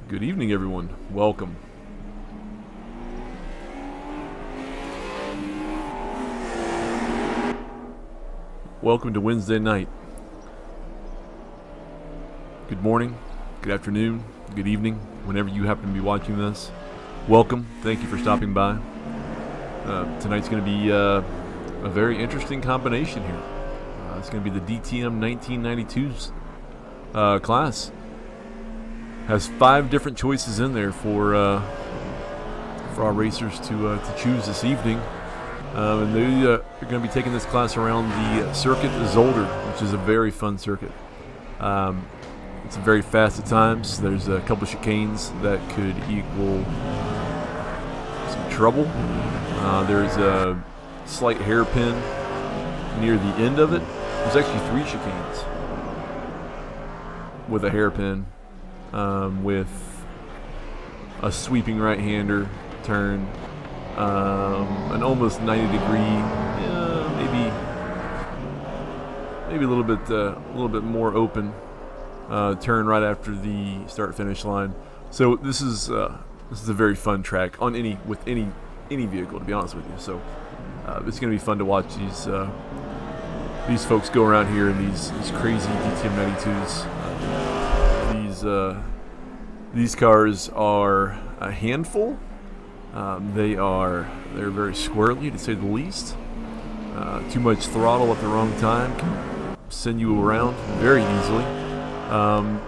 Good evening, everyone. Welcome. Welcome to Wednesday night. Good morning, good afternoon, good evening, whenever you happen to be watching this. Welcome. Thank you for stopping by. Tonight's going to be a very interesting combination here. It's going to be the DTM 1992's class. Has 5 different choices in there for our racers to choose this evening. And they are going to be taking this class around the Circuit Zolder, which is a very fun circuit. It's very fast at times. There's a couple of chicanes that could equal some trouble. There's a slight hairpin near the end of it. There's actually 3 chicanes with a hairpin, with a sweeping right-hander turn, an almost 90-degree, maybe a little bit more open turn right after the start-finish line. So this is a very fun track on any vehicle, to be honest with you. So it's going to be fun to watch these folks go around here in these crazy DTM 92s. These cars are a handful. They're very squirrely, to say the least. Too much throttle at the wrong time can send you around very easily.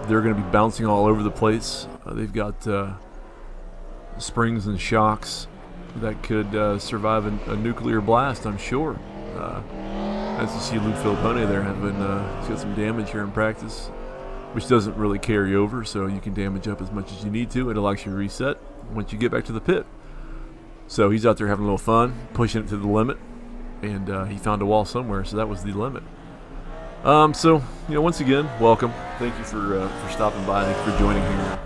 They're going to be bouncing all over the place. They've got springs and shocks that could survive a nuclear blast, I'm sure. As you see Luke Filippone there, he's got some damage here in practice, which doesn't really carry over, so you can damage up as much as you need to. It'll actually reset once you get back to the pit. So he's out there having a little fun, pushing it to the limit, and he found a wall somewhere, so that was the limit. So, once again, welcome. Thank you for stopping by. Thank you for joining here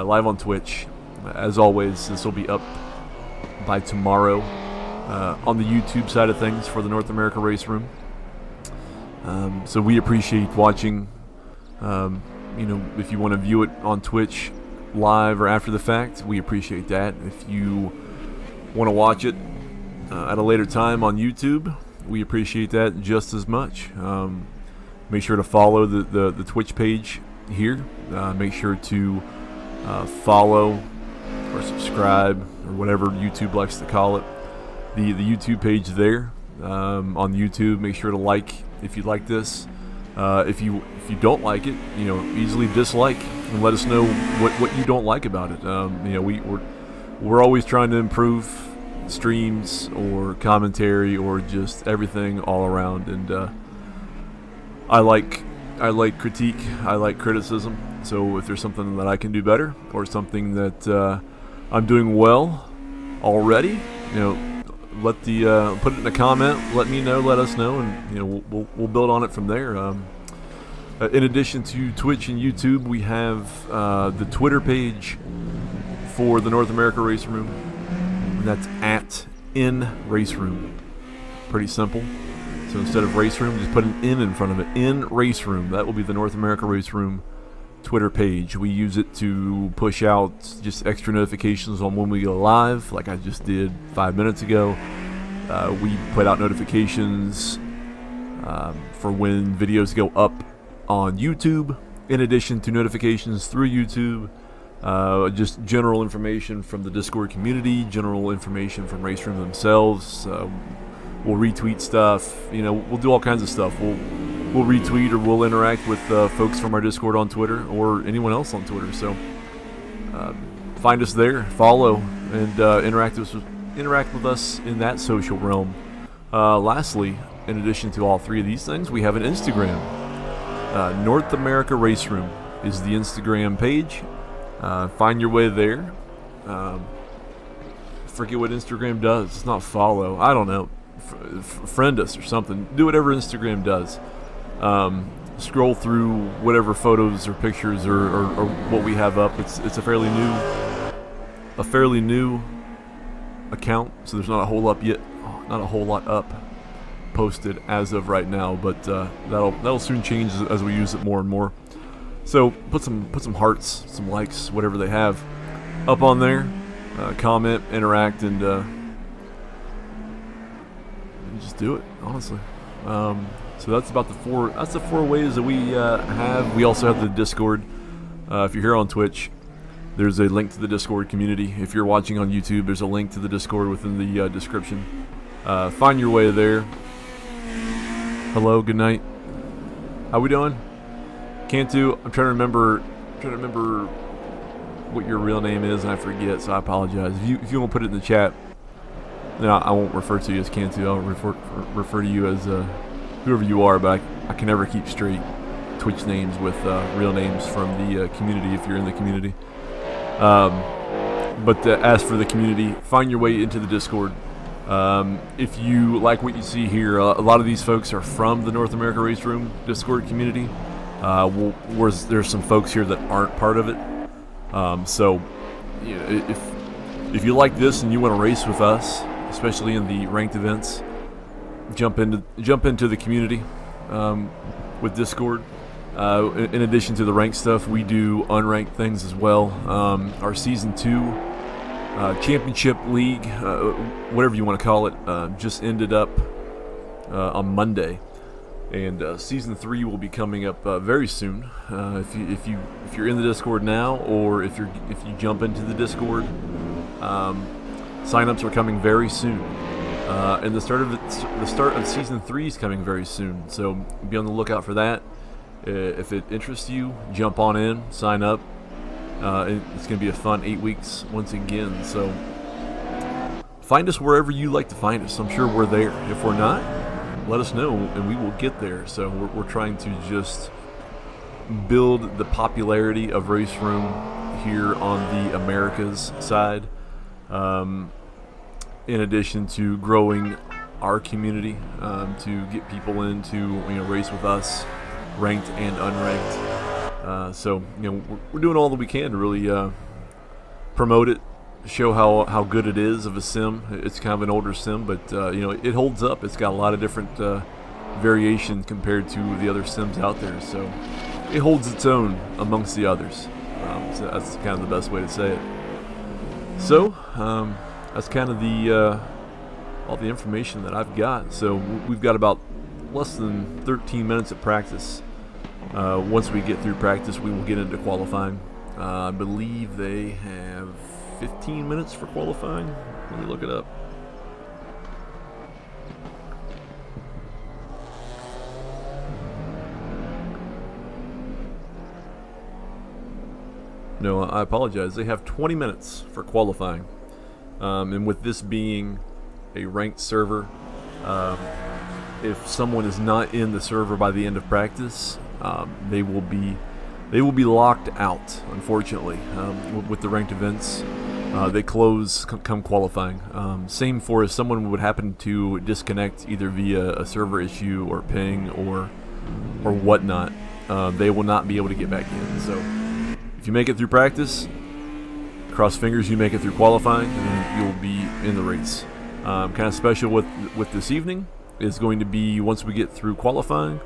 live on Twitch. As always, this will be up by tomorrow on the YouTube side of things for the North America Race Room. So we appreciate watching. If you want to view it on Twitch live or after the fact, we appreciate that. If you want to watch it at a later time on YouTube, we appreciate that just as much. Make sure to follow the Twitch page here. Make sure to follow or subscribe or whatever YouTube likes to call it. The YouTube page there on YouTube. Make sure to like if you like this. If you don't like it, easily dislike and let us know what you don't like about it. We're always trying to improve streams or commentary or just everything all around. And I like critique. I like criticism. So if there's something that I can do better or something that I'm doing well already, put it in a comment. Let me know. Let us know, and we'll build on it from there. In addition to Twitch and YouTube, we have the Twitter page for the North America Race Room. And that's at @NRaceRoom. Pretty simple. So instead of Race Room, just put an N in front of it. NRaceRoom. That will be the North America Race Room Twitter page. We use it to push out just extra notifications on when we go live, like I just did 5 minutes ago. We put out notifications for when videos go up on YouTube, in addition to notifications through YouTube. Just general information from the Discord community, general information from RaceRoom themselves. We'll retweet stuff. We'll do all kinds of stuff. We'll retweet or we'll interact with folks from our Discord on Twitter or anyone else on Twitter. So find us there, follow, and interact with us in that social realm. Lastly, in addition to all 3 of these things, we have an Instagram. North America Race Room is the Instagram page. Find your way there. Forget what Instagram does. It's not follow. I don't know. Friend us or something. Do whatever Instagram does. Scroll through whatever photos or pictures or what we have up. It's a fairly new account, so there's not a whole lot up posted as of right now, but that'll soon change as we use it more and more. So put some hearts, some likes, whatever they have, up on there. Comment, interact, and just do it. Honestly. So that's about the four ways that we have. We also have the Discord. If you're here on Twitch, there's a link to the Discord community. If you're watching on YouTube, there's a link to the Discord within the description. Find your way there. Hello, good night. How we doing? Cantu, I'm trying to remember what your real name is, and I forget, so I apologize. If you want to put it in the chat, then I won't refer to you as Cantu. I'll refer to you as whoever you are, but I can never keep straight Twitch names with real names from the community if you're in the community. But as for the community, find your way into the Discord. If you like what you see here, a lot of these folks are from the North America Race Room Discord community. There's some folks here that aren't part of it. So, you know, if you like this and you want to race with us, especially in the ranked events, jump into the community with Discord. In addition to the ranked stuff, we do unranked things as well. Our Season 2 Championship League, whatever you want to call it, just ended up on Monday. And Season 3 will be coming up very soon. If you're in the Discord now, or if you jump into the Discord, signups are coming very soon. And the start of Season 3 is coming very soon. So be on the lookout for that. If it interests you, jump on in, sign up. It's going to be a fun 8 weeks once again. So find us wherever you like to find us. I'm sure we're there. If we're not, let us know and we will get there. So we're trying to just build the popularity of RaceRoom here on the Americas side, in addition to growing our community, to get people in to race with us, ranked and unranked. So we're doing all that we can to really promote it, show how good it is of a sim. It's kind of an older sim, but it holds up. It's got a lot of different variation compared to the other sims out there, so it holds its own amongst the others. So that's kind of the best way to say it. So that's kind of the all the information that I've got. So we've got about less than 13 minutes of practice. Once we get through practice, we will get into qualifying. I believe they have 15 minutes for qualifying. Let me look it up. No, I apologize. They have 20 minutes for qualifying. And with this being a ranked server, if someone is not in the server by the end of practice, they will be locked out, unfortunately. With the ranked events, they close come qualifying. Same for if someone would happen to disconnect either via a server issue or ping or whatnot, they will not be able to get back in. So if you make it through practice, cross fingers you make it through qualifying, and you'll be in the race. Kind of special with this evening is going to be, once we get through qualifying,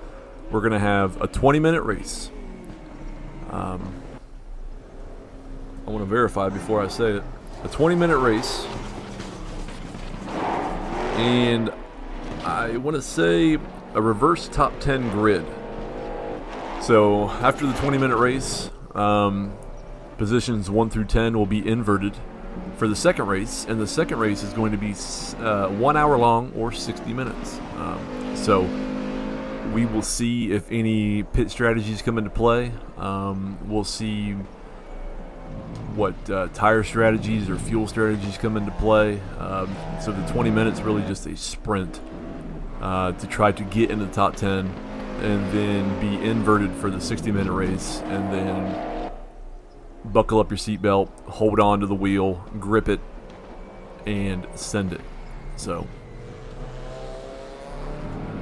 we're going to have a 20-minute race. I want to verify before I say it. A 20-minute race, and I want to say a reverse top 10 grid. So after the 20-minute race, positions 1 through 10 will be inverted for the second race, and the second race is going to be 1 hour long or 60 minutes. So we will see if any pit strategies come into play. We'll see what tire strategies or fuel strategies come into play. So the 20 minutes really just a sprint to try to get in the top 10, and then be inverted for the 60-minute race, and then buckle up your seatbelt, hold on to the wheel, grip it, and send it. So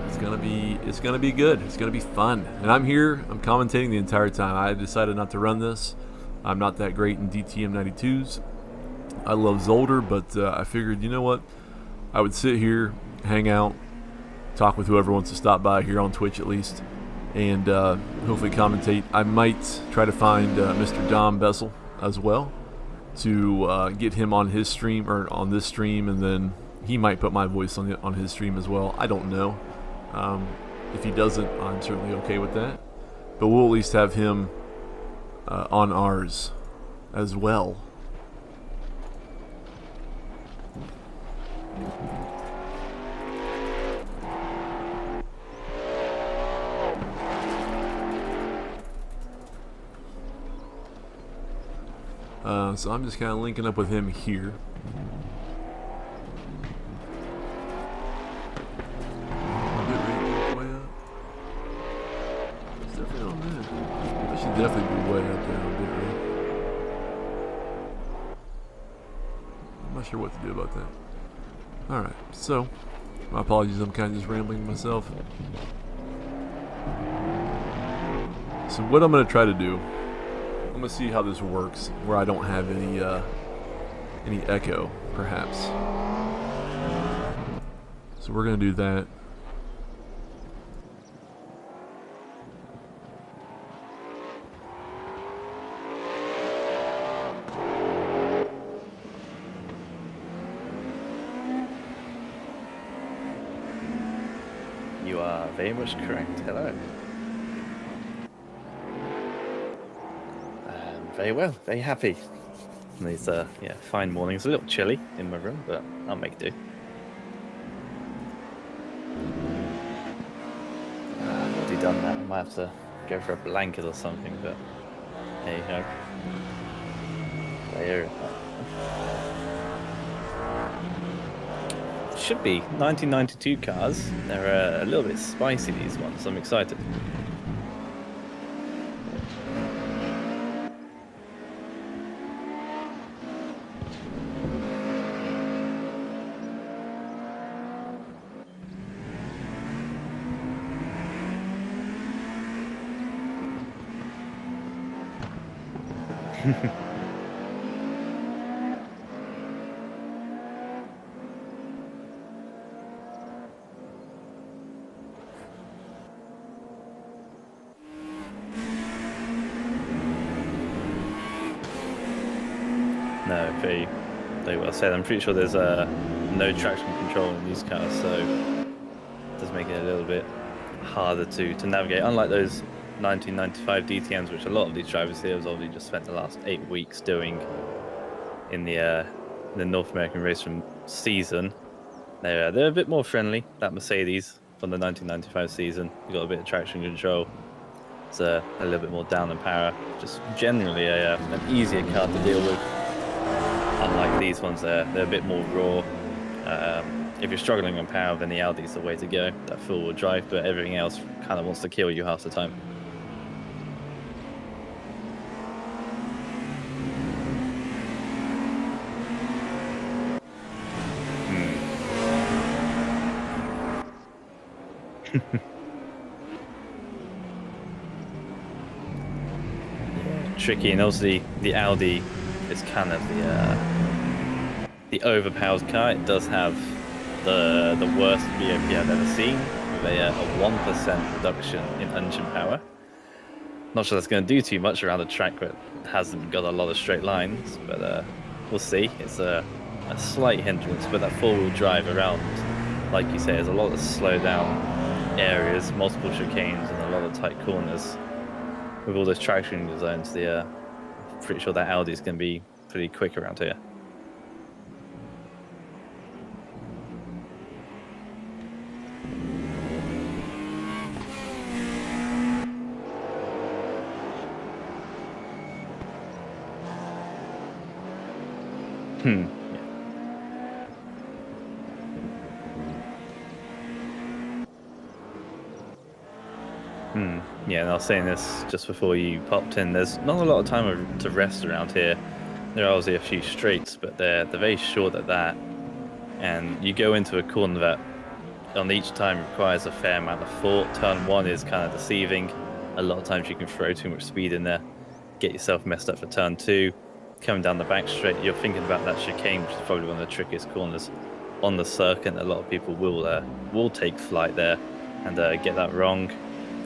it's gonna be good. It's gonna be fun, and I'm here. I'm commentating the entire time. I decided not to run this. I'm not that great in DTM 92s. I love Zolder, but I figured, you know what? I would sit here, hang out, talk with whoever wants to stop by here on Twitch at least, and hopefully commentate. I might try to find Mr. Dom Bessell as well to get him on his stream, or on this stream, and then he might put my voice on his stream as well. I don't know. If he doesn't, I'm certainly okay with that. But we'll at least have him on ours as well. So I'm just kind of linking up with him here. Definitely be way up there on bit rate. I'm not sure what to do about that. Alright, so my apologies, I'm kind of just rambling myself. So what I'm going to try to do, I'm going to see how this works where I don't have any echo, perhaps. So we're going to do that. You are very much correct. Hello. Very well. Very happy. And these yeah, fine mornings. A little chilly in my room, but I'll make do. I've already done that. Might have to go for a blanket or something, but there you go. There. Should be 1992 cars. They're a little bit spicy, these ones. I'm excited. No, very well said. I'm pretty sure there's no traction control in these cars, so it does make it a little bit harder to navigate. Unlike those 1995 DTMs, which a lot of these drivers here have obviously just spent the last 8 weeks doing in the North American RaceRoom season. They're a bit more friendly. That Mercedes from the 1995 season, you got a bit of traction control. It's a little bit more down in power. Just generally an easier car to deal with. Unlike these ones, they're a bit more raw. If you're struggling on power, then the Audi's the way to go. That four-wheel drive, but everything else kind of wants to kill you half the time. Tricky, and obviously the Audi is kind of the overpowered car. It does have the worst BOP I've ever seen, with a 1% reduction in engine power. Not sure that's going to do too much around the track, but it hasn't got a lot of straight lines. But we'll see. It's a slight hindrance, but that four-wheel drive around, like you say, there's a lot of slow down areas, multiple chicanes, and a lot of tight corners. With all those traction zones, pretty sure that Audi is going to be pretty quick around here. Yeah, and I was saying this just before you popped in. There's not a lot of time to rest around here. There are obviously a few straights, but they're very short at that. And you go into a corner that on each time requires a fair amount of thought. Turn one is kind of deceiving. A lot of times you can throw too much speed in there, get yourself messed up for turn two. Coming down the back straight, you're thinking about that chicane, which is probably one of the trickiest corners on the circuit. A lot of people will take flight there and get that wrong.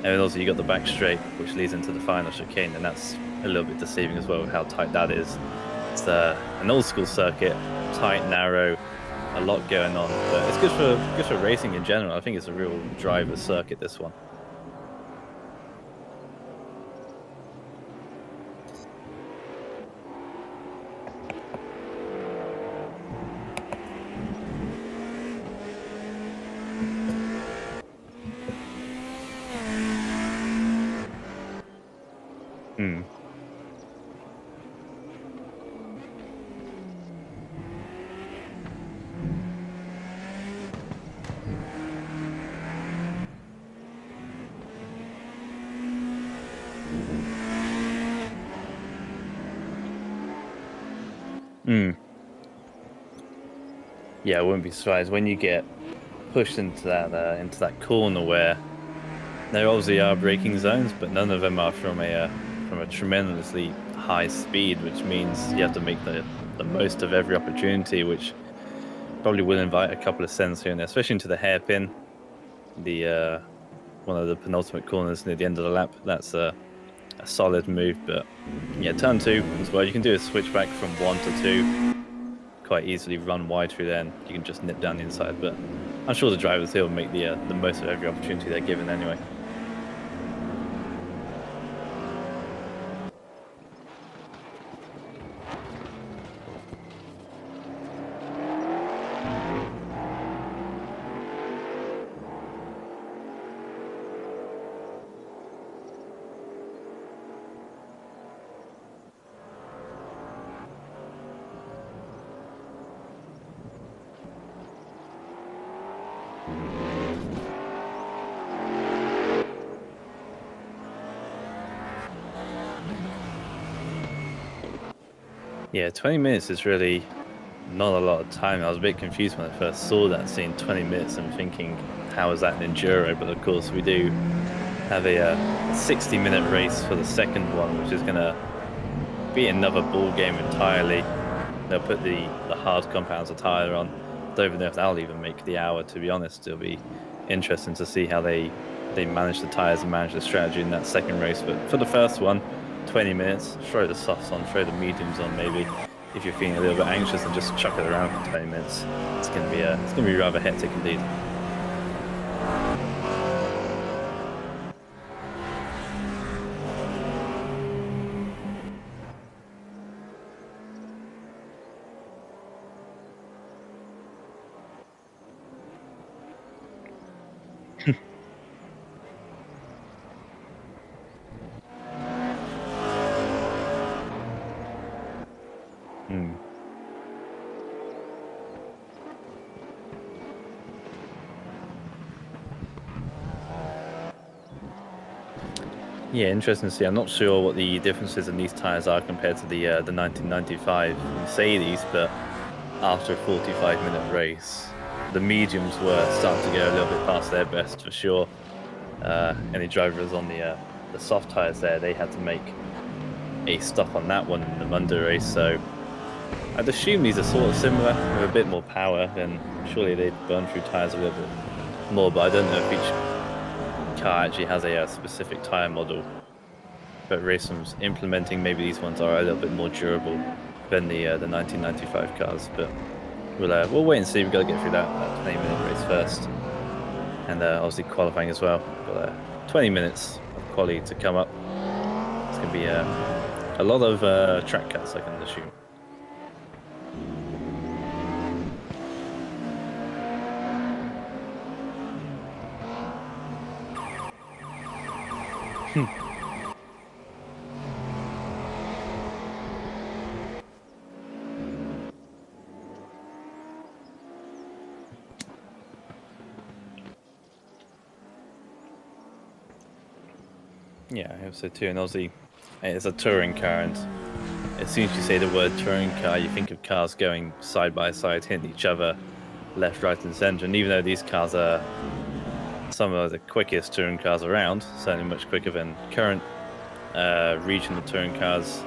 And then also you got the back straight, which leads into the final chicane, and that's a little bit deceiving as well, how tight that is. It's an old school circuit, tight, narrow, a lot going on, but it's good for racing in general. I think it's a real driver circuit, this one. Hmm. Hmm. Yeah, I wouldn't be surprised when you get pushed into that corner where there obviously are braking zones, but none of them are from a tremendously high speed, which means you have to make the most of every opportunity, which probably will invite a couple of cents here and there, especially into the hairpin, the one of the penultimate corners near the end of the lap. That's a solid move, but yeah, turn 2 as well. You can do a switchback from 1 to 2, quite easily run wide through there, and you can just nip down the inside. But I'm sure the drivers here will make the most of every opportunity they're given anyway. Yeah, 20 minutes is really not a lot of time. I was a bit confused when I first saw that, seeing 20 minutes and thinking, how is that an Enduro? But of course, we do have a 60-minute race for the second one, which is going to be another ball game entirely. They'll put the hard compounds tire on. Don't even know if that'll even make the hour, to be honest. It'll be interesting to see how they manage the tires and manage the strategy in that second race. But for the first one, 20 minutes, throw the softs on, throw the mediums on maybe. If you're feeling a little bit anxious, and just chuck it around for 20 minutes. It's gonna be rather hectic indeed. Hmm. Yeah, interesting to see. I'm not sure what the differences in these tires are compared to the 1995 Mercedes, but after a 45-minute race, the mediums were starting to go a little bit past their best for sure. Any drivers on the soft tires there, they had to make a stop on that one in the Monday race. So I'd assume these are sort of similar with a bit more power, and surely they'd burn through tires a little bit more. But I don't know if each car actually has a specific tire model. But RaceRoom's implementing, maybe these ones are a little bit more durable than the 1995 cars. But we'll wait and see. We've got to get through that 20-minute race first, and obviously qualifying as well. But 20 minutes of quali to come up. It's gonna be a lot of track cuts, I can assume. Yeah, I hope so too. And obviously, it's a touring car, and as soon as you say the word touring car, you think of cars going side by side, hitting each other, left, right, and centre. And even though these cars are some of the quickest touring cars around, certainly much quicker than current regional touring cars,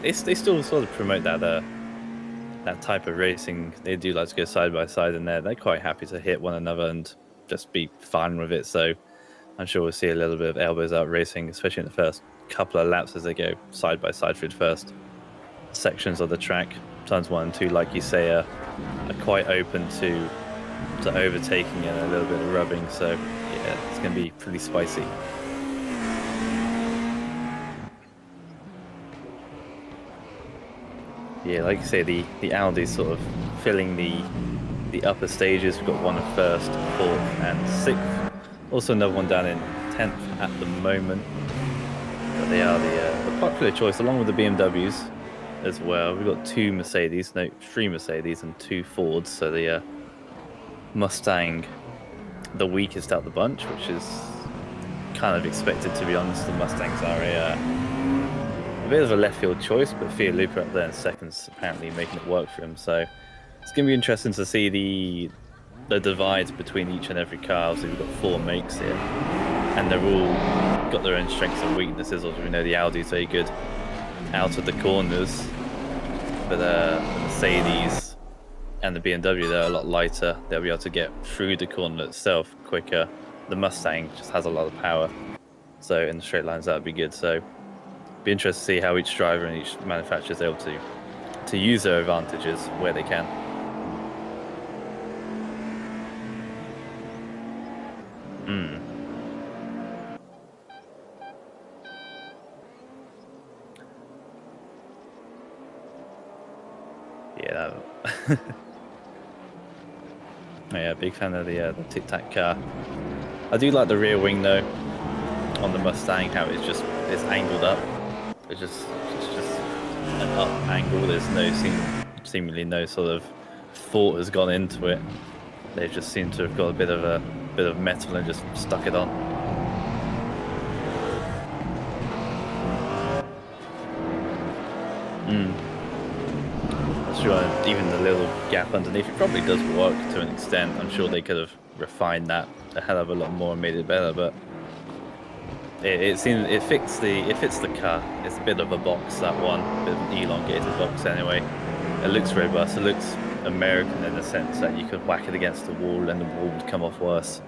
they still sort of promote that type of racing. They do like to go side by side, and they're quite happy to hit one another and just be fine with it. So I'm sure we'll see a little bit of elbows out racing, especially in the first couple of laps as they go side by side through the first sections of the track. Turns 1 and 2, like you say, are quite open to overtaking and a little bit of rubbing. So yeah, it's going to be pretty spicy. Yeah, like you say, the Audi's sort of filling the upper stages. We've got one in first, fourth, and sixth. Also another one down in 10th at the moment. But they are the popular choice, along with the BMWs as well. We've got 3 Mercedes, and 2 Fords. So the Mustang, the weakest out the bunch, which is kind of expected, to be honest. The Mustangs are a bit of a left field choice, but Fiat Lupo up there in seconds, apparently making it work for him. So it's going to be interesting to see the divide between each and every car. So we've got 4 makes here, and they're all got their own strengths and weaknesses. As we know, the Audi is very good out of the corners, but the Mercedes and the BMW, they're a lot lighter. They'll be able to get through the corner itself quicker. The Mustang just has a lot of power, so in the straight lines that would be good. So be interested to see how each driver and each manufacturer is able to use their advantages where they can. Yeah. Yeah, big fan of the Tic Tac car. I do like the rear wing though on the Mustang, how it's angled up. It's just an up angle. There's seemingly no sort of thought has gone into it. They just seem to have got a bit of metal and just stuck it on. That's sure. Even the little gap underneath, it probably does work to an extent. I'm sure they could have refined that a hell of a lot more and made it better, but it seems it fits the car. It's a bit of a box, that one, a bit of an elongated box anyway. It looks robust. It looks American in the sense that you could whack it against the wall and the wall would come off worse.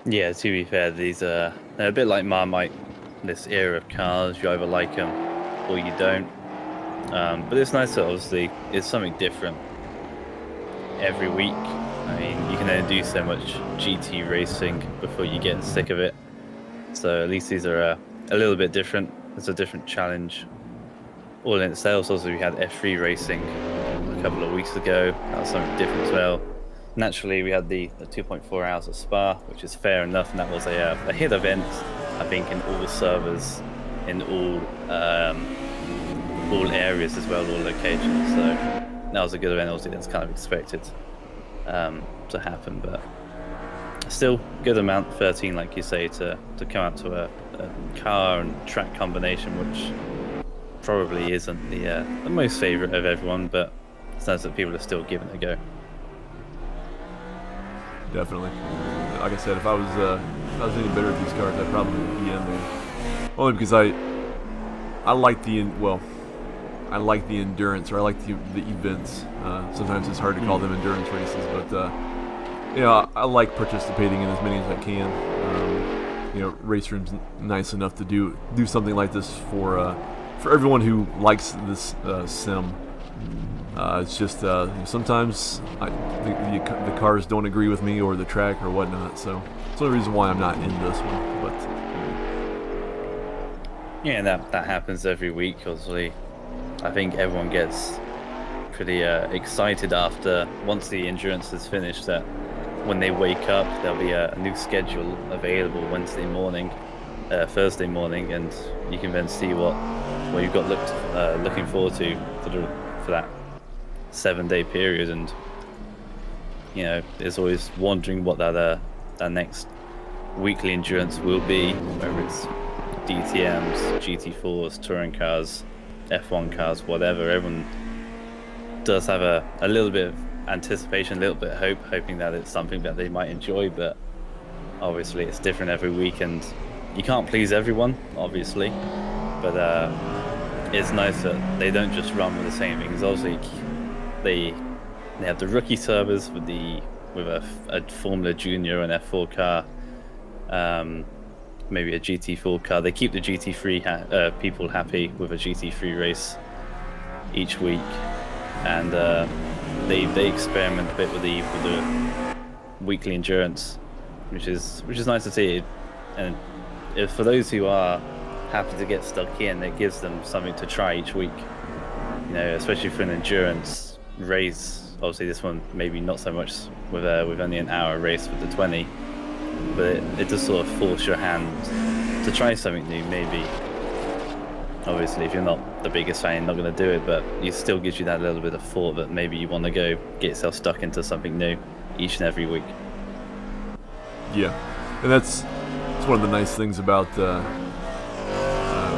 Yeah, to be fair, these are they're a bit like Marmite, this era of cars. You either like them or you don't. But it's nice that obviously it's something different every week. I mean, you can only do so much GT racing before you get sick of it. So at least these are a little bit different. It's a different challenge all in itself. Also, we had F3 racing a couple of weeks ago. That was something different as well. Naturally, we had the 2.4 hours of Spa, which is fair enough, and that was a hit event, I think, in all servers, in all areas as well, all locations. So that was a good event. Obviously, that's kind of expected to happen, but still good amount, 13, like you say, to come out to a car and track combination, which probably isn't the most favourite of everyone, but it's nice that people are still giving it a go. Definitely. Like I said, if I was any better at these cars, I'd probably be in there. Only because I like I like the endurance, or I like the events. Sometimes it's hard to call them endurance races, but I like participating in as many as I can. RaceRoom's nice enough to do something like this for everyone who likes this sim. It's just sometimes the cars don't agree with me or the track or whatnot, so it's the only reason why I'm not in this one. But yeah, that happens every week. Obviously, I think everyone gets pretty excited once the endurance is finished. That when they wake up, there'll be a new schedule available Thursday morning, and you can then see what you've got looking forward to for that 7-day period. And there's always wondering what that next weekly endurance will be, whether it's DTMs, GT4s, touring cars, F1 cars, whatever. Everyone does have a little bit of anticipation, a little bit of hoping that it's something that they might enjoy, but obviously it's different every week, and you can't please everyone, obviously. But it's nice that they don't just run with the same things. Obviously, they have the rookie servers with a Formula Junior and F4 car, maybe a GT4 car. They keep the GT3 people happy with a GT3 race each week, and they experiment a bit with the weekly endurance, which is nice to see. And for those who are happy to get stuck in, it gives them something to try each week. Especially for an endurance race. Obviously, this one maybe not so much with only an hour race with the 20, but it does sort of force your hand to try something new. Maybe, obviously, if you're not the biggest fan, you're not going to do it, but it still gives you that little bit of thought that maybe you want to go get yourself stuck into something new each and every week. Yeah, and that's one of the nice things about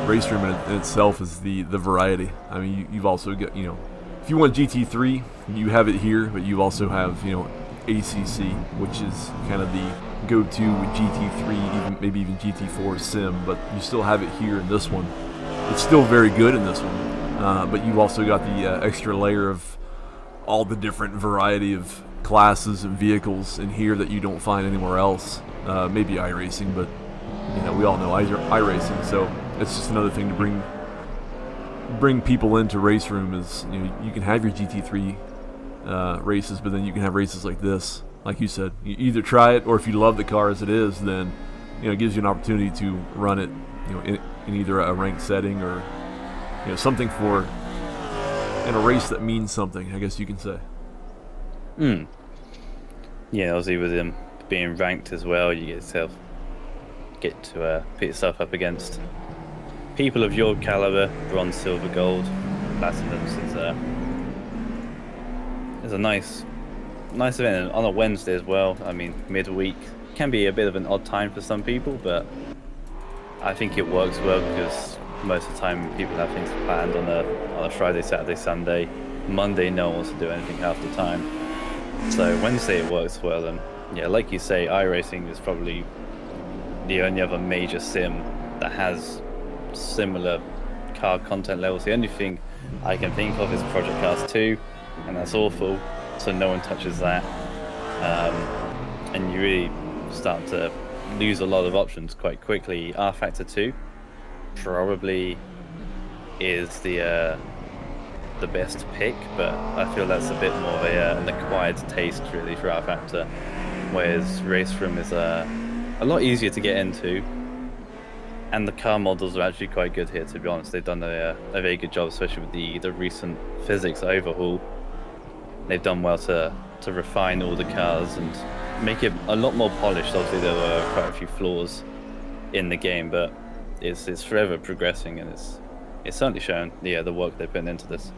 RaceRoom in itself is the variety. I mean, you've also got, if you want GT3, you have it here, but you also have, ACC, which is kind of the go-to with GT3, maybe even GT4 sim, but you still have it here in this one. It's still very good in this one, but you've also got the extra layer of all the different variety of classes and vehicles in here that you don't find anywhere else. Maybe iRacing, but we all know iRacing, so it's just another thing to bring people into RaceRoom. Is you can have your GT3 races, but then you can have races like this. Like you said, you either try it, or if you love the car as it is, then it gives you an opportunity to run it in either a ranked setting or something in a race that means something, I guess you can say. Yeah, obviously with them being ranked as well, you get to put yourself up against people of your caliber. Bronze, silver, gold, platinums is a nice event, and on a Wednesday as well. I mean, midweek can be a bit of an odd time for some people, but I think it works well because most of the time people have things planned on a Friday, Saturday, Sunday. Monday, no one wants to do anything half the time. So Wednesday it works well, and yeah, like you say, iRacing is probably the only other major sim that has similar car content levels. The only thing I can think of is Project Cars 2, and that's awful, so no one touches that. And you really start to lose a lot of options quite quickly. R Factor 2 probably is the best pick, but I feel that's a bit more of an acquired taste really for R Factor, whereas RaceRoom is a lot easier to get into, and the car models are actually quite good here, to be honest. They've done a very good job, especially with the recent physics overhaul. They've done well to refine all the cars and make it a lot more polished. Obviously there were quite a few flaws in the game, but it's forever progressing, and it's certainly shown the work they've put into this.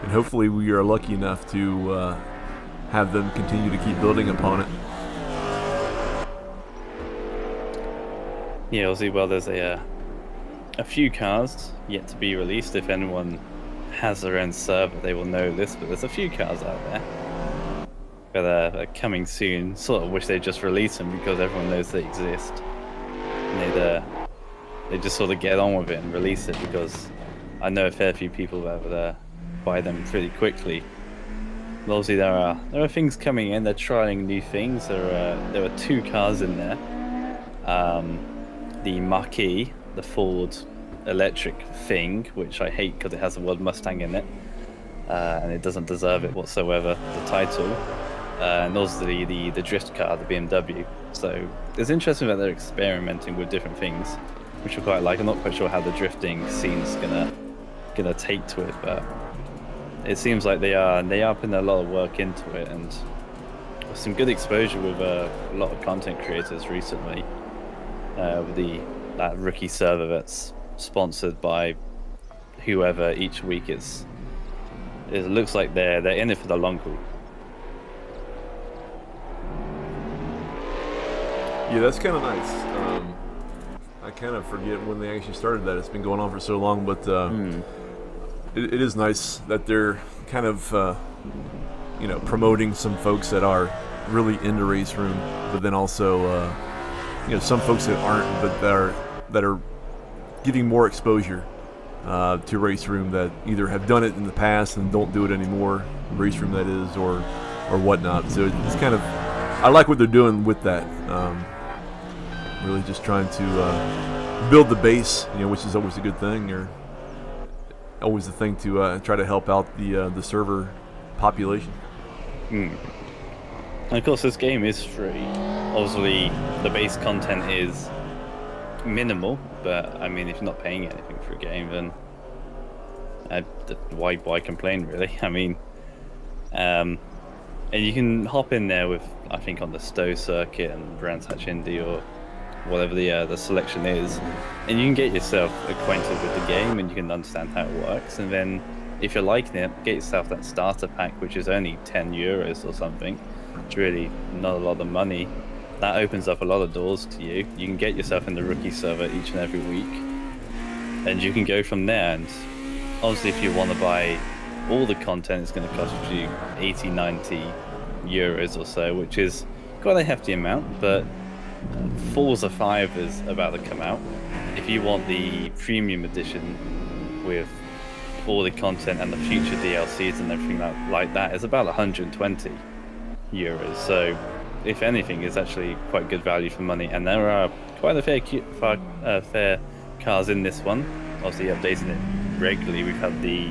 And hopefully we are lucky enough to have them continue to keep building upon it. Yeah, obviously, well, there's a few cars yet to be released. If anyone has their own server, they will know this, but there's a few cars out there that are coming soon. Sort of wish they'd just release them because everyone knows they exist. And they'd they just sort of get on with it and release it, because I know a fair few people that would buy them pretty quickly. But obviously there are things coming in. They're trialing new things. There are 2 cars in there. The Marquis, the Ford electric thing, which I hate because it has the word Mustang in it, and it doesn't deserve it whatsoever, the title. And also the drift car, the BMW. So it's interesting that they're experimenting with different things, which I quite like. I'm not quite sure how the drifting scene's gonna take to it, but it seems like they are putting a lot of work into it, and some good exposure with a lot of content creators recently. With that rookie server that's sponsored by whoever each week. It looks like they're in it for the long haul. Yeah, that's kind of nice. I kind of forget when they actually started that. It's been going on for so long, but it is nice that they're kind of promoting some folks that are really into RaceRoom, but then also some folks that aren't, but that are getting more exposure to RaceRoom, that either have done it in the past and don't do it anymore, RaceRoom that is, or whatnot. So it's kind of, I like what they're doing with that. Really just trying to build the base, which is always a good thing, or always the thing to try to help out the server population. And of course, this game is free. Obviously, the base content is minimal, but I mean, if you're not paying anything for a game, then why complain, really? I mean, and you can hop in there with, I think, on the Stowe circuit and Brands Hatch Indy or whatever the selection is, and you can get yourself acquainted with the game, and you can understand how it works. And then, if you're liking it, get yourself that starter pack, which is only €10 or something. It's really not a lot of money. That opens up a lot of doors to you. You can get yourself in the rookie server each and every week, and you can go from there. And honestly, if you want to buy all the content, it's going to cost you 80, 90 euros or so, which is quite a hefty amount. But Forza 5 is about to come out. If you want the premium edition with all the content and the future DLCs and everything like that, it's about 120 euros. So if anything, it's actually quite good value for money, and there are quite a fair cars in this one. Obviously updating it regularly. We've had the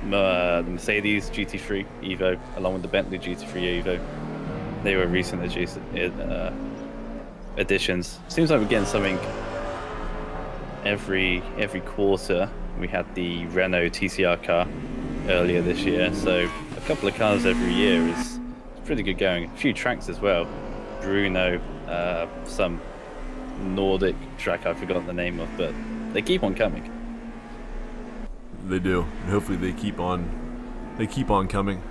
Mercedes GT3 Evo along with the Bentley GT3 Evo. They were recent additions. Seems like we're getting something every quarter. We had the Renault TCR car earlier this year, so a couple of cars every year is pretty good going. A few tracks as well. Bruno, some Nordic track I've forgotten the name of, but they keep on coming. They do, and hopefully they keep on coming.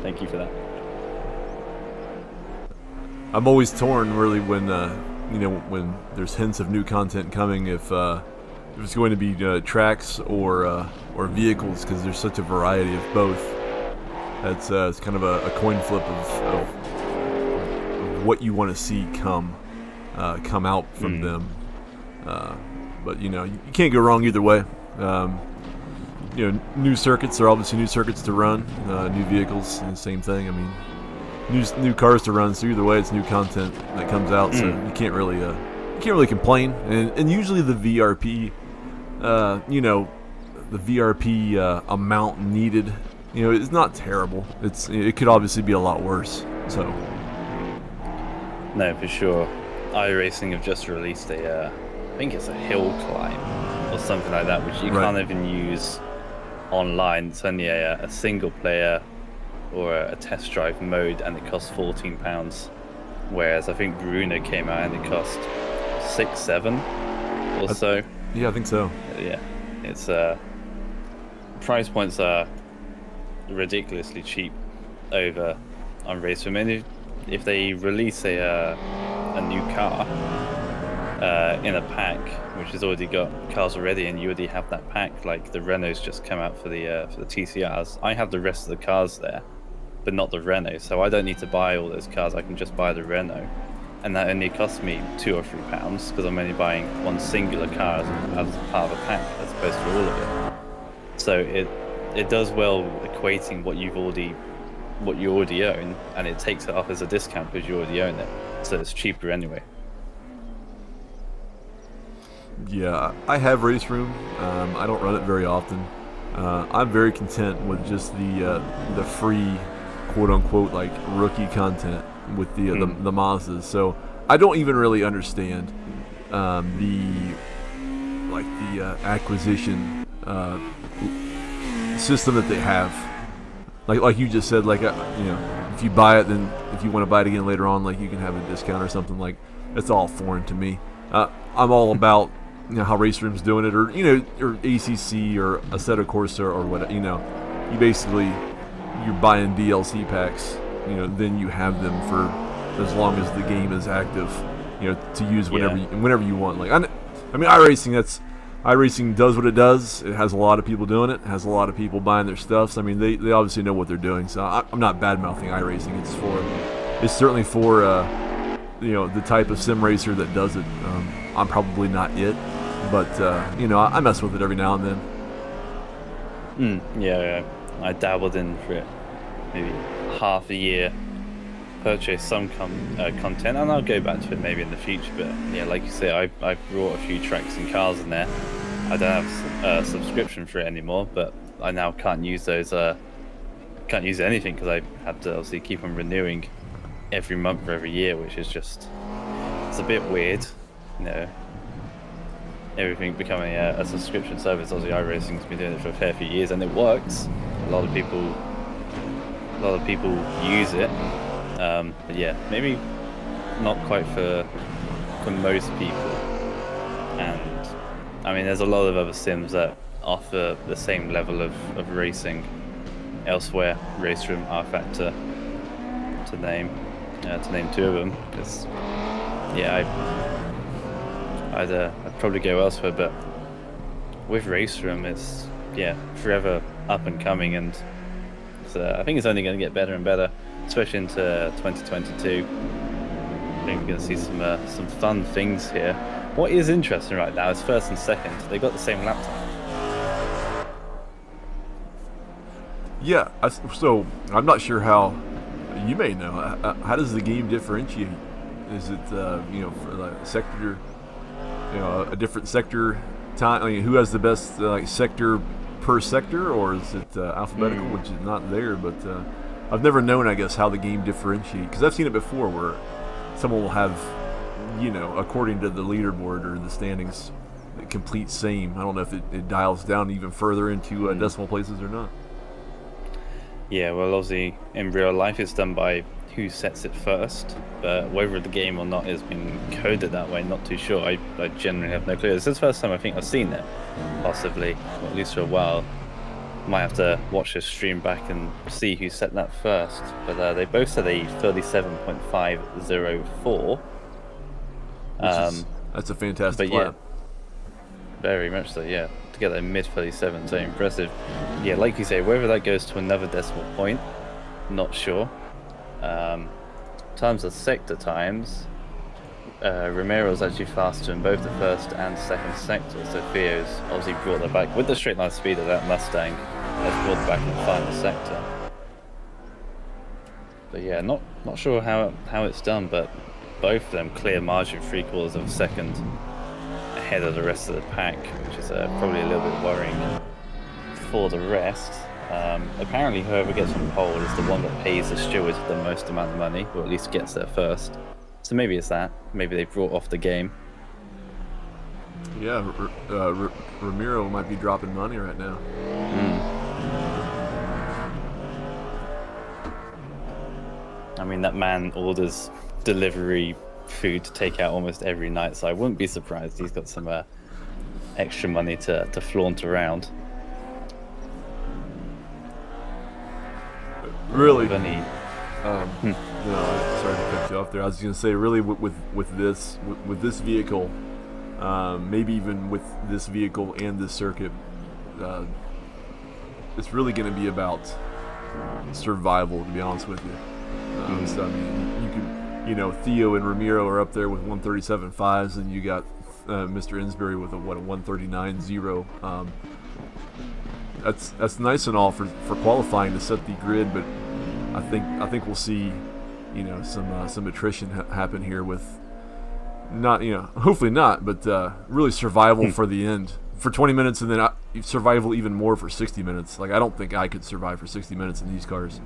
Thank you for that. I'm always torn, really, when when there's hints of new content coming, if it's going to be tracks or vehicles, because there's such a variety of both. That's it's kind of a coin flip of what you want to see come out from them. But you can't go wrong either way. New circuits are obviously new circuits to run. New vehicles, the same thing. I mean, new cars to run. So either way, it's new content that comes out. So you can't really complain. And usually the VRP, the VRP amount needed, it's not terrible. It could obviously be a lot worse. So no, for sure. iRacing have just released I think it's a hill climb or something like that, which you can't even use online. It's only a single player or a test drive mode, and it costs £14. Whereas I think Bruno came out and it cost $6-7 or so. Yeah, I think so. Yeah, it's price points are ridiculously cheap over on RaceRoom. And if they release a new car in a pack, which has already got cars already, and you already have that pack, like the Renault's just come out for the TCRs. I have the rest of the cars there, but not the Renault, so I don't need to buy all those cars. I can just buy the Renault, and that only costs me £2 or £3 because I'm only buying one singular car as part of a pack as opposed to all of it. So it does well equating what you already own, and it takes it up as a discount because you already own it, so it's cheaper anyway. Yeah, I have RaceRoom. I don't run it very often. I'm very content with just the free, quote unquote, like rookie content with the Mazdas. So I don't even really understand the acquisition system that they have. Like you just said, if you buy it, then if you want to buy it again later on, like you can have a discount or something. Like it's all foreign to me. I'm all about how RaceRoom's doing it, or or ACC or Assetto Corsa or what. You basically you're buying DLC packs. Then you have them for as long as the game is active. To use whenever you want. Like iRacing does what it does. It has a lot of people doing it. It has a lot of people buying their stuff. So, they obviously know what they're doing. So I'm not bad-mouthing iRacing. It's certainly for the type of sim racer that does it. I'm probably not it, but I mess with it every now and then. Yeah. I dabbled in for it maybe half a year. Purchase some content, and I'll go back to it maybe in the future. But yeah, like you say, I brought a few tracks and cars in there. I don't have a subscription for it anymore, but I now can't use those. Can't use anything because I have to obviously keep on renewing every month or every year, which is it's a bit weird, Everything becoming a subscription service. Obviously, iRacing's been doing it for a fair few years, and it works. A lot of people use it. But yeah, maybe not quite for most people. And there's a lot of other sims that offer the same level of racing elsewhere. RaceRoom, R-Factor, to name two of them. Because I'd probably go elsewhere, but with RaceRoom, it's forever up and coming, and I think it's only going to get better and better. Especially into 2022, I think we're going to see some fun things here. What is interesting right now is first and second, they got the same laptop. Yeah, so I'm not sure how. You may know. How does the game differentiate? Is it for like a sector, a different sector time? Who has the best sector per sector, or is it alphabetical, which is not there, but. I've never known, I guess, how the game differentiates, because I've seen it before where someone will have, according to the leaderboard or the standings, the complete same. I don't know if it dials down even further into decimal places or not. Yeah, well, obviously, in real life, it's done by who sets it first, but whether the game or not has been coded that way, not too sure. I generally have no clue. This is the first time I think I've seen it, possibly, or at least for a while. Might have to watch this stream back and see who set that first, but they both said a 37.504. That's a fantastic lap. Very much so, yeah. To get that mid 37, so impressive. Yeah, like you say, whether that goes to another decimal point, not sure. Terms of sector times, Romero's actually faster in both the first and second sector, so Theo's obviously brought that back with the straight line speed of that Mustang. Has brought it back in the final sector. But yeah, not sure how it's done, but both of them clear margin 3/4 of a second ahead of the rest of the pack, which is probably a little bit worrying for the rest. Apparently, whoever gets on pole is the one that pays the steward the most amount of money, or at least gets there first. So maybe it's that. Maybe they brought off the game. Yeah, Ramiro might be dropping money right now. That man orders delivery food to take out almost every night, so I wouldn't be surprised he's got some extra money to flaunt around. Really? Sorry to cut you off there. I was going to say, really, with this vehicle, maybe even with this vehicle and this circuit, it's really going to be about survival, to be honest with you. So you know, Theo and Ramiro are up there with 137.5s, and you got Mr. Insbury with a 139.0. That's nice and all for qualifying to set the grid, but I think we'll see, you know, some attrition happen here with not, you know, hopefully not, but really survival for the end for 20 minutes, and then survival even more for 60 minutes. Like, I don't think I could survive for 60 minutes in these cars.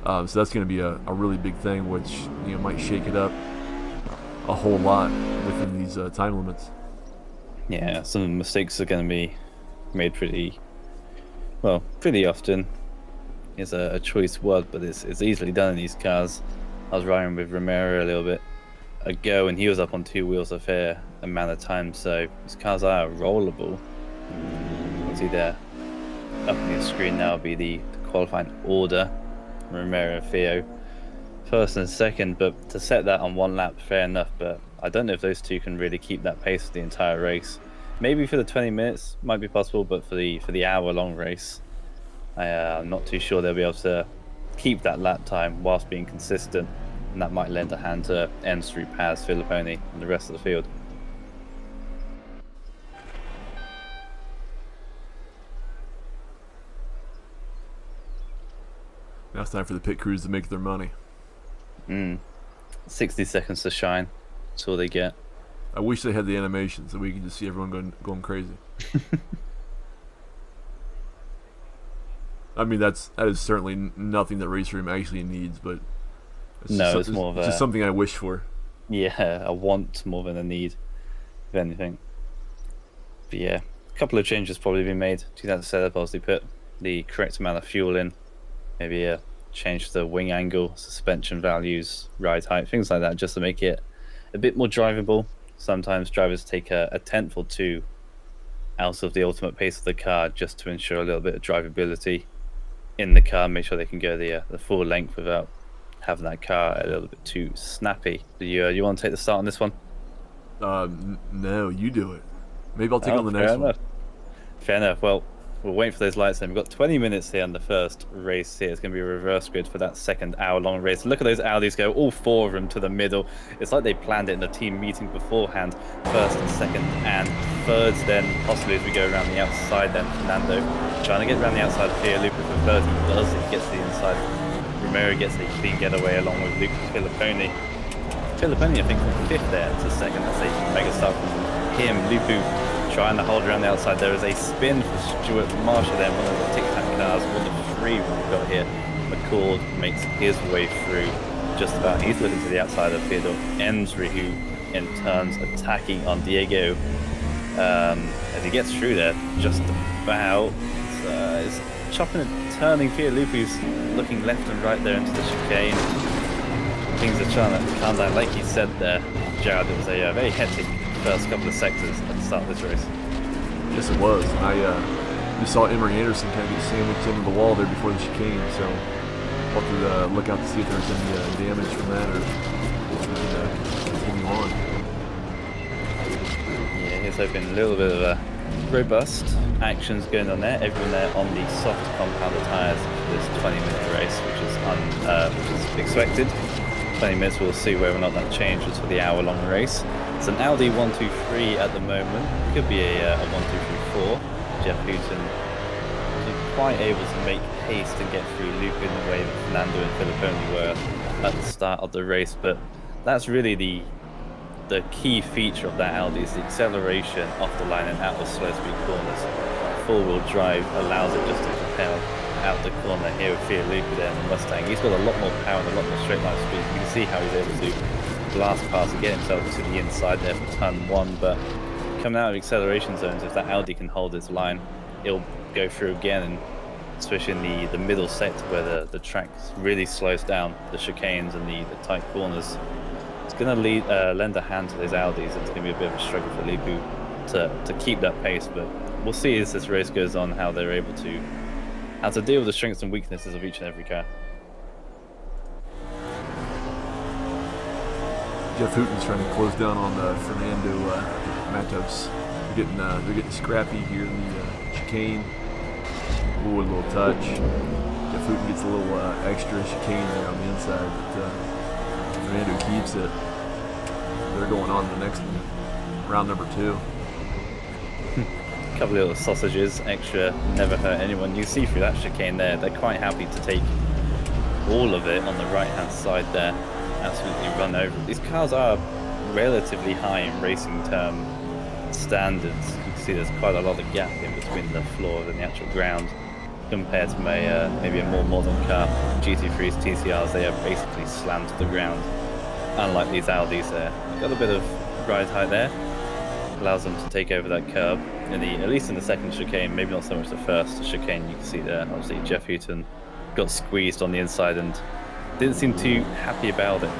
So that's going to be a really big thing, which, you know, might shake it up a whole lot within these time limits. Yeah, some mistakes are going to be made pretty often. Is a choice word, but it's easily done in these cars. I was riding with Romero a little bit ago, and he was up on 2 wheels a fair amount of time, so these cars are rollable. You can see there up on the screen now will be the qualifying order. Romero and Theo first and second, but to set that on 1 lap, fair enough, but I don't know if those two can really keep that pace for the entire race. Maybe for the 20 minutes might be possible, but for the hour-long race, I'm not too sure they'll be able to keep that lap time whilst being consistent, and that might lend a hand to Enstru, Paz, Filipponi, and the rest of the field. Now it's time for the pit crews to make their money. 60 seconds to shine. That's all they get. I wish they had the animation so we could just see everyone going crazy. I mean, that is certainly nothing that RaceRoom actually needs, but it's more of just something I wish for. Yeah, a want more than a need, if anything. But yeah, a couple of changes probably been made to that setup. Obviously, put the correct amount of fuel in. Maybe change the wing angle, suspension values, ride height, things like that, just to make it a bit more drivable. Sometimes drivers take a tenth or two out of the ultimate pace of the car just to ensure a little bit of drivability in the car, make sure they can go the full length without having that car a little bit too snappy. Do you want to take the start on this one? No, you do it. Maybe I'll take on the next one. Fair enough. Well, we're waiting for those lights, and we've got 20 minutes here on the first race here. It's going to be a reverse grid for that second hour-long race. Look at those Audis go, all 4 of them to the middle. It's like they planned it in the team meeting beforehand. First and second and thirds then, possibly as we go around the outside then. Fernando trying to get around the outside of Fia Luca for third. He does, he gets to the inside. Romero gets a clean getaway along with Luca Filipponi. Filipponi, I think, from 5th there to 2nd. That's a mega start from him. Lupu trying to hold around the outside. There is a spin for Stuart Marshall there, one of the tic-tac cars, one of the 3 we've got here. McCord makes his way through just about. He's looking to the outside of Theodore Ensry, who in turns attacking on Diego as he gets through there just about. It's chopping and turning. Lupu's looking left and right there into the chicane. Things are trying to calm down. Like you said there, Jared, it was a very hectic first couple of sectors at the start of this race. Yes, it was. I just saw Emery Anderson kind of get sandwiched into the wall there before the chicane, so I'll have to look out to see if there's any damage from that or continue on. Yeah, here's hoping a little bit of a robust actions going on there. Everyone there on the soft compounded tyres for this 20-minute race, which is expected. 20 minutes, we'll see whether or not that changes for the hour-long race. It's an Audi 123 at the moment. Could be a 1234. Jeff Hooton is quite able to make haste and get through Luke in the way that Fernando and Filipponi were at the start of the race. But that's really the key feature of that Audi is the acceleration off the line and out of slow speed corners. Four-wheel drive allows it just to propel out the corner here with Fia Luca there in the Mustang. He's got a lot more power and a lot more straight line speed. You can see how he's able to blast past and get himself to the inside there for turn 1, but coming out of acceleration zones, if that Audi can hold its line, it'll go through again, and especially in the middle sector where the track really slows down, the chicanes and the tight corners. It's going to lend a hand to those Audis. It's going to be a bit of a struggle for Lipu to keep that pace, but we'll see as this race goes on how they're able to deal with the strengths and weaknesses of each and every car. Jeff Hooton's trying to close down on Fernando Matos. They're getting scrappy here in the chicane. Ooh, a little touch. Jeff Hooton gets a little extra chicane there on the inside. But, Fernando keeps it, they're going on to the next round number 2. A couple of little sausages, extra, never hurt anyone. You see through that chicane there, they're quite happy to take all of it on the right-hand side there, absolutely run over. These cars are relatively high in racing term standards. You can see there's quite a lot of gap in between the floor and the actual ground compared to maybe a more modern car. GT3s, TCRs, they are basically slammed to the ground. Unlike these Audis there. Got a bit of ride height there. Allows them to take over that curb, at least in the second chicane, maybe not so much the first chicane. You can see there, obviously Jeff Houghton got squeezed on the inside and didn't seem too happy about it.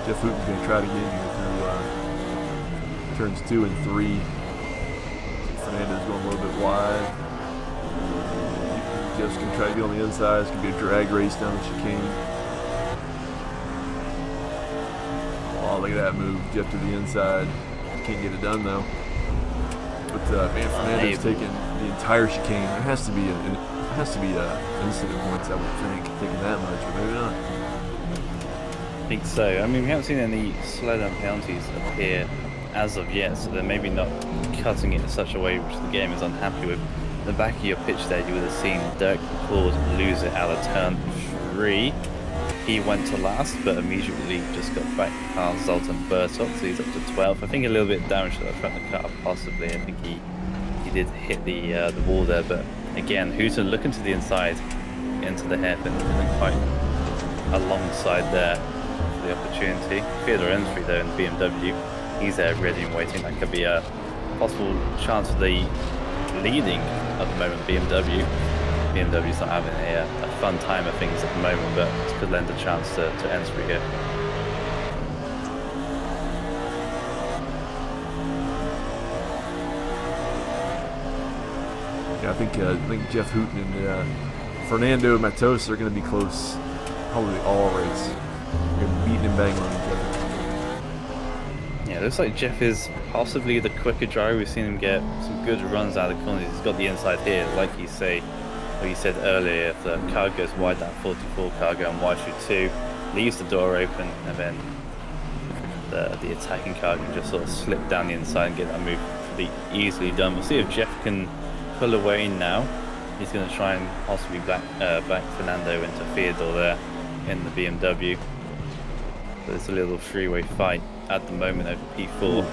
Jeff Houghton's going to try to get here through turns 2 and 3. Fernando's going a little bit wide. Jeff's going to try to get on the inside. It's going to be a drag race down the chicane. Oh, look at that move. Jeff to the inside. Can't get it done though. But man, Fernando's taking the entire chicane. There has to be an incident points, I would think, taking that much, but maybe not. I think so. I mean, we haven't seen any slowdown penalties appear as of yet, so they're maybe not cutting it in such a way which the game is unhappy with. The back of your pitch there, you would have seen Dirk McCord lose it out of turn 3. He went to last, but immediately just got back past Zoltan Bertok, so he's up to 12th. I think a little bit damaged at the front of the car, possibly. I think he did hit the wall there, but again, Houghton looking to the inside into the hairpin, quite alongside there. The opportunity. Theodore Ensbury though in the BMW, he's there ready and waiting. That could be a possible chance for the leading at the moment BMW. BMW's not having a fun time of things at the moment, but it could lend a chance to Ensbury here. Yeah, I think Jeff Houghton and Fernando Matos are going to be close probably all race. Beating and banging on each other. Yeah, it looks like Jeff is possibly the quicker driver. We've seen him get some good runs out of the corners. He's got the inside here, like you said earlier. If the car goes wide, that 44 car going wide through 2, leaves the door open, and then the attacking car can just sort of slip down the inside and get that move pretty easily done. We'll see if Jeff can pull away now. He's going to try and possibly back Fernando into Theodore there in the BMW. But it's a little three-way fight at the moment over P4. Ooh.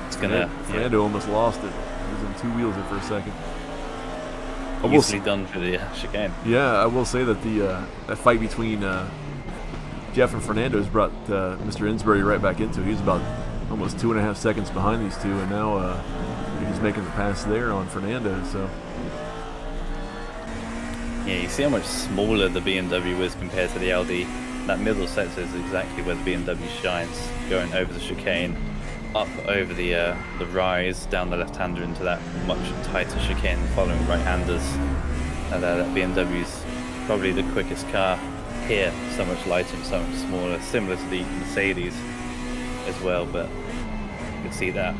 It's gonna. Fernando almost lost it. He was in 2 wheels there for a second. Easily done for the chicane. Yeah, I will say that that fight between Jeff and Fernando has brought Mr. Ensbury right back into it. He was about almost 2.5 seconds behind these two, and now he's making the pass there on Fernando. So. Yeah, you see how much smaller the BMW is compared to the Audi. That middle sector is exactly where the BMW shines, going over the chicane, up over the rise, down the left-hander into that much tighter chicane, following right-handers. And that BMW's probably the quickest car here, so much lighter and so much smaller, similar to the Mercedes as well, but you can see that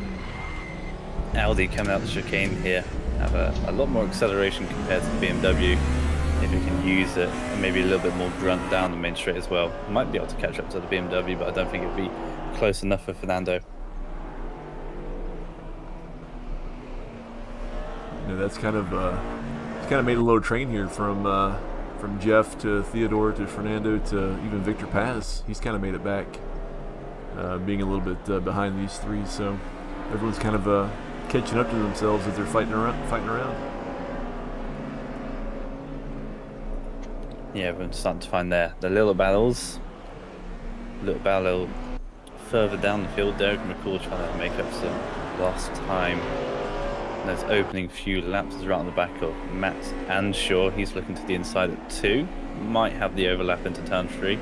Audi coming out the chicane here have a lot more acceleration compared to the BMW. If you can use it, and maybe a little bit more grunt down the main straight as well. Might be able to catch up to the BMW, but I don't think it would be close enough for Fernando. Yeah, that's kind of made a little train here from Jeff to Theodore to Fernando to even Victor Paz. He's kind of made it back, being a little bit behind these three. So everyone's kind of catching up to themselves as they're fighting around. Yeah, everyone's starting to find the little battles. Little battle further down the field. Derek McCall trying to make up some lost time. And those opening few laps is right on the back of Matt Anshaw. He's looking to the inside at 2. Might have the overlap into turn 3.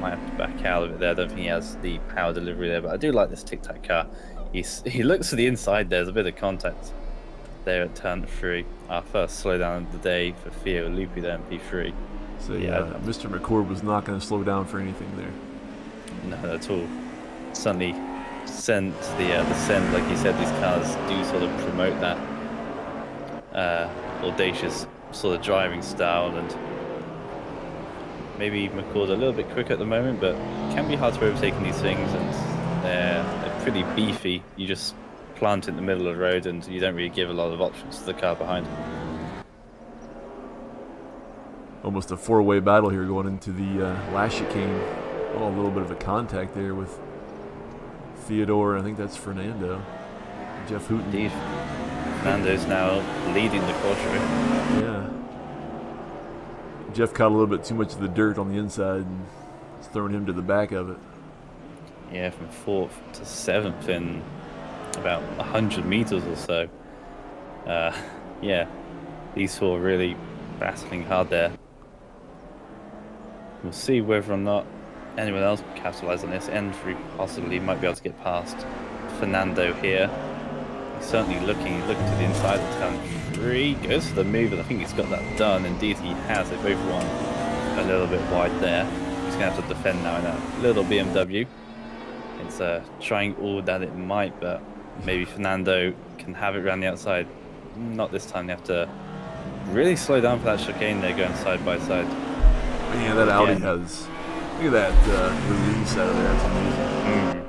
might have to back out of it there. I don't think he has the power delivery there, but I do like this Tic Tac car. He looks to the inside. There's a bit of contact there at turn 3. Our first slowdown of the day for Theo Lupi there in P3. So Mr. McCord was not going to slow down for anything there. No, at all. Certainly sent the send, like you said, these cars do sort of promote that audacious sort of driving style, and maybe McCord a little bit quick at the moment, but it can be hard to overtake in these things, and they're pretty beefy. You just plant in the middle of the road and you don't really give a lot of options to the car behind. Almost a four-way battle here going into the last chicane. Oh, a little bit of a contact there with Theodore. I think that's Fernando. Jeff Hooten. Indeed. Fernando's now leading the caution. Yeah. Jeff caught a little bit too much of the dirt on the inside and it's throwing him to the back of it. Yeah, from 4th to 7th in about 100 meters or so. Yeah, these four really battling hard there. We'll see whether or not anyone else can capitalize on this. N3 possibly might be able to get past Fernando here. He's certainly looking to the inside of turn 3. Goes for the move, and I think he's got that done. Indeed, he has. They both won a little bit wide there. He's going to have to defend now in a little BMW. It's trying all that it might, but maybe Fernando can have it around the outside. Not this time. They have to really slow down for that chicane there, going side by side. Man, that Audi has... Look at that release out of there. That's amazing.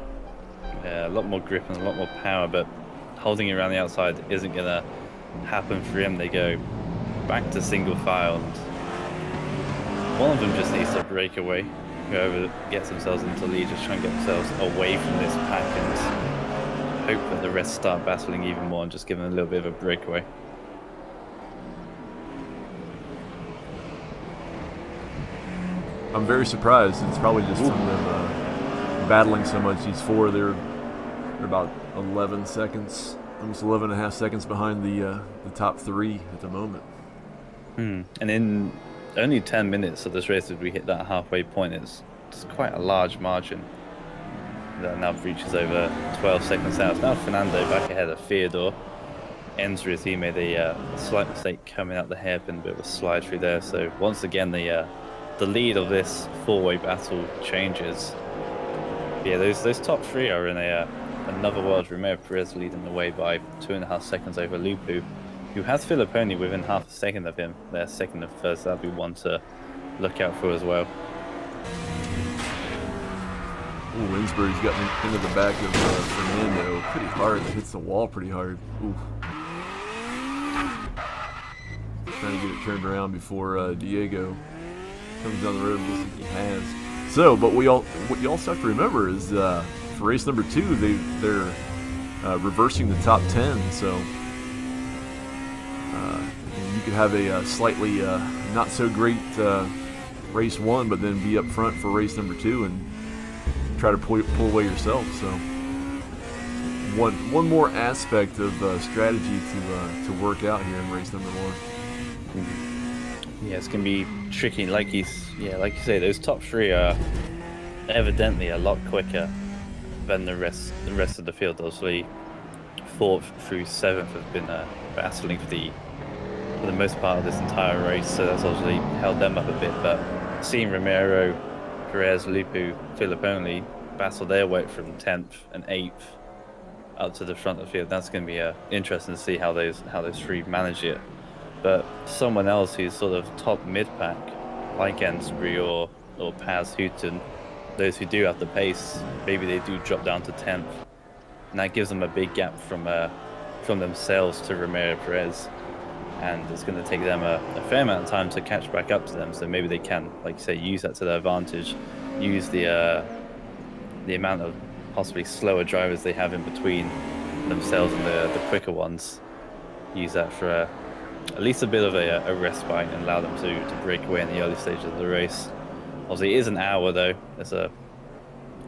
Yeah, a lot more grip and a lot more power, but holding it around the outside isn't going to happen for him. They go back to single file. And one of them just needs to break away. Whoever gets themselves into lead, just try and get themselves away from this pack and hope that the rest start battling even more and just give them a little bit of a breakaway. I'm very surprised. It's probably just from them battling so much. These four, they're about 11 seconds, almost 11 and a half seconds behind the top three at the moment. And in only 10 minutes of this race, as we hit that halfway point, it's quite a large margin. That now reaches over 12 seconds out. Now Fernando back ahead of Theodore. Enzo, as he made a slight mistake coming out the hairpin, bit of a slide through there. So once again, the lead of this four-way battle changes. Yeah, those top three are in another world. Romeo Perez leading the way by 2.5 seconds over Lupu, who has Filipponi within half a second of him. They're second and third, so that'll be one to look out for as well. Ooh, Winsberg's got into the back of Fernando pretty hard. It hits the wall pretty hard. Ooh. Trying to get it turned around before Diego comes down the road, and looks like he has. So, but what you also have to remember is for race number 2, they're reversing the top 10. So you could have a slightly not so great race 1, but then be up front for race number 2 and try to pull away yourself. So one more aspect of strategy to work out here in race number 1. Yeah, it's gonna be tricky. Like you say, those top three are evidently a lot quicker than the rest of the field. Obviously, 4th through 7th have been battling for the most part of this entire race, so that's obviously held them up a bit. But seeing Romero, Perez, Lupu, Filipponi battle their way from 10th and 8th up to the front of the field, that's going to be interesting to see how those three manage it. But someone else who's sort of top mid-pack, like Ensbury or Paz Houghton, those who do have the pace, maybe they do drop down to 10th. And that gives them a big gap from themselves to Romero Perez. And it's going to take them a fair amount of time to catch back up to them. So maybe they can, like you say, use that to their advantage, use the amount of possibly slower drivers they have in between themselves and the quicker ones. Use that for at least a bit of a respite and allow them to break away in the early stages of the race. Obviously, it is an hour though. There's a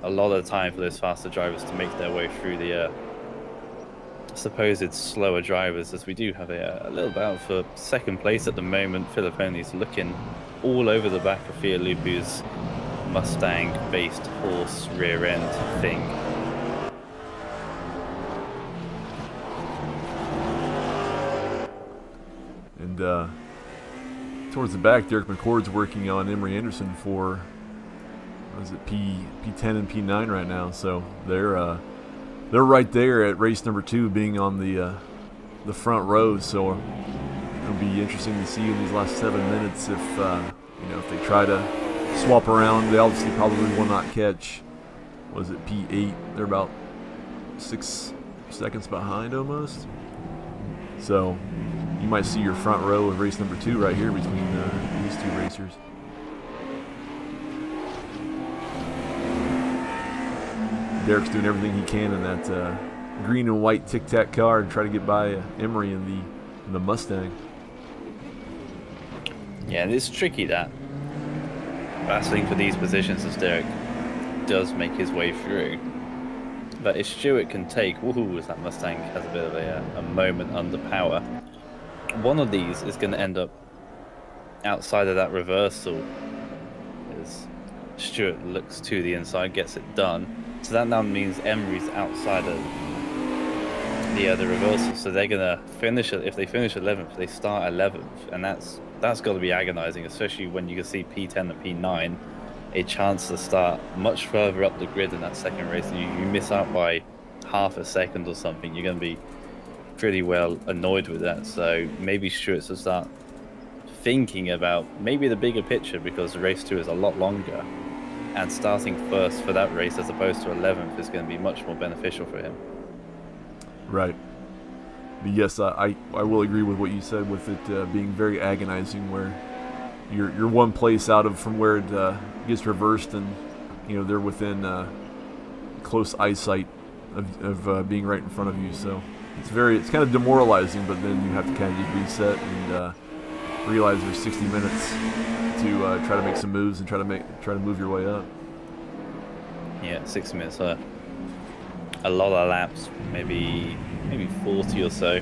lot of time for those faster drivers to make their way through the supposed slower drivers, as we do have a little battle for second place at the moment. Filipponi's looking all over the back of Fia Lupu's Mustang-based horse rear end thing. And towards the back, Derek McCord's working on Emery Anderson for, what is it, P10 and P9 right now. So they're right there at race number 2, being on the front row. So it'll be interesting to see in these last 7 minutes if if they try to swap around. They obviously probably will not catch. Was it P8? They're about 6 seconds behind almost. So you might see your front row of race number 2 right here between these 2 racers. Derek's doing everything he can in that green and white Tic Tac car to try to get by Emery in the Mustang. Yeah, and it's tricky that battling for these positions as Derek does make his way through. But if Stewart can take, woohoo, as that Mustang has a bit of a moment under power, one of these is going to end up outside of that reversal as Stewart looks to the inside, gets it done. So that now means Emery's outside of the reversal. So they're going to finish it. If they finish 11th, they start 11th. And that's got to be agonizing, especially when you can see P10 and P9 a chance to start much further up the grid in that second race. You miss out by half a second or something, you're going to be pretty well annoyed with that. So maybe Stewart's to start thinking about maybe the bigger picture, because race 2 is a lot longer, and starting first for that race as opposed to 11th is going to be much more beneficial for him. Right. But yes, I will agree with what you said with it being very agonizing, where you're one place out of from where it gets reversed, and they're within close eyesight of being right in front of you. So it's kind of demoralizing, but then you have to kind of just reset and realize there's 60 minutes to try to make some moves and try to move your way up. Yeah, 60 minutes. A lot of laps, maybe 40 or so.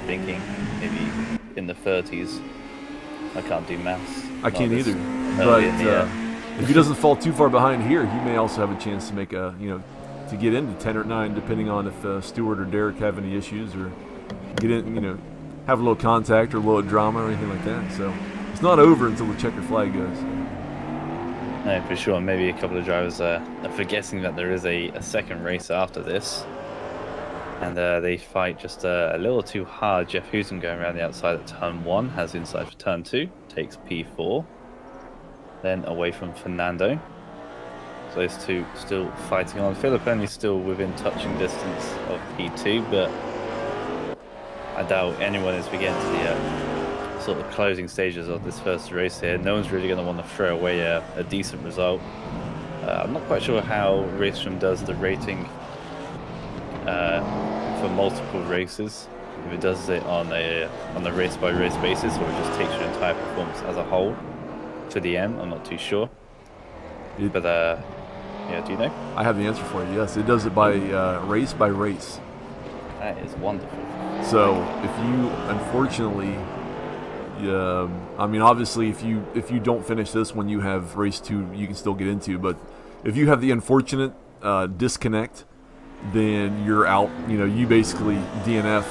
Thinking maybe in the 30s. I can't do maths. I can't either. But if he doesn't fall too far behind here, he may also have a chance to make to get into 10 or 9, depending on if Stewart or Derek have any issues, or get in, have a little contact or a little drama or anything like that. So it's not over until the checker flag goes. No, for sure. Maybe a couple of drivers are forgetting that there is a second race after this. And they fight just a little too hard. Jeff Hooten going around the outside at turn 1, has inside for turn 2, takes P4. Then away from Fernando. So those two still fighting on. Filippini's still within touching distance of P2, but I doubt anyone is beginning to the sort of closing stages of this first race here. No one's really going to want to throw away a decent result. I'm not quite sure how RaceRoom does the rating for multiple races. If it does it on a race by race basis, or it just takes your entire performance as a whole to the end, I'm not too sure. But yeah, do you know? I have the answer for you. Yes, it does it by race by race. That is wonderful. So if you unfortunately, obviously if you don't finish this one, you have race 2 you can still get into. But if you have the unfortunate disconnect, then you're out. You basically DNF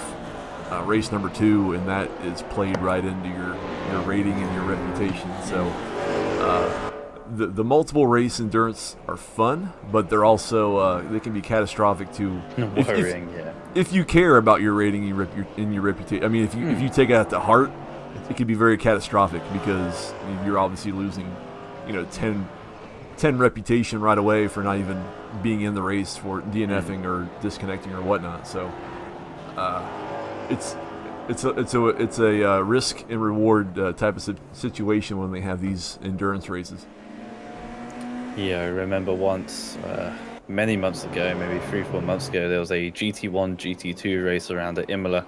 race number 2, and that is played right into your rating and your reputation. So the multiple race endurance are fun, but they're also they can be catastrophic too. Worrying, if you care about your rating and your reputation. I mean, if you take it at the heart, it can be very catastrophic, because you're obviously losing 10 reputation right away for not even being in the race, for DNFing or disconnecting or whatnot. So it's a risk and reward type of situation when they have these endurance races. Yeah, I remember once, many months ago, maybe 3-4 months ago, there was a GT1, GT2 race around at Imola,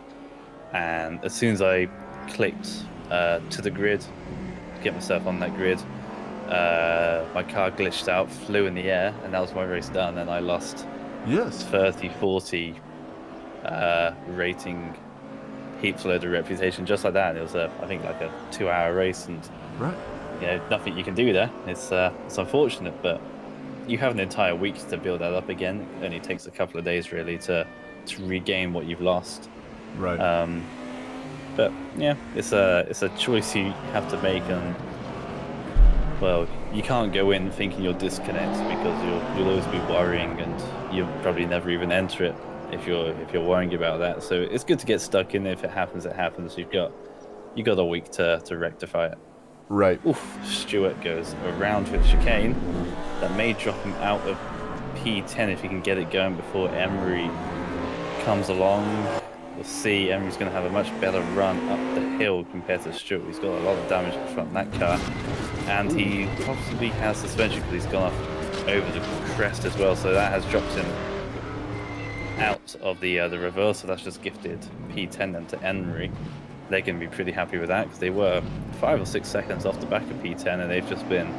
and as soon as I clicked to the grid, to get myself on that grid, my car glitched out, flew in the air, and that was my race done, and I lost 30-40 rating, heaps load of reputation just like that. And it was I think like a 2-hour race, and right. nothing you can do there. It's unfortunate, but you have an entire week to build that up again. It only takes a couple of days really to regain what you've lost. Right. But yeah, it's a choice you have to make, and well, you can't go in thinking you'll disconnect because you'll always be worrying, and you'll probably never even enter it if you're worrying about that. So it's good to get stuck in. If it happens, it happens. You've got a week to rectify it. Right. Oof, Stewart goes around with chicane. That may drop him out of P10 if he can get it going before Emery comes along. We'll see. Emery's going to have a much better run up the hill compared to Stewart. He's got a lot of damage in front of that car. And he possibly has suspension because he's gone off over the crest as well. So that has dropped him out of the reverse. So that's just gifted P10 then to Emery. They're going to be pretty happy with that because they were 5 or 6 seconds off the back of P10, and they've just been,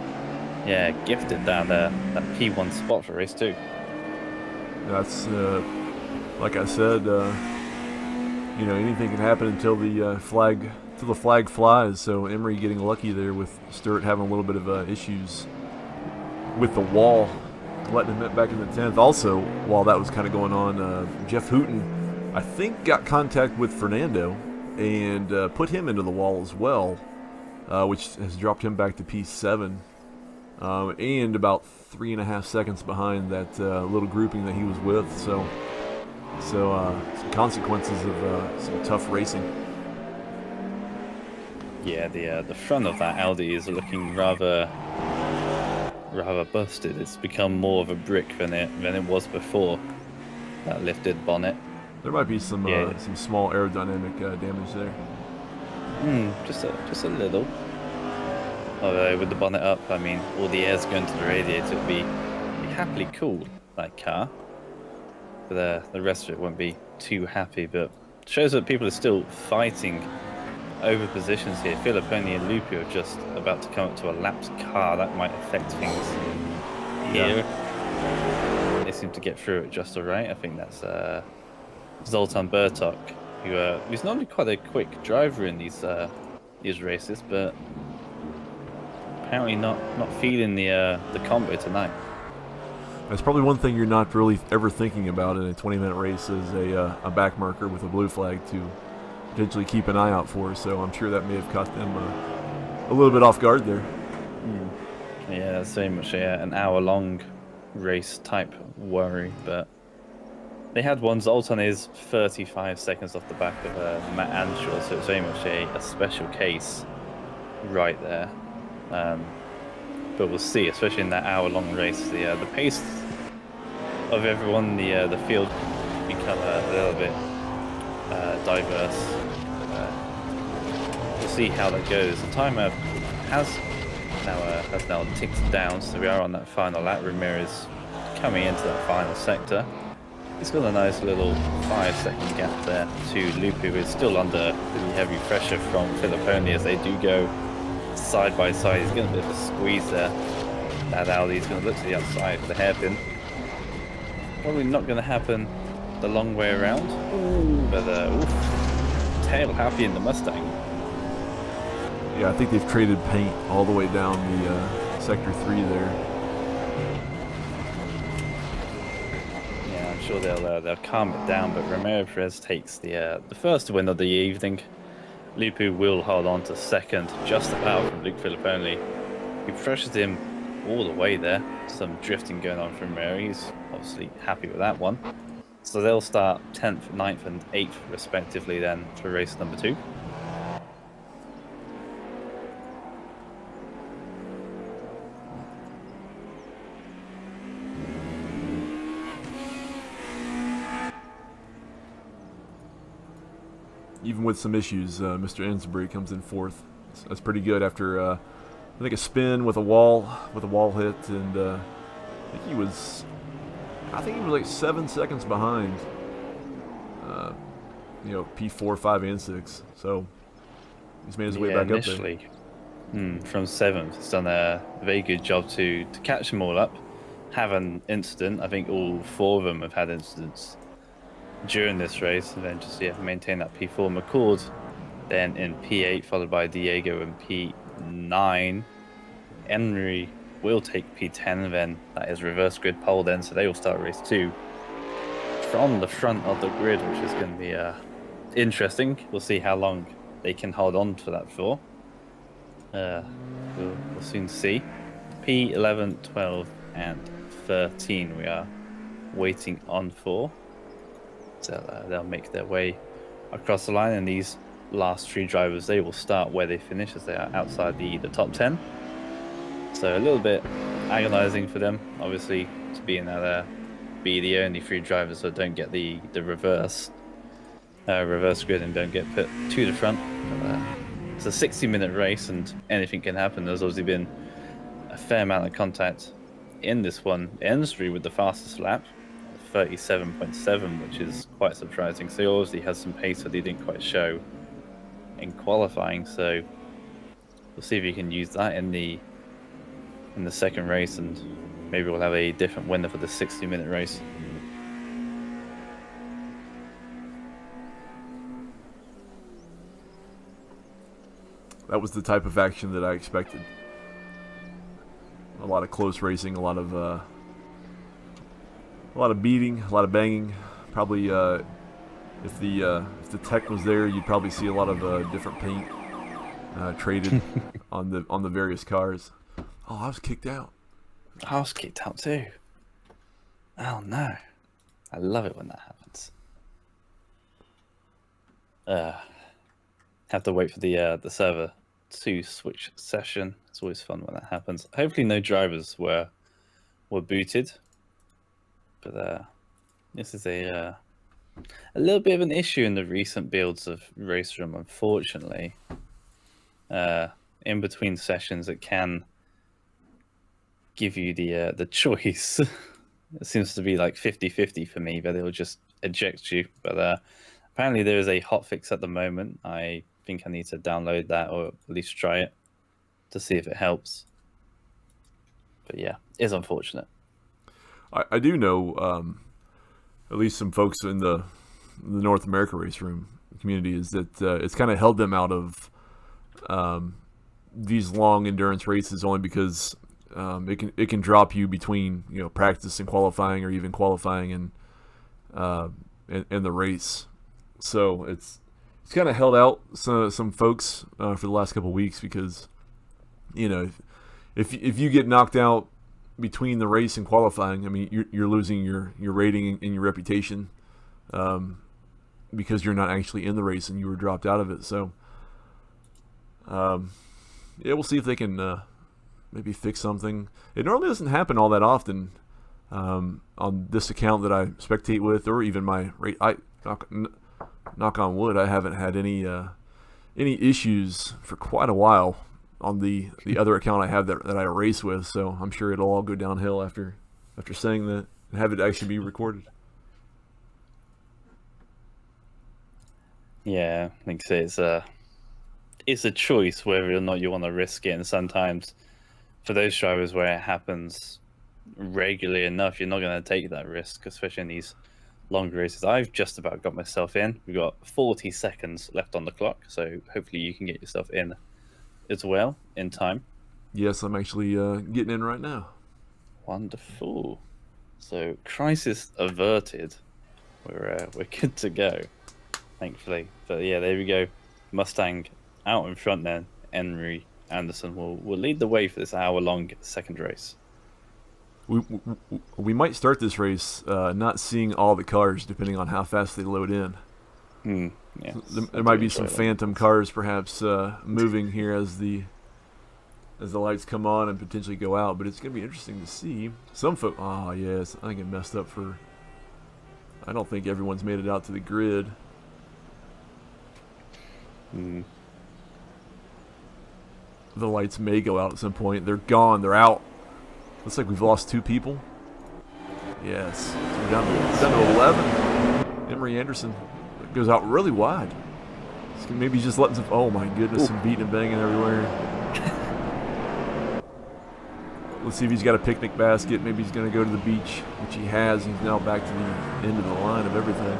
gifted down there that P1 spot for race 2. That's like I said. Anything can happen until the flag flies. So Emery getting lucky there with Stewart having a little bit of issues with the wall, letting him back in the 10th. Also, while that was kind of going on, Jeff Hooten, I think, got contact with Fernando and put him into the wall as well, which has dropped him back to P7, and about 3.5 seconds behind that little grouping that he was with. So some consequences of some tough racing. Yeah, the front of that Audi is looking rather busted. It's become more of a brick than it was before. That lifted bonnet. There might be some small aerodynamic damage there. Just a little. Although with the bonnet up, I mean, all the air's going to the radiator. It'd be happily cool, that car. But the rest of it won't be too happy. But it shows that people are still fighting over positions here. Filipponi and Lupi are just about to come up to a lapped car. That might affect things here. Yeah. They seem to get through it just all right. I think that's Zoltan Bertok, who's normally quite a quick driver in these races, but apparently not feeling the combo tonight. That's probably one thing you're not really ever thinking about in a 20-minute race is a back marker with a blue flag to potentially keep an eye out for. So I'm sure that may have caught them a little bit off guard there. Yeah, that's very much an hour-long race type worry, but they had one. Zoltan is 35 seconds off the back of Matt Anshaw, so it's very much a special case right there. But we'll see, especially in that hour-long race, the pace of everyone, the field become a little bit diverse. We'll see how that goes. The timer has now ticked down, so we are on that final lap. Ramirez coming into that final sector. He's got a nice little 5-second gap there to Lupi, who is still under pretty heavy pressure from Filipponi as they do go side by side. He's getting a bit of a squeeze there. That Audi's going to look to the outside for the hairpin. Probably not going to happen the long way around. But tail happy in the Mustang. Yeah, I think they've traded paint all the way down the Sector 3 there. Sure they'll calm it down, but Ramirez takes the first win of the evening. Lupu will hold on to second, just about from Luke Filipponi. He pressures him all the way there. Some drifting going on from Ramirez. He's obviously happy with that one. So they'll start 10th, 9th, and 8th respectively then for race number 2. Even with some issues, Mr. Ensbury comes in 4th. That's pretty good after, I think, a spin with a wall hit, and I think he was like 7 seconds behind. P4, 5, and 6. So he's made his way back initially, up there. From 7th, he's done a very good job to catch them all up, have an incident. I think all 4 of them have had incidents during this race, and then just maintain that P4. McCord then in P8, followed by Diego in P9. Henry will take P10 then. That is reverse grid pole then, so they will start race 2 from the front of the grid, which is going to be interesting. We'll see how long they can hold on to that for. We'll soon see. P11, 12, and 13 we are waiting on for. So they'll make their way across the line, and these last 3 drivers, they will start where they finish, as they are outside the top 10. So a little bit agonizing for them, obviously, to be in that be the only 3 drivers that don't get the reverse grid and don't get put to the front. But, it's a 60-minute race, and anything can happen. There's obviously been a fair amount of contact in this one. Ensry with the fastest lap, 37.7, which is quite surprising. So he obviously has some pace that he didn't quite show in qualifying. So we'll see if he can use that in the second race, and maybe we'll have a different winner for the 60-minute race. That was the type of action that I expected. A lot of close racing, a lot of beating, a lot of banging. Probably, if the tech was there, you'd probably see a lot of different paint traded on the various cars. Oh, I was kicked out. I was kicked out too. Oh no! I love it when that happens. Have to wait for the server to switch session. It's always fun when that happens. Hopefully no drivers were booted, but this is a little bit of an issue in the recent builds of RaceRoom, unfortunately. In between sessions, it can give you the choice. It seems to be like 50-50 for me, but it'll just eject you. But apparently there is a hotfix at the moment. I think I need to download that, or at least try it to see if it helps. But yeah, it's unfortunate. I do know at least some folks in the North America RaceRoom community is that it's kind of held them out of these long endurance races only because it can drop you between practice and qualifying, or even qualifying and the race. So it's kind of held out some folks for the last couple of weeks, because if you get knocked out between the race and qualifying, I mean you're losing your rating and your reputation because you're not actually in the race and you were dropped out of it. So yeah, we'll see if they can maybe fix something. It normally doesn't happen all that often on this account that I spectate with, or even my knock on wood, I haven't had any issues for quite a while on the other account I have that I race with. So I'm sure it'll all go downhill after saying that and have it actually be recorded. Yeah, I think so. It's a choice whether or not you want to risk it, and sometimes for those drivers where it happens regularly enough, you're not going to take that risk, especially in these longer races. I've just about got myself in. We've got 40 seconds left on the clock, so hopefully you can get yourself in as well in time. Yes, I'm actually getting in right now. Wonderful. So crisis averted. We're good to go, thankfully. But yeah, there we go. Mustang out in front then. Henry Anderson will lead the way for this hour-long second race. We might start this race not seeing all the cars, depending on how fast they load in. Yeah, there might be some phantom cars perhaps moving here as the lights come on and potentially go out, but it's going to be interesting to see. Some folk, oh yes, I think it messed up for, I don't think everyone's made it out to the grid. The lights may go out at some point. They're gone, they're out. Looks like we've lost 2 people. Yes, so we're down to 11. Emery Anderson goes out really wide. Maybe he's just letting some. Oh my goodness, some beating and banging everywhere. Let's see if he's got a picnic basket. Maybe he's going to go to the beach, which he has. He's now back to the end of the line of everything.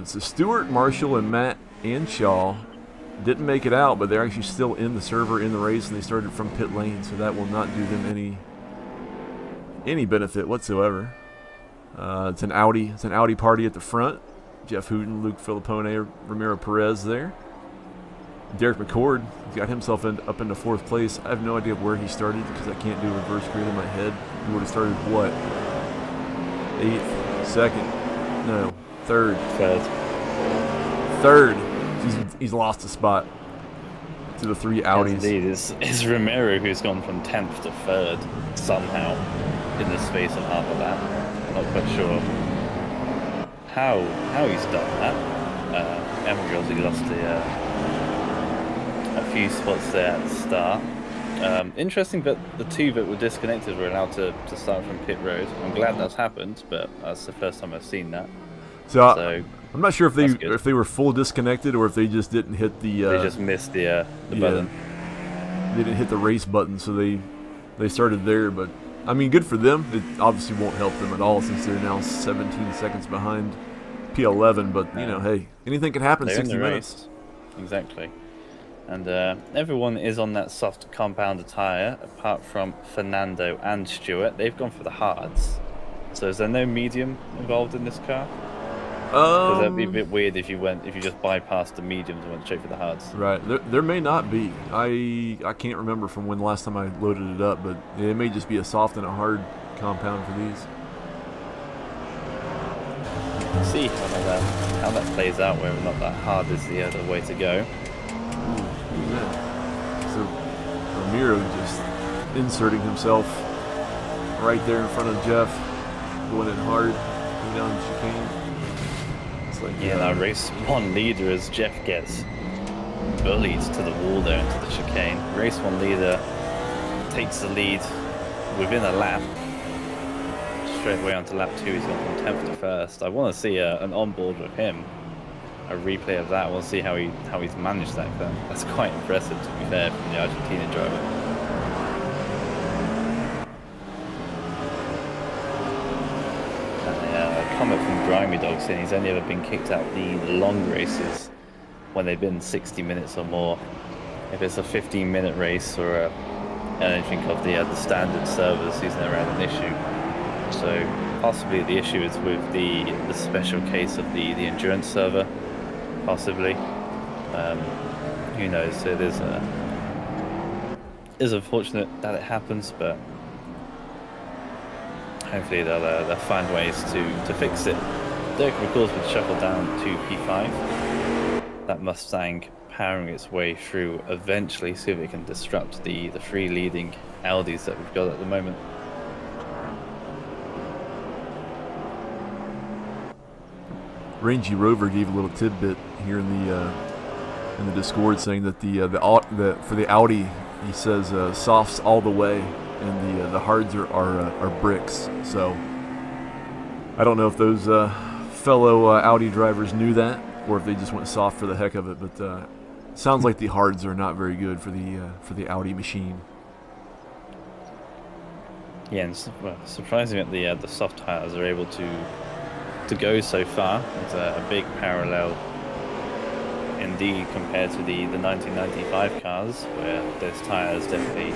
So Stewart, Marshall, and Matt Anshaw didn't make it out, but they're actually still in the server in the race, and they started from pit lane, so that will not do them any benefit whatsoever. It's an Audi party at the front. Jeff Hooten, Luke Filippone, Ramiro Perez there. Derek McCord got himself up into 4th place. I have no idea where he started because I can't do reverse grid in my head. He would have started what? 8th, 2nd, no, 3rd. He's lost a spot to the 3 Audis. Yes, indeed, it's Ramiro who's gone from 10th to 3rd somehow in the space of half a lap. Not quite sure how he's done that. Emery obviously lost a few spots there at the start. Interesting that the 2 that were disconnected were allowed to start from pit road. I'm glad that's happened, but that's the first time I've seen that. So I'm not sure if they were full disconnected or if they just didn't hit the. They just missed the button. They didn't hit the race button, so they started there. But I mean, good for them. It obviously won't help them at all since they're now 17 seconds behind P11. But you know, hey, anything can happen. They're 60 in the minutes. Race. Exactly. And everyone is on that soft compound tyre, apart from Fernando and Stewart. They've gone for the hards. So is there no medium involved in this car? Because that'd be a bit weird if you just bypassed the mediums and went straight for the hards. Right. There may not be. I can't remember from when the last time I loaded it up, but it may just be a soft and a hard compound for these. See how that plays out, whether or not that hard is the other way to go. Yeah. So Ramiro just inserting himself right there in front of Jeff, going in hard, going down the chicane. It's like, yeah, that race 1 leader as Jeff gets bullied to the wall there into the chicane. Race 1 leader takes the lead within a lap. Straight away onto lap 2, he's gone from 10th to 1st. I want to see an onboard with him. A replay of that. We'll see how he's managed that. That's quite impressive, to be fair, from the Argentina driver. And a comment from Grimy Dog saying he's only ever been kicked out the long races when they've been 60 minutes or more. If it's a 15-minute race or anything of the standard servers, he's never had an issue. So possibly the issue is with the special case of the endurance server. Possibly, who knows? It is unfortunate that it happens, but hopefully they'll find ways to fix it. Derek McCall's been shuffled down to P5. That Mustang powering its way through eventually, see if it can disrupt the 3 leading Audis that we've got at the moment. Rangy Rover gave a little tidbit here in the Discord saying that for the Audi, he says softs all the way, and the hards are bricks. So I don't know if those fellow Audi drivers knew that, or if they just went soft for the heck of it. But sounds like the hards are not very good for the Audi machine. Yeah, and surprising that the soft tires are able to go so far. It's a big parallel indeed compared to the 1995 cars, where those tires definitely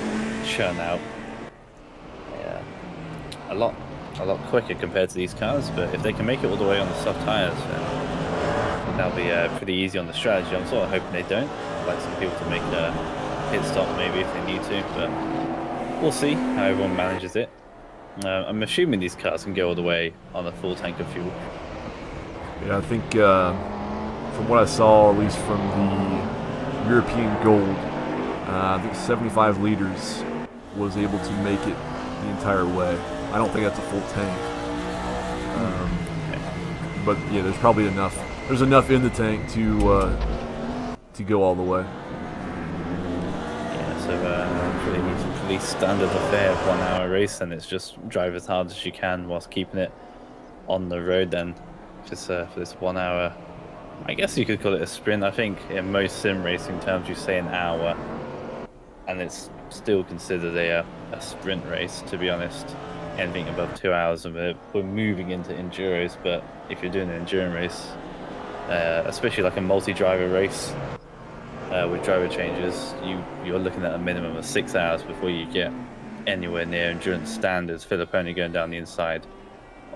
churn out a lot quicker compared to these cars. But if they can make it all the way on the soft tires, then that'll be pretty easy on the strategy. I'm sort of hoping they don't. I'd like some people to make a pit stop maybe if they need to, but we'll see how everyone manages it. I'm assuming these cars can go all the way on a full tank of fuel. Yeah, I think from what I saw, at least from the European Gold, I think 75 liters was able to make it the entire way. I don't think that's a full tank. But yeah, there's probably enough. There's enough in the tank to go all the way. Yeah, so pretty standard affair of 1 hour race, and it's just drive as hard as you can whilst keeping it on the road. Then just for this 1 hour, I guess you could call it a sprint. I think in most sim racing terms you say an hour, and it's still considered a sprint race, to be honest. Anything above 2 hours of it, we're moving into enduros. But if you're doing an endurance race, especially like a multi-driver race, with driver changes, you're looking at a minimum of 6 hours before you get anywhere near endurance standards. Filipponi going down the inside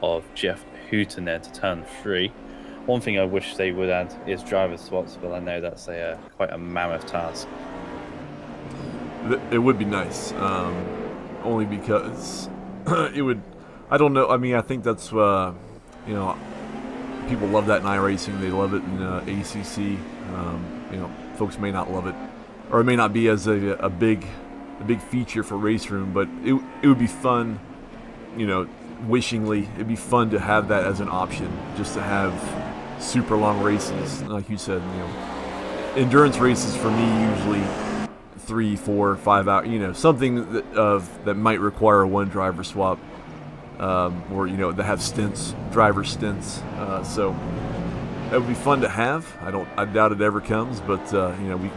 of Jeff Hooton there to turn 3. One thing I wish they would add is driver swaps, but I know that's quite a mammoth task. It would be nice, only because it would. I don't know. I mean, I think that's people love that in iRacing. They love it in ACC. Folks may not love it, or it may not be as a big feature for RaceRoom. But it would be fun. Wishingly, it'd be fun to have that as an option, just to have super long races, like you said. Endurance races for me usually 3, 4, 5 hours. Something that might require one driver swap, or that have driver stints. So that would be fun to have. I doubt it ever comes, but we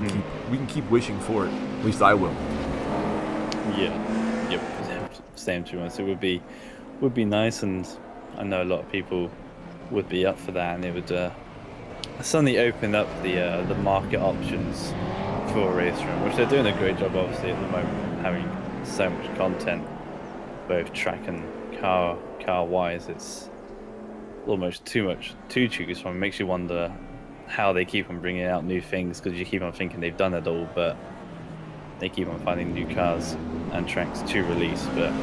can keep wishing for it. At least I will. Yeah. Yep. Same to us. It would be nice, and I know a lot of people would be up for that, and it would suddenly open up the market options for RaceRoom, which they're doing a great job obviously at the moment, having so much content, both track and car wise. It's almost too much to choose from. It makes you wonder how they keep on bringing out new things, because you keep on thinking they've done it all, but they keep on finding new cars and tracks to release. But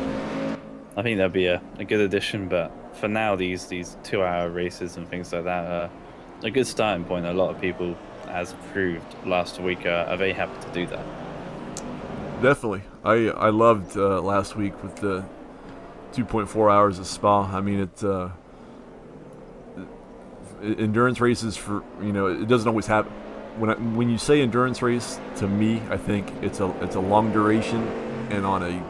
I think that'd be a good addition. But for now, these 2-hour races and things like that are a good starting point. A lot of people, as proved last week, are very happy to do that. Definitely. I loved last week with the 2.4 hours of Spa. I mean, it's endurance races it doesn't always happen. When you say endurance race, to me, I think it's a long duration and on a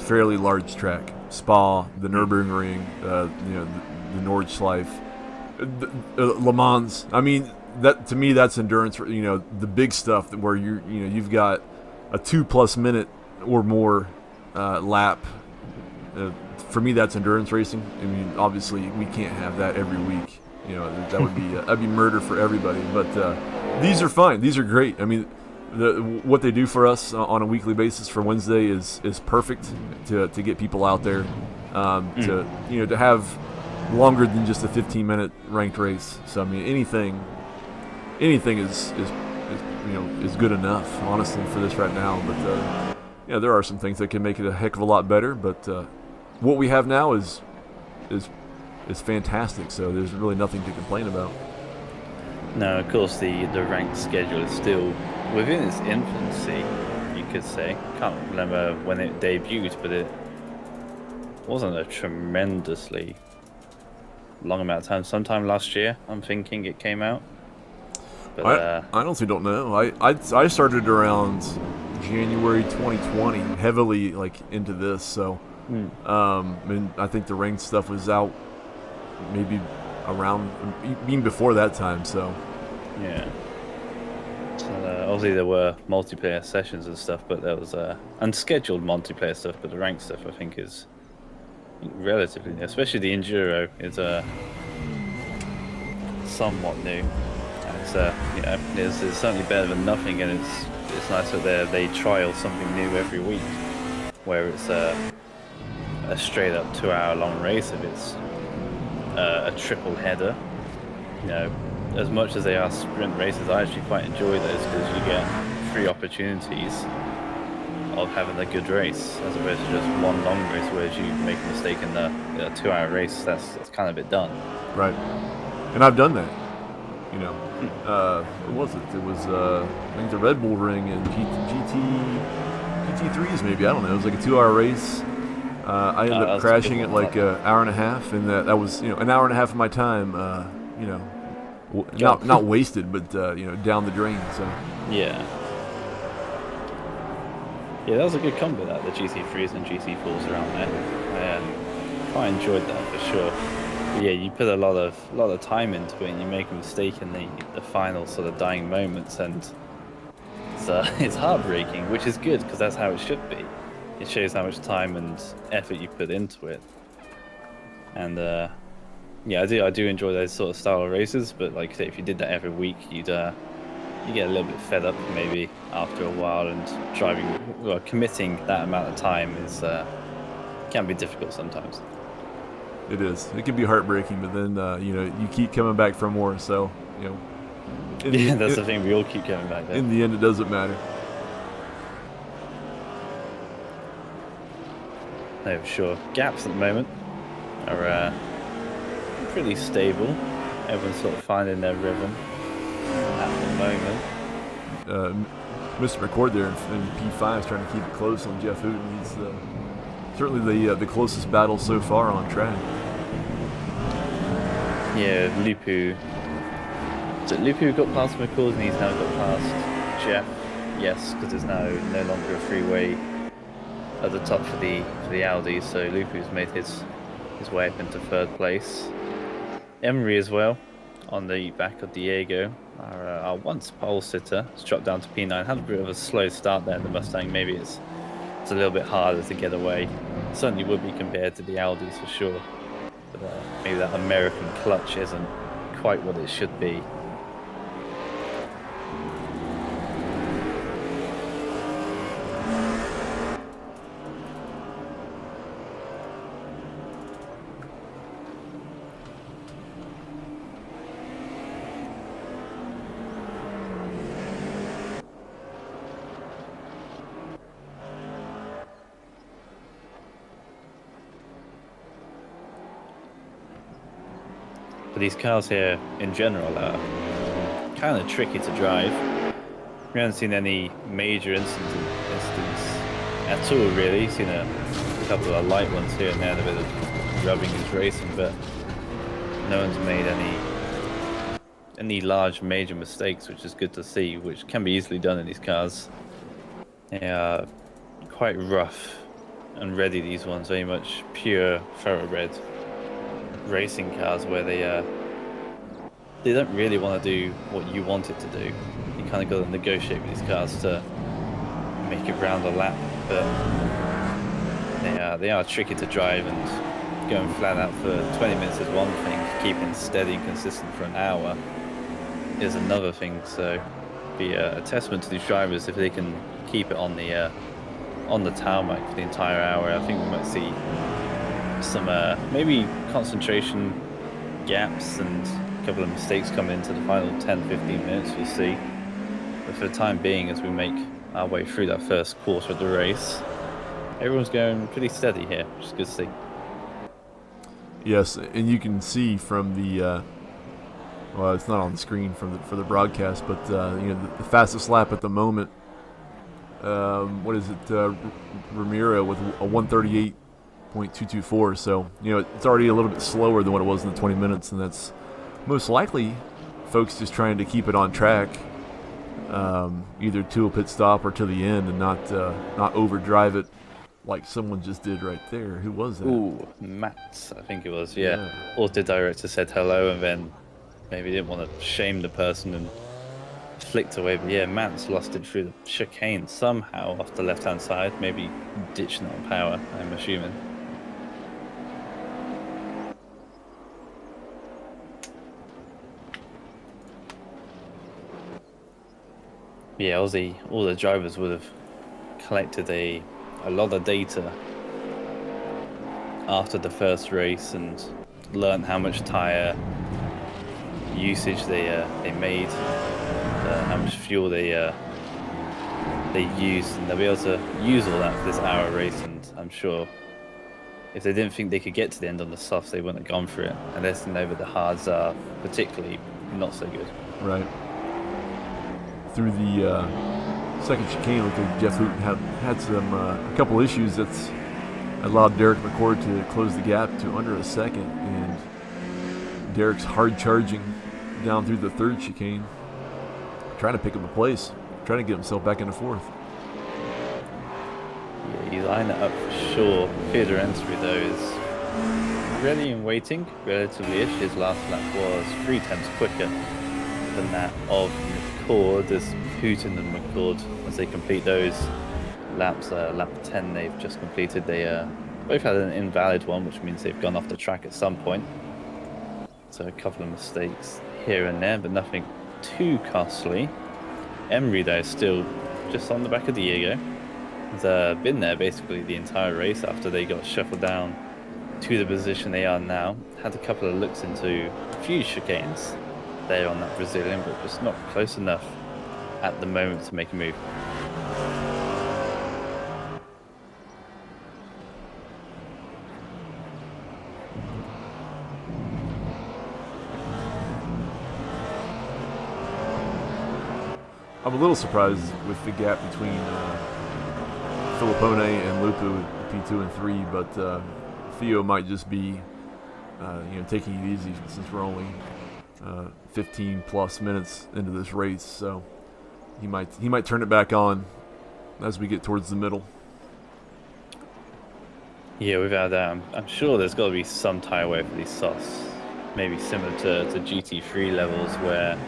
fairly large track. Spa, the Nürburgring, the Nordschleife, Le Mans. I mean, that to me, that's endurance. The big stuff where you've got a 2+ minute or more lap. For me, that's endurance racing. I mean, obviously, we can't have that every week. That would be that'd be murder for everybody. But these are fine. These are great. I mean, what they do for us on a weekly basis for Wednesday is perfect to get people out there, to have longer than just a 15-minute ranked race. So I mean, anything is good enough, honestly, for this right now. But there are some things that can make it a heck of a lot better. But what we have now is fantastic. So there's really nothing to complain about. No, of course the ranked schedule is still within its infancy, you could say. Can't remember when it debuted, but it wasn't a tremendously long amount of time. Sometime last year, I'm thinking it came out. But I honestly don't know. I started around January 2020, heavily into this. So, and I think the ranked stuff was out maybe around even before that time. So, yeah. So obviously there were multiplayer sessions and stuff, but there was unscheduled multiplayer stuff. But the ranked stuff, I think, is relatively new. Especially the Enduro is somewhat new. It's certainly better than nothing, and it's nice that they trial something new every week, where it's a straight up 2-hour long race. If it's a triple header, as much as they are sprint races, I actually quite enjoy those, because you get 3 opportunities of having a good race, as opposed to just one long race, where you make a mistake in the 2-hour race, that's kind of it done. Right. And I've done that. What was it? It was I think the Red Bull Ring and GT3s maybe. I don't know. It was like a 2-hour race. I ended up crashing at like an hour and a half, and that was an hour and a half of my time. Not wasted, but down the drain. So yeah, that was a good combo. That the GT3s and GT4s around there. I quite enjoyed that for sure. Yeah, you put a lot of time into it, and you make a mistake in the final sort of dying moments, and it's heartbreaking, which is good, because that's how it should be. It shows how much time and effort you put into it. And I do enjoy those sort of style of races, but like I say, if you did that every week, you'd you get a little bit fed up maybe after a while, and driving, well, committing that amount of time is can be difficult sometimes. It is. It can be heartbreaking, but then you know, you keep coming back for more. So you know, Yeah, that's the thing. We all keep coming back there. In the end, it doesn't matter. No, for sure. Gaps at the moment are pretty stable. Everyone's sort of finding their rhythm at the moment. Mr. McCord there in P5 is trying to keep it close on Jeff Hooten. He's certainly the closest battle so far on track. Yeah, Lupu. So Lupu got past McCord and he's now got past Jeff. Yes, because there's now no longer a freeway at the top for the Audi. So Lupu's made his way up into third place. Emery as well on the back of Diego. Our once pole sitter has dropped down to P9. Had a bit of a slow start there in the Mustang. Maybe it's a little bit harder to get away. Certainly would be compared to the Audis for sure. But maybe that American clutch isn't quite what it should be. But these cars here, in general, are kind of tricky to drive. We haven't seen any major incidents at all, really. Seen a couple of light ones here and there, and a bit of rubbing is racing, but no one's made any large major mistakes, which is good to see, which can be easily done in these cars. They are quite rough and ready, these ones, very much pure thoroughbred racing cars, where they don't really want to do what you want it to do. You kind of got to negotiate with these cars to make it round a lap, but they are tricky to drive, and going flat out for 20 minutes is one thing, keeping steady and consistent for an hour is another thing. So be a testament to these drivers if they can keep it on the tarmac for the entire hour. I think we might see some maybe concentration gaps and a couple of mistakes come into the final 10-15 minutes, we'll see. But for the time being, as we make our way through that first quarter of the race, everyone's going pretty steady here, which is good to see. Yes, and you can see from the well, it's not on the screen for the broadcast, but you know, the fastest lap at the moment. What is it? Ramiro with a 138.224. So you know, it's already a little bit slower than what it was in the 20 minutes, and that's most likely folks just trying to keep it on track, either to a pit stop or to the end, and not overdrive it like someone just did right there. Who was that? Ooh, Matt, I think it was. Yeah. Auto director said hello, and then maybe didn't want to shame the person and flicked away. But yeah, Matt's lost it through the chicane somehow off the left-hand side. Maybe ditching on power, I'm assuming. Yeah, all the drivers would have collected a lot of data after the first race and learned how much tire usage they made, how much fuel they used, and they'll be able to use all that for this hour race. And I'm sure if they didn't think they could get to the end on the softs, they wouldn't have gone for it, unless they know that the hards are particularly not so good. Right. Through the second chicane, looked like Jeff Hooten had some a couple issues that's allowed Derek McCord to close the gap to under a second, and Derek's hard charging down through the third chicane, trying to pick up a place, trying to get himself back into fourth. Yeah, you line it up for sure. Theodore Ensbury, though, is ready and waiting, relatively-ish. His last lap was 3 tenths quicker than that of McCord, as Hooten and McCord, as they complete those laps, lap 10 they've just completed, they both had an invalid one, which means they've gone off the track at some point. So a couple of mistakes here and there, but nothing too costly. Emery, though, still just on the back of Diego. Has been there basically the entire race after they got shuffled down to the position they are now. Had a couple of looks into a few chicanes there on that Brazilian, but just not close enough at the moment to make a move. I'm a little surprised with the gap between Filippone and Lupu at P2 and 3, but Theo might just be taking it easy since we're only 15 plus minutes into this race, so he might turn it back on as we get towards the middle. Yeah, we've had. I'm sure there's got to be some tire wear for these softs, maybe similar to GT3 levels where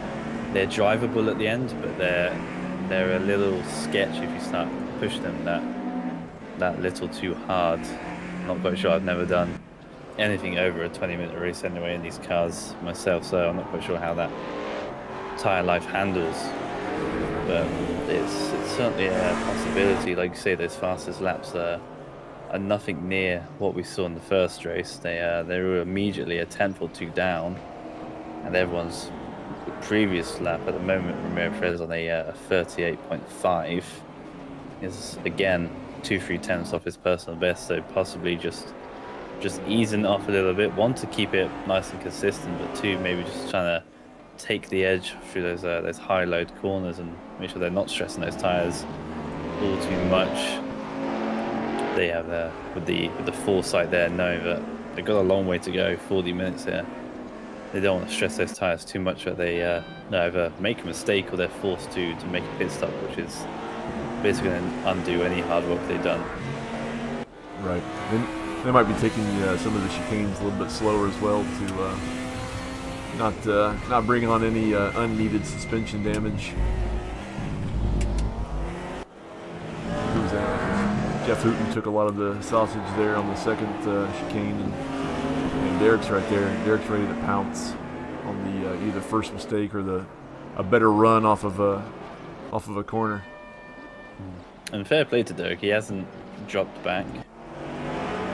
they're drivable at the end, but they're a little sketch if you start pushing them that little too hard. Not quite sure. I've never done anything over a 20-minute race anyway in these cars myself, so I'm not quite sure how that tire life handles. But it's certainly a possibility. Like you say, those fastest laps are nothing near what we saw in the first race. They were immediately a tenth or two down, and everyone's previous lap at the moment, Ramiro Perez on a 38.5 is again 2-3 tenths off his personal best, so possibly just easing off a little bit. One, to keep it nice and consistent, but two, maybe just trying to take the edge through those high load corners and make sure they're not stressing those tires all too much. They have with the foresight there, knowing that they've got a long way to go, 40 minutes here. They don't want to stress those tires too much that they either make a mistake or they're forced to make a pit stop, which is basically going to undo any hard work they've done. Right. They might be taking some of the chicanes a little bit slower as well to not bring on any unneeded suspension damage. Who's that? Jeff Hooton took a lot of the sausage there on the second chicane, and Derek's right there. Derek's ready to pounce on the either first mistake or a better run off of a corner. And fair play to Derek. He hasn't dropped back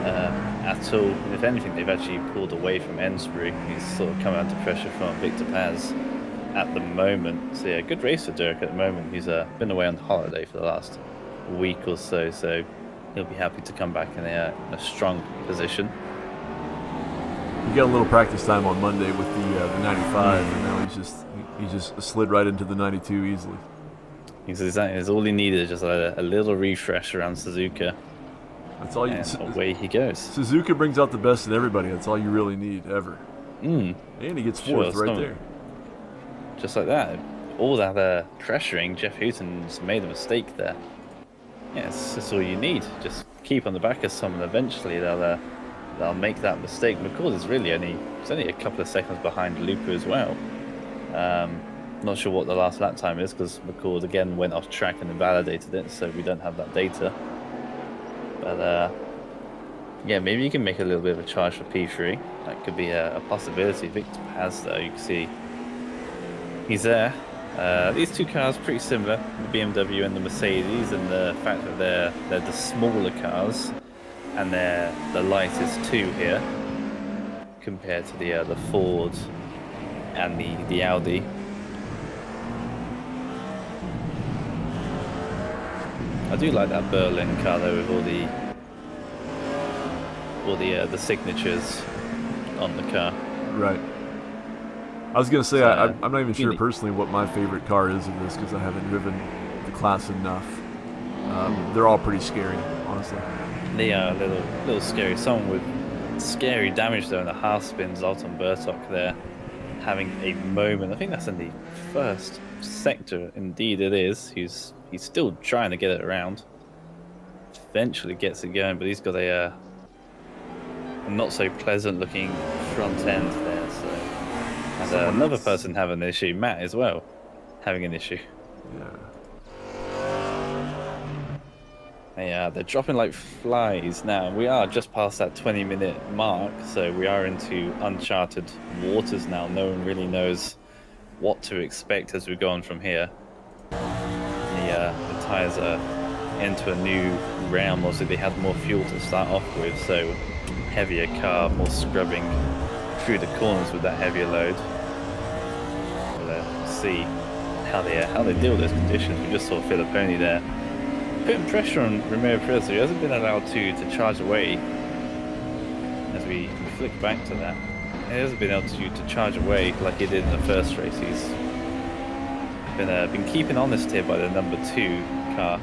at all. If anything, they've actually pulled away from Ensbury. He's sort of come under pressure from Victor Paz at the moment. So yeah, good race for Derek at the moment. He's been away on holiday for the last week or so, so he'll be happy to come back in a strong position. He got a little practice time on Monday with the 95, and now he just slid right into the 92 easily. It's all he needed, just a little refresh around Suzuka. That's all you. And away he goes. Suzuka brings out the best in everybody. That's all you really need ever. And he gets fourth right there. Just like that. All that pressuring, Jeff Hooton's made a mistake there. Yeah, that's all you need. Just keep on the back of someone. Eventually they'll make that mistake. McCall is really only a couple of seconds behind Lupu as well. Not sure what the last lap time is because McCall again went off track and invalidated it, so we don't have that data. But yeah, maybe you can make a little bit of a charge for P3. That could be a possibility. Victor Paz, though, you can see he's there. These two cars pretty similar, the BMW and the Mercedes, and the fact that they're the smaller cars and they're the lightest two here compared to the Ford and the Audi. I do like that Berlin car though, with all the signatures on the car. Right. I was gonna say I'm not even sure personally what my favorite car is in this because I haven't driven the class enough. They're all pretty scary, honestly. They are a little scary. Someone with scary damage though in the half spins, Alton Bertok there, having a moment. I think that's in the first sector. Indeed, it is. He's still trying to get it around. Eventually gets it going, but he's got a not so pleasant looking front end there. So, and another person having an issue, Matt as well, having an issue. Yeah, they're dropping like flies now. We are just past that 20-minute mark, so we are into uncharted waters now. No one really knows what to expect as we go on from here. the tyres are into a new round. Also, they had more fuel to start off with, so heavier car, more scrubbing through the corners with that heavier load. We'll see how they deal with those conditions. We just saw Filipponi there putting pressure on Romeo Perez, so he hasn't been allowed to charge away. As we flick back to that, he hasn't been able to charge away like he did in the first race. He's been keeping honest here by the number 2 car.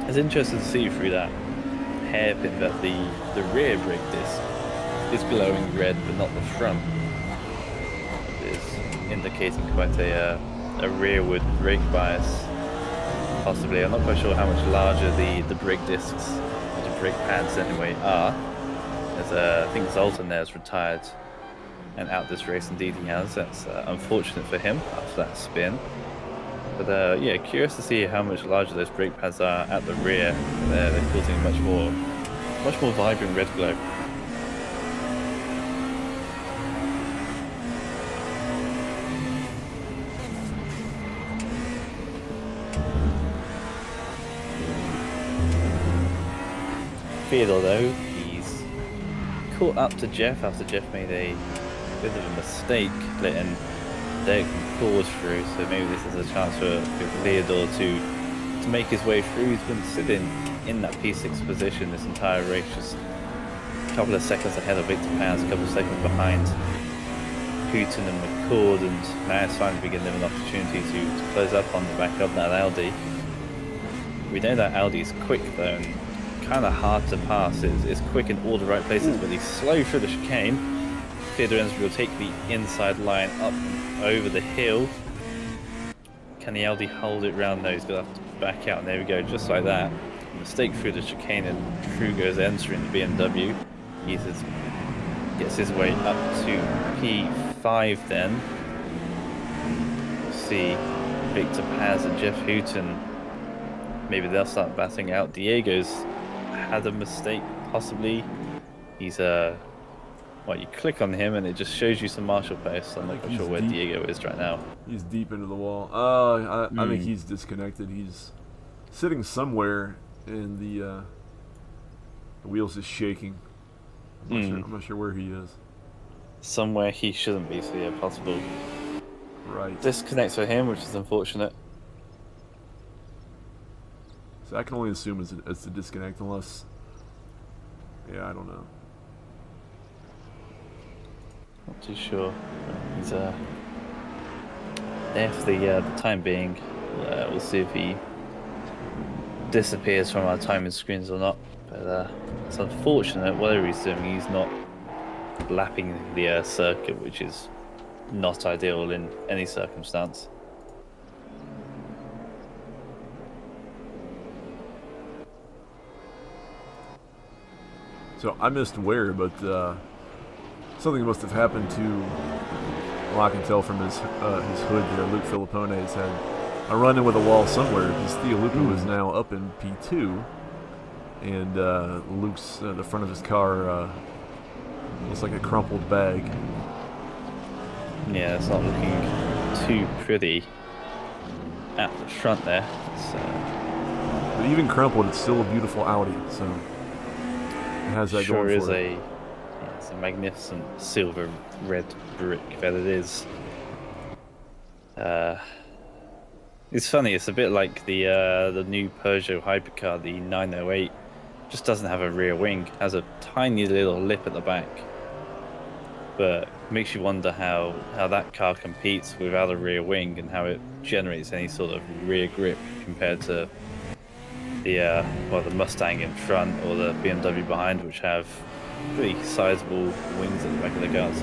It's interesting to see through that hairpin that the rear brake disc is glowing red, but not the front. It is indicating quite a rearward brake bias, possibly. I'm not quite sure how much larger the brake discs, the brake pads anyway, are. As I think Zolder there has retired and out this race, indeed he has. That's unfortunate for him after that spin. But yeah, curious to see how much larger those brake pads are at the rear. They're causing a much more vibrant red glow. Theodore, though, he's caught up to Jeff after Jeff made a bit of a mistake letting Derek pause through, so maybe this is a chance for Theodore to make his way through. He's been sitting in that P6 position this entire race, just a couple of seconds ahead of Victor Paz, a couple of seconds behind Hooton and McCord, and now it's finally beginning an opportunity to close up on the back of that Audi. We know that Audi is quick though, and kind of hard to pass. It's quick in all the right places, but he's slow through the chicane. Theodore will take the inside line up over the hill. Can the Audi hold it round? No, he's going to have to back out, and there we go, just like that. Mistake through the chicane, and through goes entering the BMW. He gets his way up to P5 then. We'll see Victor Paz and Jeff Hooton. Maybe they'll start batting out. Diego's had a mistake, possibly. He's well, you click on him and it just shows you some marshal posts. I'm not quite sure where Diego is right now. He's deep into the wall. I think he's disconnected. He's sitting somewhere, and the wheels is shaking. I'm not sure where he is. Somewhere he shouldn't be, so yeah, possible. Right. Disconnects for him, which is unfortunate. So I can only assume it's the disconnect, unless... Yeah, I don't know. Not too sure. He's there for the time being. We'll see if he disappears from our timing screens or not. But it's unfortunate. Whatever he's doing, he's not lapping the circuit, which is not ideal in any circumstance. So I missed where, but something must have happened to, well, I can tell from his hood there. Luke Filipponi has had a run-in with a wall somewhere, because Theo Luca is now up in P2, and Luke's the front of his car looks like a crumpled bag. Yeah, it's not looking too pretty at the front there. But even crumpled, it's still a beautiful Audi, so it has that sure going for it. It's a magnificent silver red brick that it is. It's funny, it's a bit like the new Peugeot hypercar, the 908. Just doesn't have a rear wing, has a tiny little lip at the back. But makes you wonder how that car competes without a rear wing, and how it generates any sort of rear grip compared to the Mustang in front or the BMW behind, which have pretty sizable wings at the back of the cars.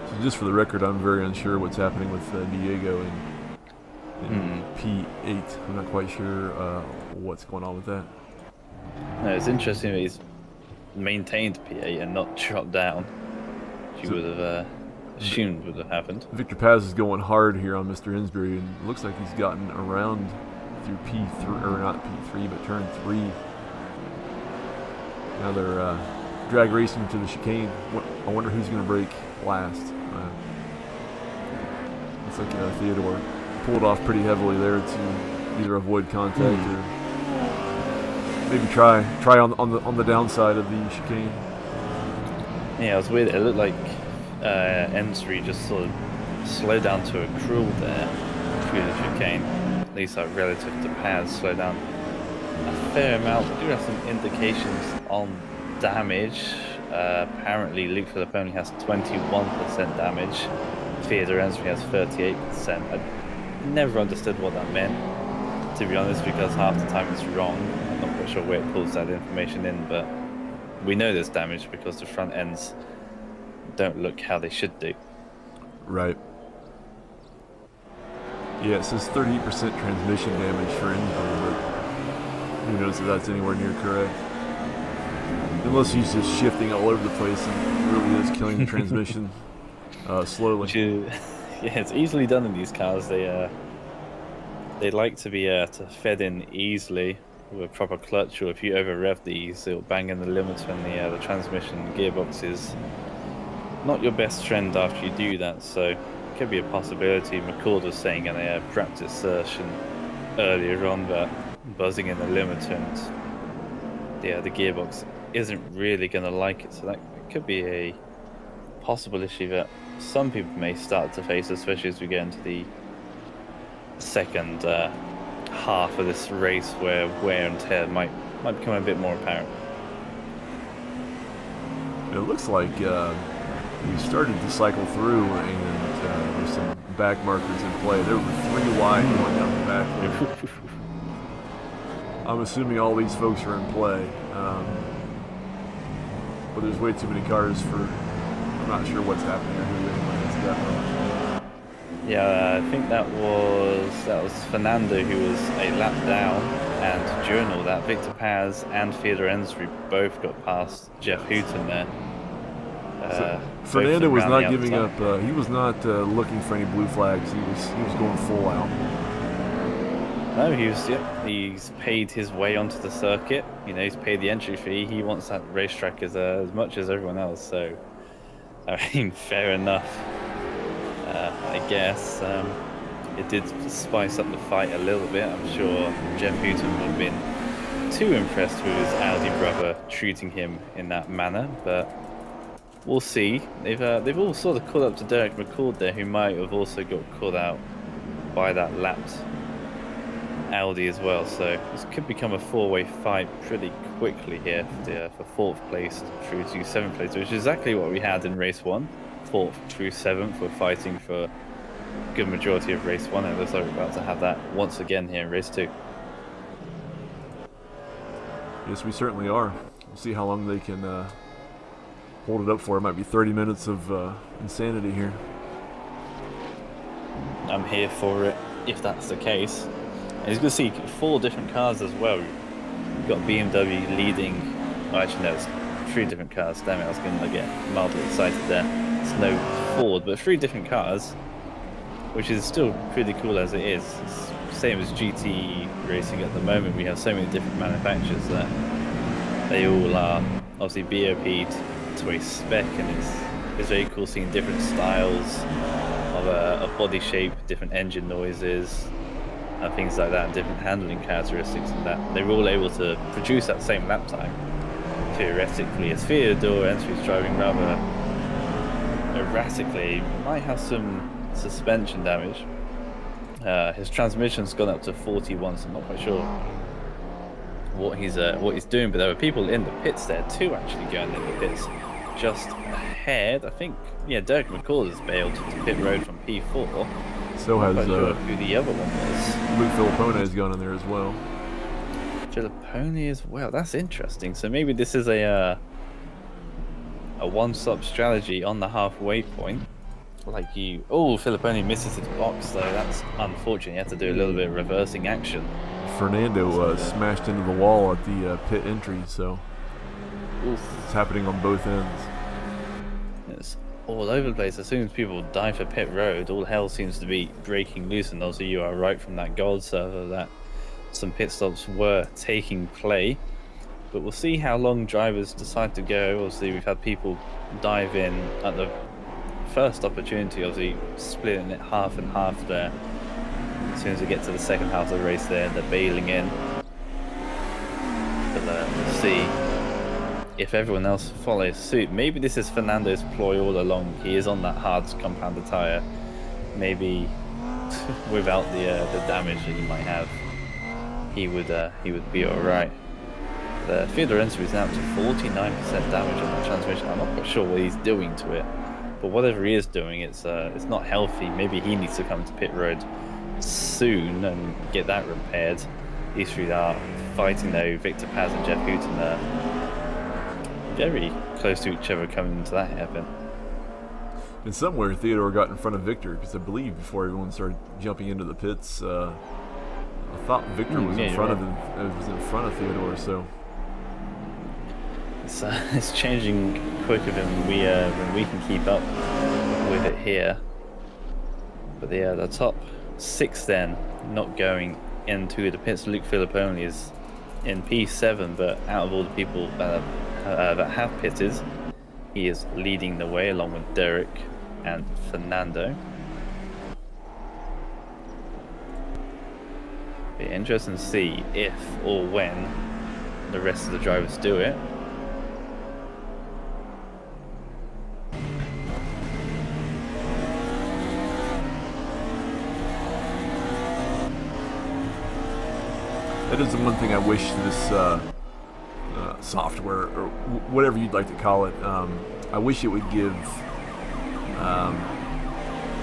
So just for the record, I'm very unsure what's happening with Diego in P8. I'm not quite sure what's going on with that. No, it's interesting that he's maintained P8 and not dropped down. Which you would have assumed would have happened. Victor Paz is going hard here on Mr. Insbury, and it looks like he's gotten around through P3, or not P3, but turn 3. Now they're drag racing to the chicane. I wonder who's going to break last. Looks like Theodore pulled off pretty heavily there to either avoid contact or maybe try on the downside of the chicane. Yeah, it was weird. It looked like N3 just sort of slowed down to a crawl there through the chicane. At least like relative to Paz, slowed down a fair amount. We do have some indications on damage. Apparently Luke Filipponi has 21% damage. Theodore N3 has 38%. I never understood what that meant, to be honest, because half the time it's wrong. I'm not quite sure where it pulls that information in, but we know there's damage because the front ends don't look how they should do. Right. Yeah, it says 38% transmission damage for Insbury, but who knows if that's anywhere near correct. Unless he's just shifting all over the place and really is killing the transmission slowly. Yeah, it's easily done in these cars. They like to be fed in easily with a proper clutch, or if you over rev these, it'll bang in the limiter, and the transmission gearbox is not your best friend after you do that. So it could be a possibility. McCord was saying in a practice session earlier on that buzzing in the limiter and the gearbox isn't really going to like it. So that could be a possible issue that some people may start to face, especially as we get into the second half of this race, where wear and tear might become a bit more apparent. It looks like we started to cycle through, and there's some back markers in play. There were 3 wide going down the back there. I'm assuming all these folks are in play, but there's way too many cars for. I'm not sure what's happening or who anyone has got. Yeah, I think that was Fernando who was a lap down, and during all that, Victor Paz and Theodore Ensry both got past Jeff Hooton there. Fernando was not giving up. He was not looking for any blue flags. He was going full out. No, he's paid his way onto the circuit. You know, he's paid the entry fee. He wants that racetrack as much as everyone else. So, I mean, fair enough. I guess it did spice up the fight a little bit. I'm sure Jeff Hooton would have been too impressed with his Audi brother treating him in that manner, but we'll see. They've all sort of caught up to Derek McCord there, who might have also got caught out by that lapped Audi as well. So this could become a 4-way fight pretty quickly here for 4th place through to 7th place, which is exactly what we had in race 1. 4th through 7th were fighting for a good majority of race 1, and it looks like we're about to have that once again here in race 2. Yes, we certainly are. We'll see how long they can hold it up for. It might be 30 minutes of insanity here. I'm here for it, if that's the case. And he's going to see 4 different cars as well. We've got BMW leading. Well, actually, no, it's 3 different cars. Damn it, I was going to get mildly excited there. It's no Ford, but 3 different cars, which is still pretty cool as it is. It's the same as GT racing at the moment. We have so many different manufacturers that they all are obviously BOP'd to a spec, and it's very cool seeing different styles of body shape, different engine noises, and things like that, and different handling characteristics, and that they were all able to produce that same lap time theoretically. As Theodore Ensry's driving rather erratically, might have some suspension damage. His transmission's gone up to 41, so I'm not quite sure what he's doing, but there were people in the pits there too, actually going in the pits just ahead. I think, yeah, Derek McCall has bailed to pit road from P4. So has who the other one was. Luke Filipponi has gone in there as well. Filipponi as well. That's interesting. So maybe this is a one-stop strategy on the halfway point. like you. Oh, Filipponi misses his box though. That's unfortunate. You have to do a little bit of reversing action. Fernando smashed into the wall at the pit entry, so it's happening on both ends. It's all over the place. As soon as people dive for pit road, all hell seems to be breaking loose. And also, you are right from that gold server that some pit stops were taking play. But we'll see how long drivers decide to go. Obviously, we've had people dive in at the first opportunity, obviously splitting it half and half there. As soon as we get to the second half of the race there, they're bailing in. But we'll see if everyone else follows suit. Maybe this is Fernando's ploy all along. He is on that hard compounded tyre. Maybe without the damage that he might have, he would be alright. Theodore Enser is now up to 49% damage on that transmission. I'm not quite sure what he's doing to it, but whatever he is doing, it's not healthy. Maybe he needs to come to pit road soon and get that repaired. These three are fighting though. Victor Paz and Jeff Hooton are very close to each other coming into that hairpin. And somewhere Theodore got in front of Victor, because I believe before everyone started jumping into the pits, I thought Victor was in front of him. It was in front of Theodore, so. It's changing quicker than we can keep up with it here. But the top six then not going into the pits. Luke Filipponi is in P7, but out of all the people that have pitted, he is leading the way along with Derek and Fernando. Be interesting to see if or when the rest of the drivers do it. That is the one thing I wish this software, or whatever you'd like to call it, I wish it would give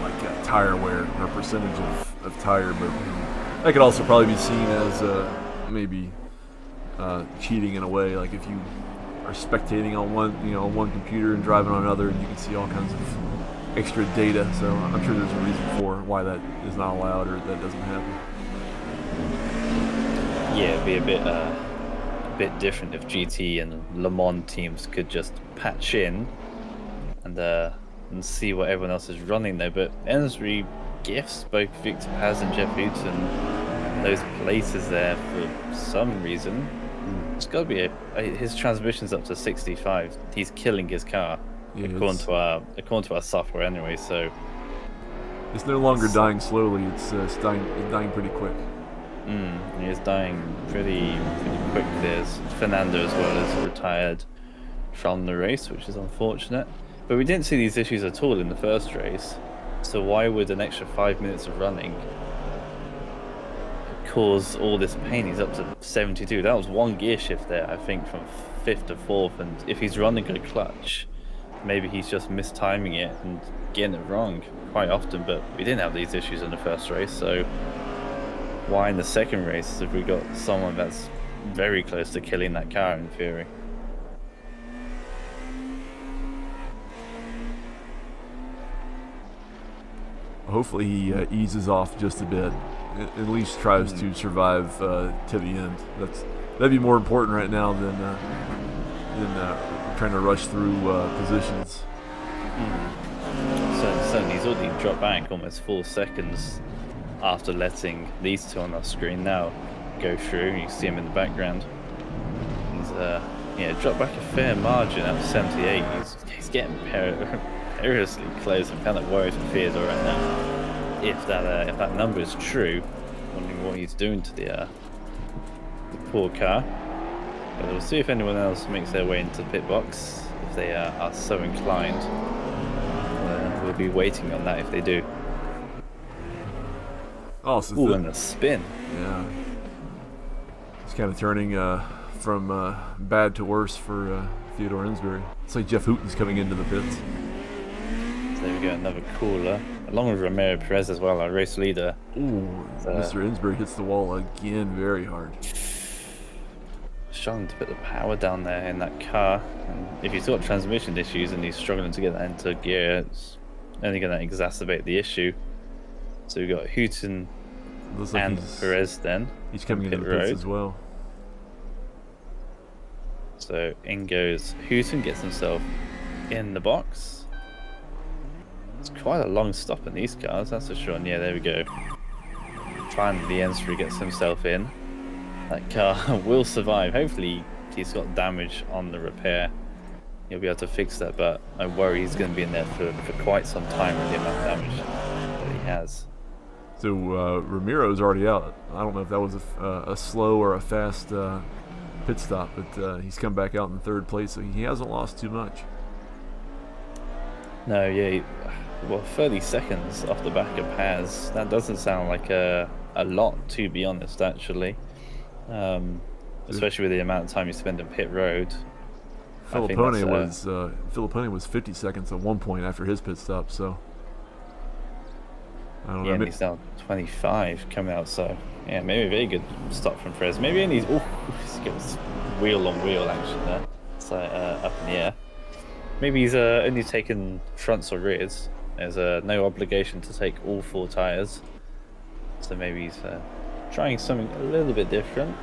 like a tire wear or a percentage of tire, but that could also probably be seen as maybe cheating in a way. Like if you are spectating on one computer and driving on another, and you can see all kinds of extra data. So I'm sure there's a reason for why that is not allowed or that doesn't happen. Yeah, it'd be a bit different if GT and Le Mans teams could just patch in and see what everyone else is running there. But Ensri gifts both Victor Paz and Jeff Hooton those places there for some reason. It's got to be his transmission's up to 65. He's killing his car, according to our software anyway. So it's no longer dying slowly. It's dying pretty quick. He is dying pretty quick. There's Fernando as well as retired from the race, which is unfortunate. But we didn't see these issues at all in the first race. So why would an extra 5 minutes of running cause all this pain? He's up to 72. That was one gear shift there, I think, from 5th to 4th. And if he's running a clutch, maybe he's just mistiming it and getting it wrong quite often. But we didn't have these issues in the first race, so why in the second race have we got someone that's very close to killing that car in theory? Hopefully he eases off just a bit. At least tries to survive to the end. That'd be more important right now than trying to rush through positions. Certainly, he's already dropped back almost 4 seconds after letting these two on our screen now go through. You see him in the background. He's dropped back a fair margin up to 78. He's getting perilously close. I'm kind of worried for Theodore right now. If that number is true, wondering what he's doing to the poor car. But we'll see if anyone else makes their way into the pit box if they are so inclined. We'll be waiting on that if they do. Oh, so and a spin. Yeah. It's kind of turning from bad to worse for Theodore Ensbury. It's like Jeff Hooton's coming into the pits. So there we go, another cooler. Along with Ramiro Perez as well, our race leader. Ooh, Mr. Ensbury hits the wall again very hard. Struggling to put the power down there in that car. And if he's got transmission issues and he's struggling to get that into gear, it's only going to exacerbate the issue. So we've got Hooton and Perez then. He's coming into the pits as well. So in goes Hooton, gets himself in the box. It's quite a long stop in these cars, that's for sure. And yeah, there we go. Finally, the N3 gets himself in. That car will survive. Hopefully, he's got damage on the repair. He'll be able to fix that, but I worry he's going to be in there for quite some time with the amount of damage that he has. So Ramiro's already out. I don't know if that was a slow or a fast pit stop, but he's come back out in third place, so he hasn't lost too much. No, yeah, well, 30 seconds off the back of Paz. That doesn't sound like a lot, to be honest, actually. Especially with the amount of time you spend in pit road. Filippone was 50 seconds at one point after his pit stop, so I don't know. And he's now 25 coming out, so yeah, maybe a very good stop from Perez. Maybe he's got wheel on wheel action there, so up in the air. Maybe he's only taken fronts or rears. There's no obligation to take all 4 tires, so maybe he's trying something a little bit different.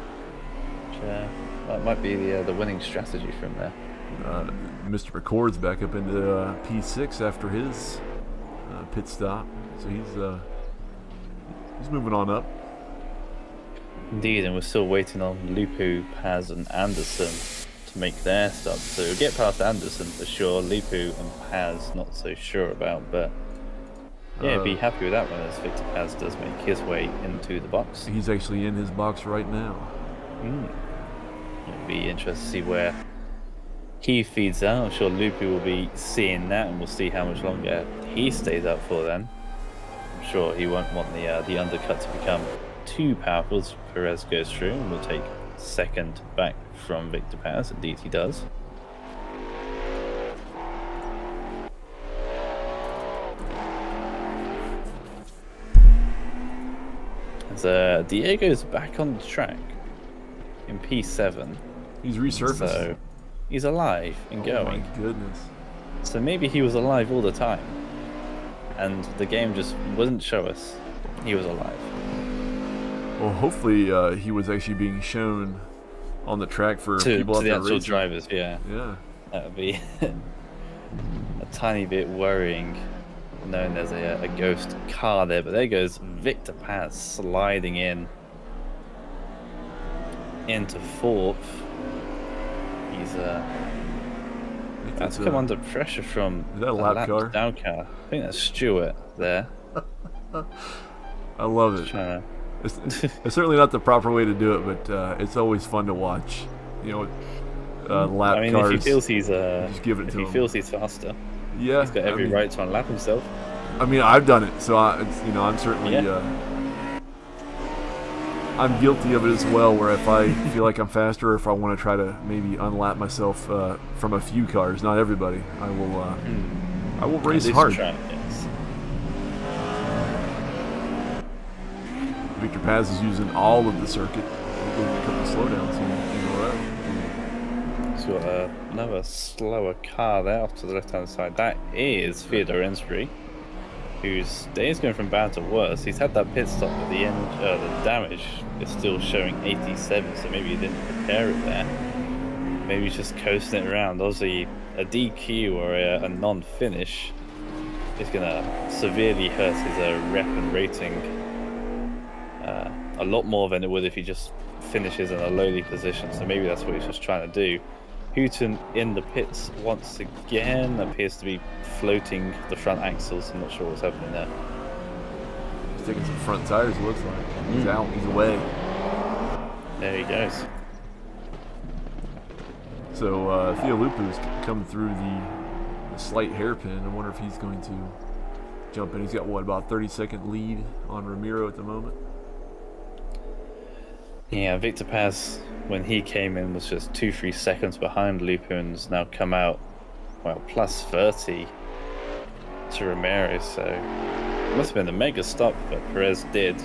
Which, that might be the winning strategy from there. Mr. McCord's back up into P6 after his pit stop, so he's moving on up. Indeed, and we're still waiting on Lupu, Paz, and Anderson to make their stop. So we'll get past Anderson for sure. Lupu and Paz, not so sure about, but yeah, be happy with that one as Victor Paz does make his way into the box. He's actually in his box right now. It'll be interesting to see where he feeds out. I'm sure Lupu will be seeing that, and we'll see how much longer he stays up for then. I'm sure he won't want the undercut to become too powerful as Perez goes through, and we'll take second back from Victor Paz. Indeed he does. As Diego's back on the track in P7. He's resurfaced. So he's alive and going. Oh my goodness. So maybe he was alive all the time, and the game just wouldn't show us he was alive. Well, hopefully he was actually being shown on the track for people out the there actual racing. drivers. Yeah. That would be a tiny bit worrying, knowing there's a ghost car there. But there goes Victor Paz sliding into fourth. He's that's come under pressure from a lap car? Down car. I think that's Stewart there. I love it. It's certainly not the proper way to do it, but it's always fun to watch. You know, lap cars. If he feels he's just give it to him. He feels he's faster. Yeah, he's got every right to unlap himself. I mean, I've done it, so I'm certainly I'm guilty of it as well. Where if I feel like I'm faster, or if I want to try to maybe unlap myself from a few cars, not everybody, I will race hard. Yes. Victor Paz is using all of the circuit. A couple of slowdowns in a row. He's got another slower car there off to the left-hand side. That is Theodore Ensbury, whose day is going from bad to worse. He's had that pit stop, but the damage is still showing 87, so maybe he didn't repair it there. Maybe he's just coasting it around. Obviously, a DQ or a non-finish is going to severely hurt his rep and rating a lot more than it would if he just finishes in a lowly position. So maybe that's what he's just trying to do. Hooton in the pits once again, appears to be floating the front axles. I'm not sure what's happening there. He's taking some front tires, it looks like. He's out, he's away. There he goes. So Theo Lupu's come through the slight hairpin. I wonder if he's going to jump in. He's got, what, about 30-second lead on Ramiro at the moment? Yeah, Victor Paz, when he came in, was just 2-3 seconds behind Lupu, and has now come out, well, plus 30 to Ramirez. So it must have been a mega stop that Perez did.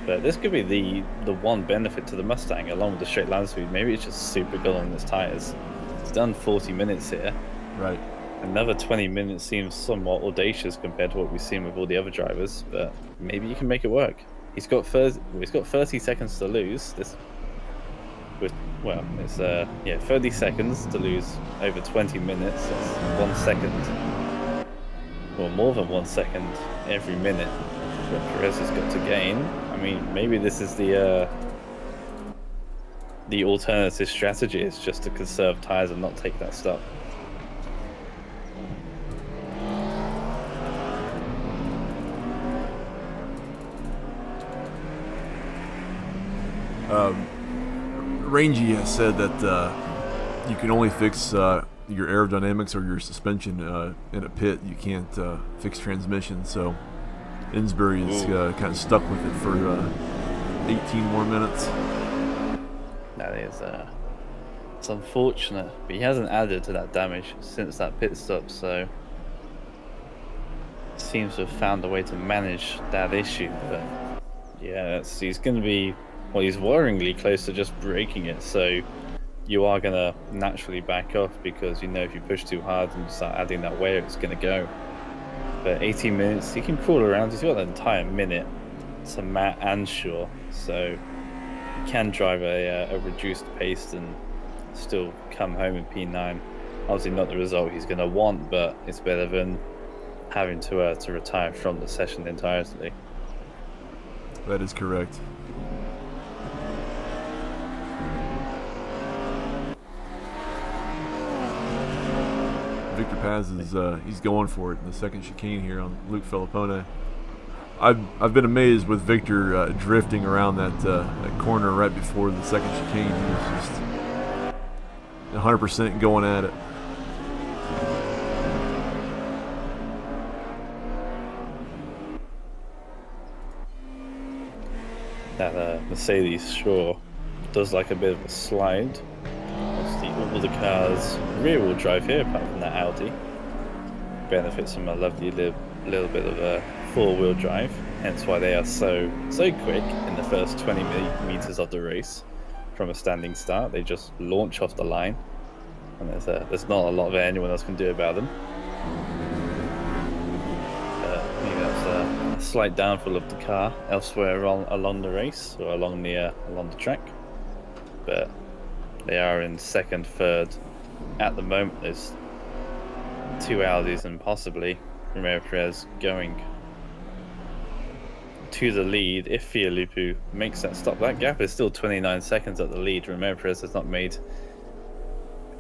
But this could be the one benefit to the Mustang, along with the straight line speed. Maybe it's just super good on its tires. It's done 40 minutes here. Right. Another 20 minutes seems somewhat audacious compared to what we've seen with all the other drivers, but maybe you can make it work. He's got 30 seconds to lose. It's 30 seconds to lose over 20 minutes. That's 1 second, or more than 1 second every minute that Perez has got to gain. I mean, maybe this is the alternative strategy is just to conserve tires and not take that stop. Rangy has said that you can only fix your aerodynamics or your suspension in a pit. You can't fix transmission, so Insbury is kind of stuck with it for 18 more minutes. That is it's unfortunate, but he hasn't added to that damage since that pit stop, so seems to have found a way to manage that issue. But yeah, he's going to be, well, he's worryingly close to just breaking it, so you are going to naturally back off because you know if you push too hard and start adding that wear, it's going to go. But 18 minutes, he can crawl around. He's got an entire minute to Matt and Shaw, so he can drive a reduced pace and still come home in P9. Obviously not the result he's going to want, but it's better than having to retire from the session entirely. That is correct. Victor Paz is he's going for it in the second chicane here on Luke Filippone. I've been amazed with Victor drifting around that corner right before the second chicane. He was just 100% going at it. That Mercedes sure does like a bit of a slide. Obviously, all the cars rear-wheel drive here, apart from that Audi. Benefits from a lovely little bit of a four-wheel drive, hence why they are so quick in the first 20 meters of the race. From a standing start, they just launch off the line, and there's not a lot that anyone else can do about them. Maybe that's a slight downfall of the car elsewhere along the race or along the track, but they are in second, third at the moment. There's two Audis and possibly Romero Perez going to the lead if Fialupu makes that stop. That gap is still 29 seconds at the lead. Romero Perez has not made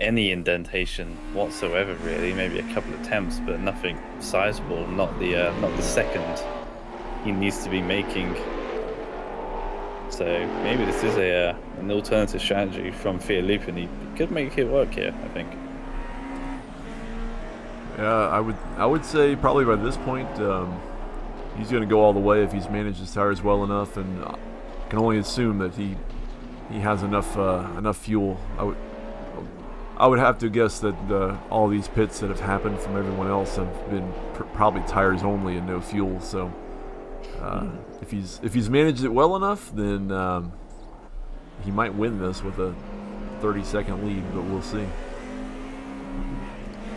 any indentation whatsoever, really. Maybe a couple of attempts, but nothing sizable. Not the second he needs to be making. So maybe this is an alternative strategy from Fialupu, and he could make it work here, I think. Yeah, I would say probably by this point he's going to go all the way if he's managed his tires well enough, and I can only assume that he has enough fuel. I would have to guess that all these pits that have happened from everyone else have been probably tires only and no fuel. So if he's managed it well enough, then he might win this with a 30-second lead, but we'll see.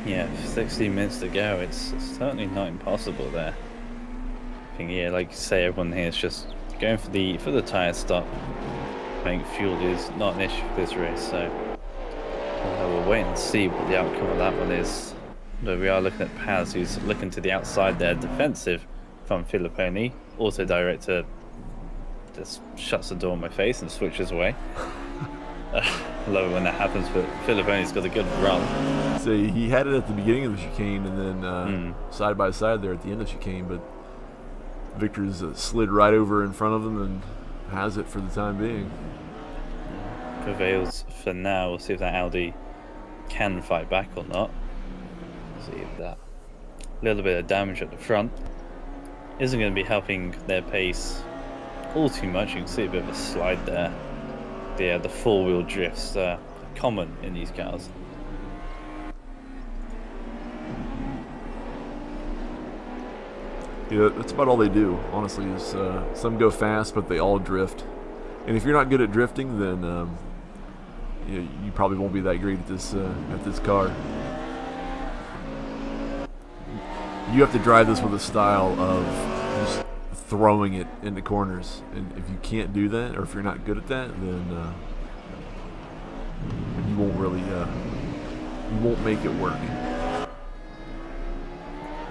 Yeah, 16 minutes to go. It's certainly not impossible there. I think, yeah, like you say, everyone here is just going for the tire stop. I think fuel is not an issue for this race, so we'll wait and see what the outcome of that one is. But we are looking at Paz, who's looking to the outside there, defensive from Filippone. Auto director just shuts the door in my face and switches away. I love it when that happens, but Filippone's got a good run. So he had it at the beginning of the chicane and then side by side there at the end of the chicane, but Victor's slid right over in front of him and has it for the time being. Prevails for now. We'll see if that Audi can fight back or not. See if that little bit of damage at the front isn't going to be helping their pace all too much. You can see a bit of a slide there. The four-wheel drifts are common in these cars. Yeah, that's about all they do, honestly. Is some go fast, but they all drift. And if you're not good at drifting, then you probably won't be that great at this car. you have to drive this with a style of just throwing it into corners. And if you can't do that, or if you're not good at that, then you won't really, you won't make it work.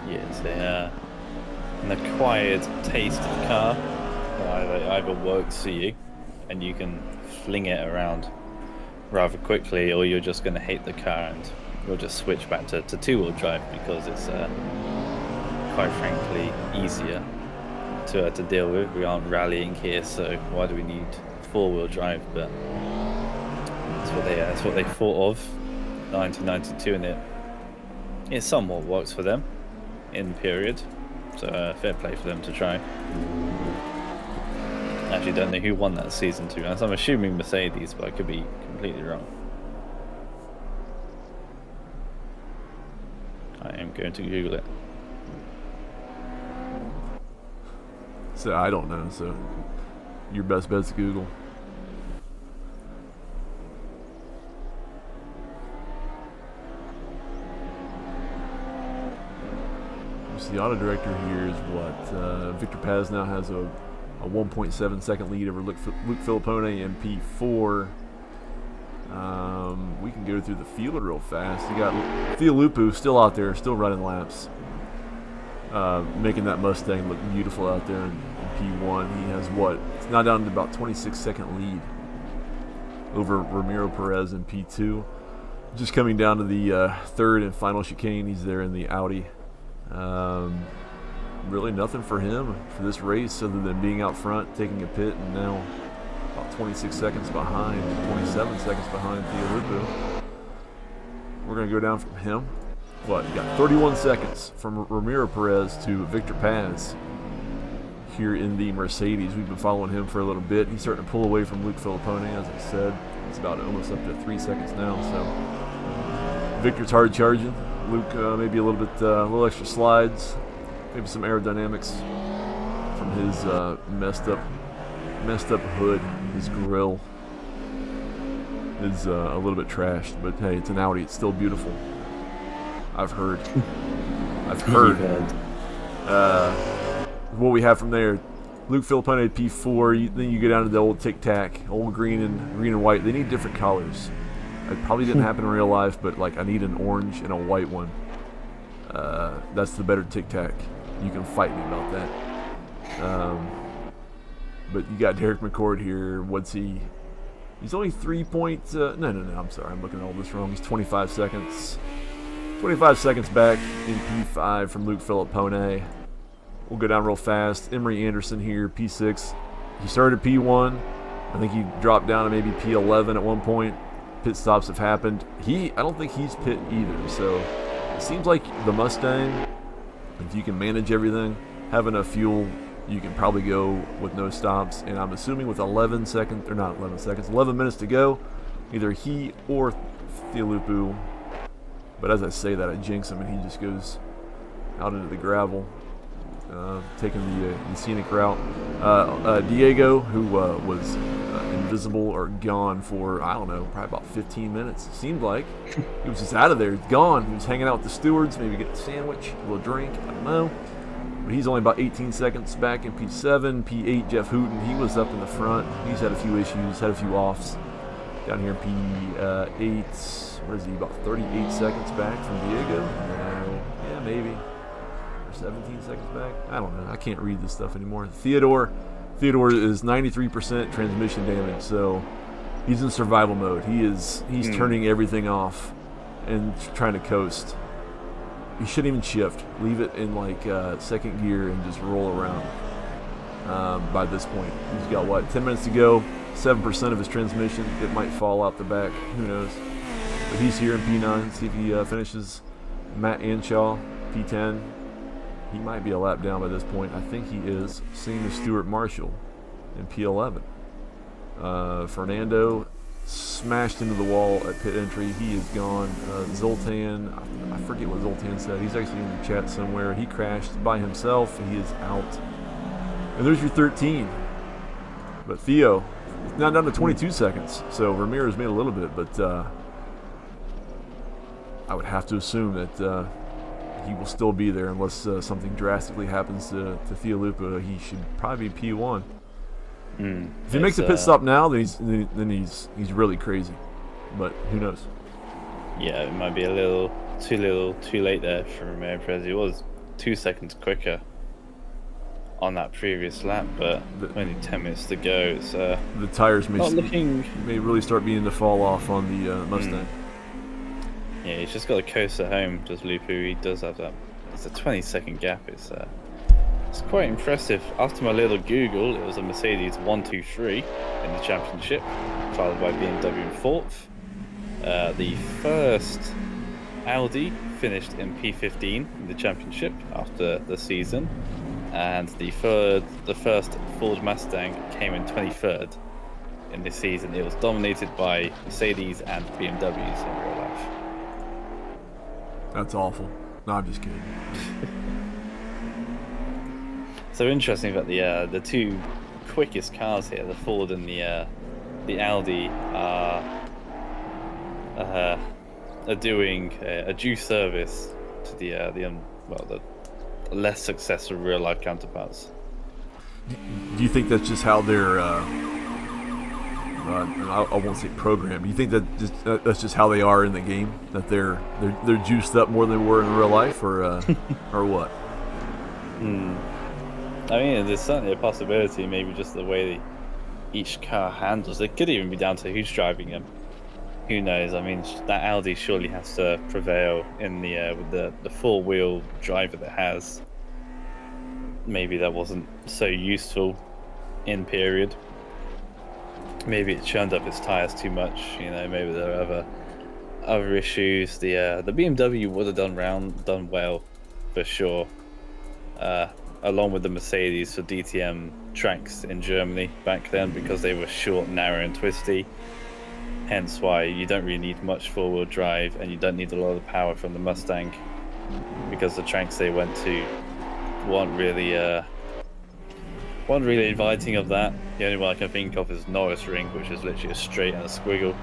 Yeah, it's an acquired taste of the car. It either works for you, and you can fling it around rather quickly, or you're just going to hate the car and you'll just switch back to two-wheel drive because it's quite frankly easier to deal with. We aren't rallying here, so why do we need four-wheel drive? But that's what they thought of 1992, and it somewhat works for them in period. So fair play for them to try. I actually don't know who won that season, to be honest. I'm assuming Mercedes, but I could be completely wrong. I am going to Google it. So I don't know, so your best bet's Google. So the auto director here is what? Victor Paz now has a 1.7 second lead over Luke Filippone in P4. We can go through the field real fast. You got Theolupu still out there, still running laps, making that Mustang look beautiful out there in P1. He has what? It's now down to about 26-second lead over Ramiro Perez in P2. Just coming down to the third and final chicane. He's there in the Audi. Really nothing for him for this race other than being out front, taking a pit, and now about 26 seconds behind, 27 seconds behind Theolupu. We're going to go down from him. What? You got 31 seconds from Ramiro Perez to Victor Paz here in the Mercedes. We've been following him for a little bit. He's starting to pull away from Luke Filippone, as I said. It's about almost up to 3 seconds now. So Victor's hard charging. Luke maybe a little bit, a little extra slides. Maybe some aerodynamics from his messed up hood. His grill is a little bit trashed, but hey, it's an Audi. It's still beautiful. I've heard. What we have from there, Luke Filippone at P4. Then you go down to the old Tic Tac, old green and white. They need different colors. It probably didn't happen in real life, but like I need an orange and a white one. That's the better Tic Tac. You can fight me about that. But you got Derek McCord here. What's he? He's only 3 points. No. I'm sorry. I'm looking at all this wrong. He's 25 seconds. 25 seconds back in P5 from Luke Filippone. We'll go down real fast. Emery Anderson here, P6. He started P1. I think he dropped down to maybe P11 at one point. Pit stops have happened. I don't think he's pit either. So it seems like the Mustang, if you can manage everything, have enough fuel, you can probably go with no stops. And I'm assuming with 11 minutes to go, either he or Theolupu. But as I say that, I jinx him, and he just goes out into the gravel, taking the scenic route. Diego, who was invisible or gone for, I don't know, probably about 15 minutes. Seemed like he was just out of there, gone. He was hanging out with the stewards, maybe get a sandwich, a little drink, I don't know. But he's only about 18 seconds back in P7. P8, Jeff Hooten, he was up in the front. He's had a few issues, had a few offs. Down here in P8, where is he? About 38 seconds back from Diego? No, yeah, maybe. Or 17 seconds back? I don't know. I can't read this stuff anymore. Theodore is 93% transmission damage, so he's in survival mode. He's turning everything off and trying to coast. He shouldn't even shift. Leave it in like second gear and just roll around. By this point, he's got what? 10 minutes to go. 7% of his transmission. It might fall out the back. Who knows? But he's here in P9. See if he finishes. Matt Anshaw, P10. He might be a lap down by this point. I think he is. Same as Stuart Marshall in P11. Fernando smashed into the wall at pit entry. He is gone. Zoltan, I forget what Zoltan said. He's actually in the chat somewhere. He crashed by himself, and he is out. And there's your 13. But Theo, it's now down to 22 seconds. So Ramirez made a little bit, but I would have to assume that he will still be there unless something drastically happens to Theo Lupa. He should probably be P1. If he makes a pit stop now, then he's really crazy. But who knows? Yeah, it might be a little too late there for Romeo Perez. He was 2 seconds quicker on that previous lap, but only 10 minutes to go. It's the tires may really start beginning to fall off on the Mustang. Yeah, he's just got a coast at home, does Lupu. He does have that. It's a 20-second gap. It's quite impressive. After my little Google, it was a Mercedes 1-2-3 in the championship, followed by BMW in 4th. The first Audi finished in P15 in the championship after the season, and the first Ford Mustang came in 23rd in this season. It was dominated by Mercedes and BMWs in real life. That's awful. No, I'm just kidding. So interesting that the two quickest cars here, the Ford and the Audi, are doing a due service to the less successful real life counterparts. Do you think that's just how they're? I won't say programmed. Do you think that that's just how they are in the game? That they're juiced up more than they were in real life, or or what? I mean, there's certainly a possibility. Maybe just the way each car handles. It could even be down to who's driving them. Who knows? I mean, that Audi surely has to prevail in with the four-wheel drive that it has. Maybe that wasn't so useful in period. Maybe it churned up its tires too much. You know, maybe there are other issues. The BMW would have done well for sure, along with the Mercedes for DTM tracks in Germany back then, because they were short, narrow, and twisty. Hence why you don't really need much four-wheel drive, and you don't need a lot of power from the Mustang, because the tracks they went to weren't really inviting of that. The only one I can think of is Norris Ring, which is literally a straight and a squiggle.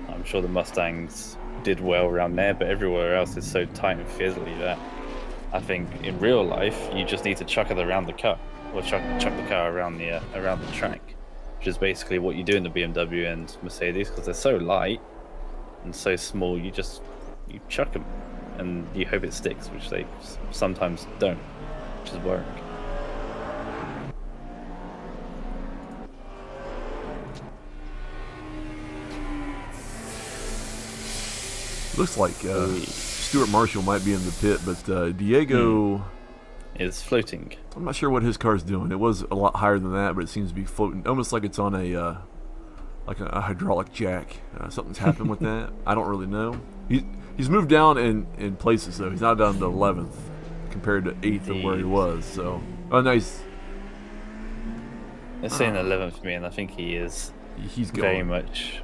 I'm sure the Mustangs did well around there, but everywhere else is so tight and fizzly that I think in real life you just need to chuck it around the car, or chuck the car around the track, which is basically what you do in the BMW and Mercedes, because they're so light and so small. You chuck them and you hope it sticks, which they sometimes don't, which is worrying. Looks like Stuart Marshall might be in the pit, but Diego is floating. I'm not sure what his car's doing. It was a lot higher than that, but it seems to be floating, almost like it's on a hydraulic jack. Something's happened with that. I don't really know. He's moved down in places though. He's now down to 11th compared to 8th of where he was. So, nice. It's saying 11th for me, and I think he's going very much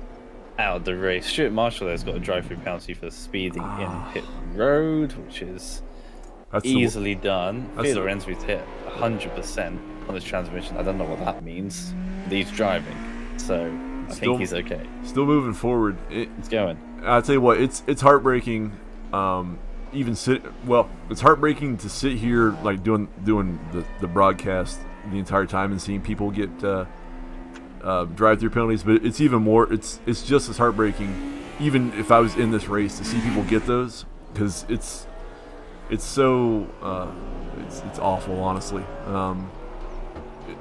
out of the race. Stuart Marshall has got a drive-through penalty for speeding in pit road, which is easily done. Theodore Rensby's hit 100% on his transmission. I don't know what that means. He's driving, so I think he's okay. Still moving forward. It's going. I'll tell you what, it's heartbreaking. It's heartbreaking to sit here like doing the broadcast the entire time and seeing people get drive-through penalties, but it's even more. It's just as heartbreaking, even if I was in this race, to see people get those, because it's so it's awful, honestly.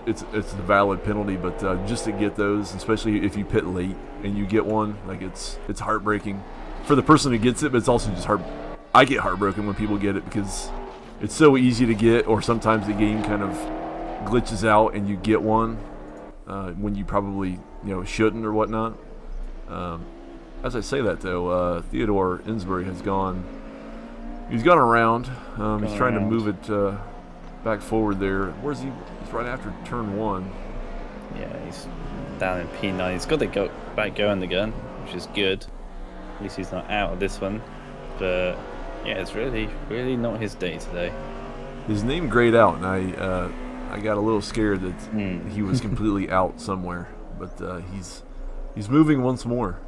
It's a valid penalty, but just to get those, especially if you pit late and you get one, like it's heartbreaking for the person who gets it, but it's also just I get heartbroken when people get it, because it's so easy to get, or sometimes the game kind of glitches out and you get one when you probably shouldn't or whatnot. As I say that though, Theodore Ensbury has gone. He's gone around. He's trying to move it back forward there. Where's he? He's right after turn 1. Yeah, he's down in P9. He's got to go back going again, which is good. At least he's not out of this one. But yeah, it's really not his day today. His name grayed out, and I got a little scared that he was completely out somewhere. But he's moving once more.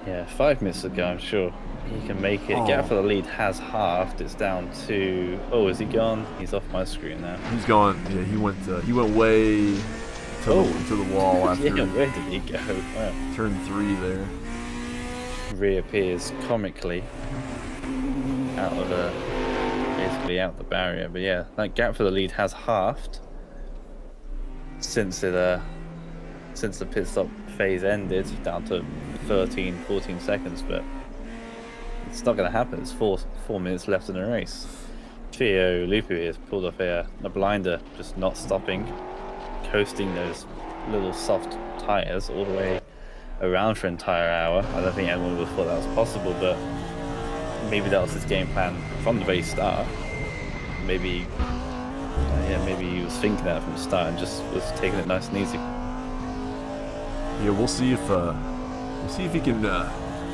Yeah, 5 minutes ago, I'm sure he can make it. Gap for the lead has halved. It's down to. Oh, is he gone? He's off my screen now. He's gone. Yeah, he went way to the wall after Yeah, where did he go? Wow. turn 3 there. Reappears comically out of basically out the barrier. But yeah, that gap for the lead has halved since the pit stop phase ended, down to 13-14 seconds. But it's not going to happen. It's four minutes left in the race. Theo Lupu has pulled off a blinder, just not stopping, coasting those little soft tires all the way around for an entire hour. I don't think anyone would have thought that was possible, but maybe that was his game plan from the very start. Maybe he was thinking that from the start and just was taking it nice and easy. Yeah, we'll see if he can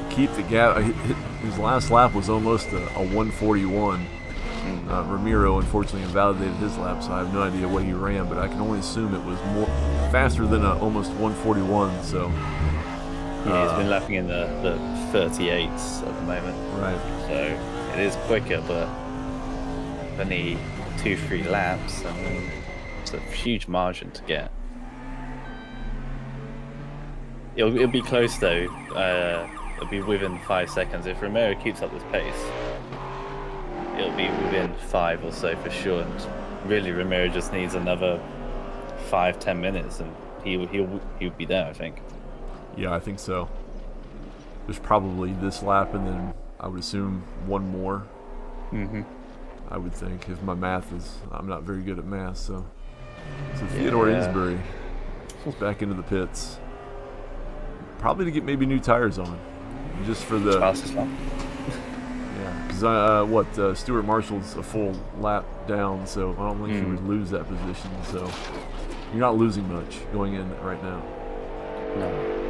keep the gap. His last lap was almost a 141. Ramiro unfortunately invalidated his lap, so I have no idea what he ran, but I can only assume it was more faster than almost 141. So yeah, he's been lapping in the 38s at the moment. Right. So it is quicker, but only 2-3 laps. I mean, it's a huge margin to get. It'll be close though. It'll be within 5 seconds if Romero keeps up this pace. It'll be within 5 or so for sure. And really, Romero just needs another 5-10 minutes, and he'll be there, I think. Yeah, I think so. There's probably this lap, and then I would assume one more. I would think, if my math is, I'm not very good at math, so Theodore Insbury is back into the pits. Probably to get maybe new tires on, just for the Fastest lap. Yeah, because Stuart Marshall's a full lap down, so I don't think he would lose that position. So you're not losing much going in right now.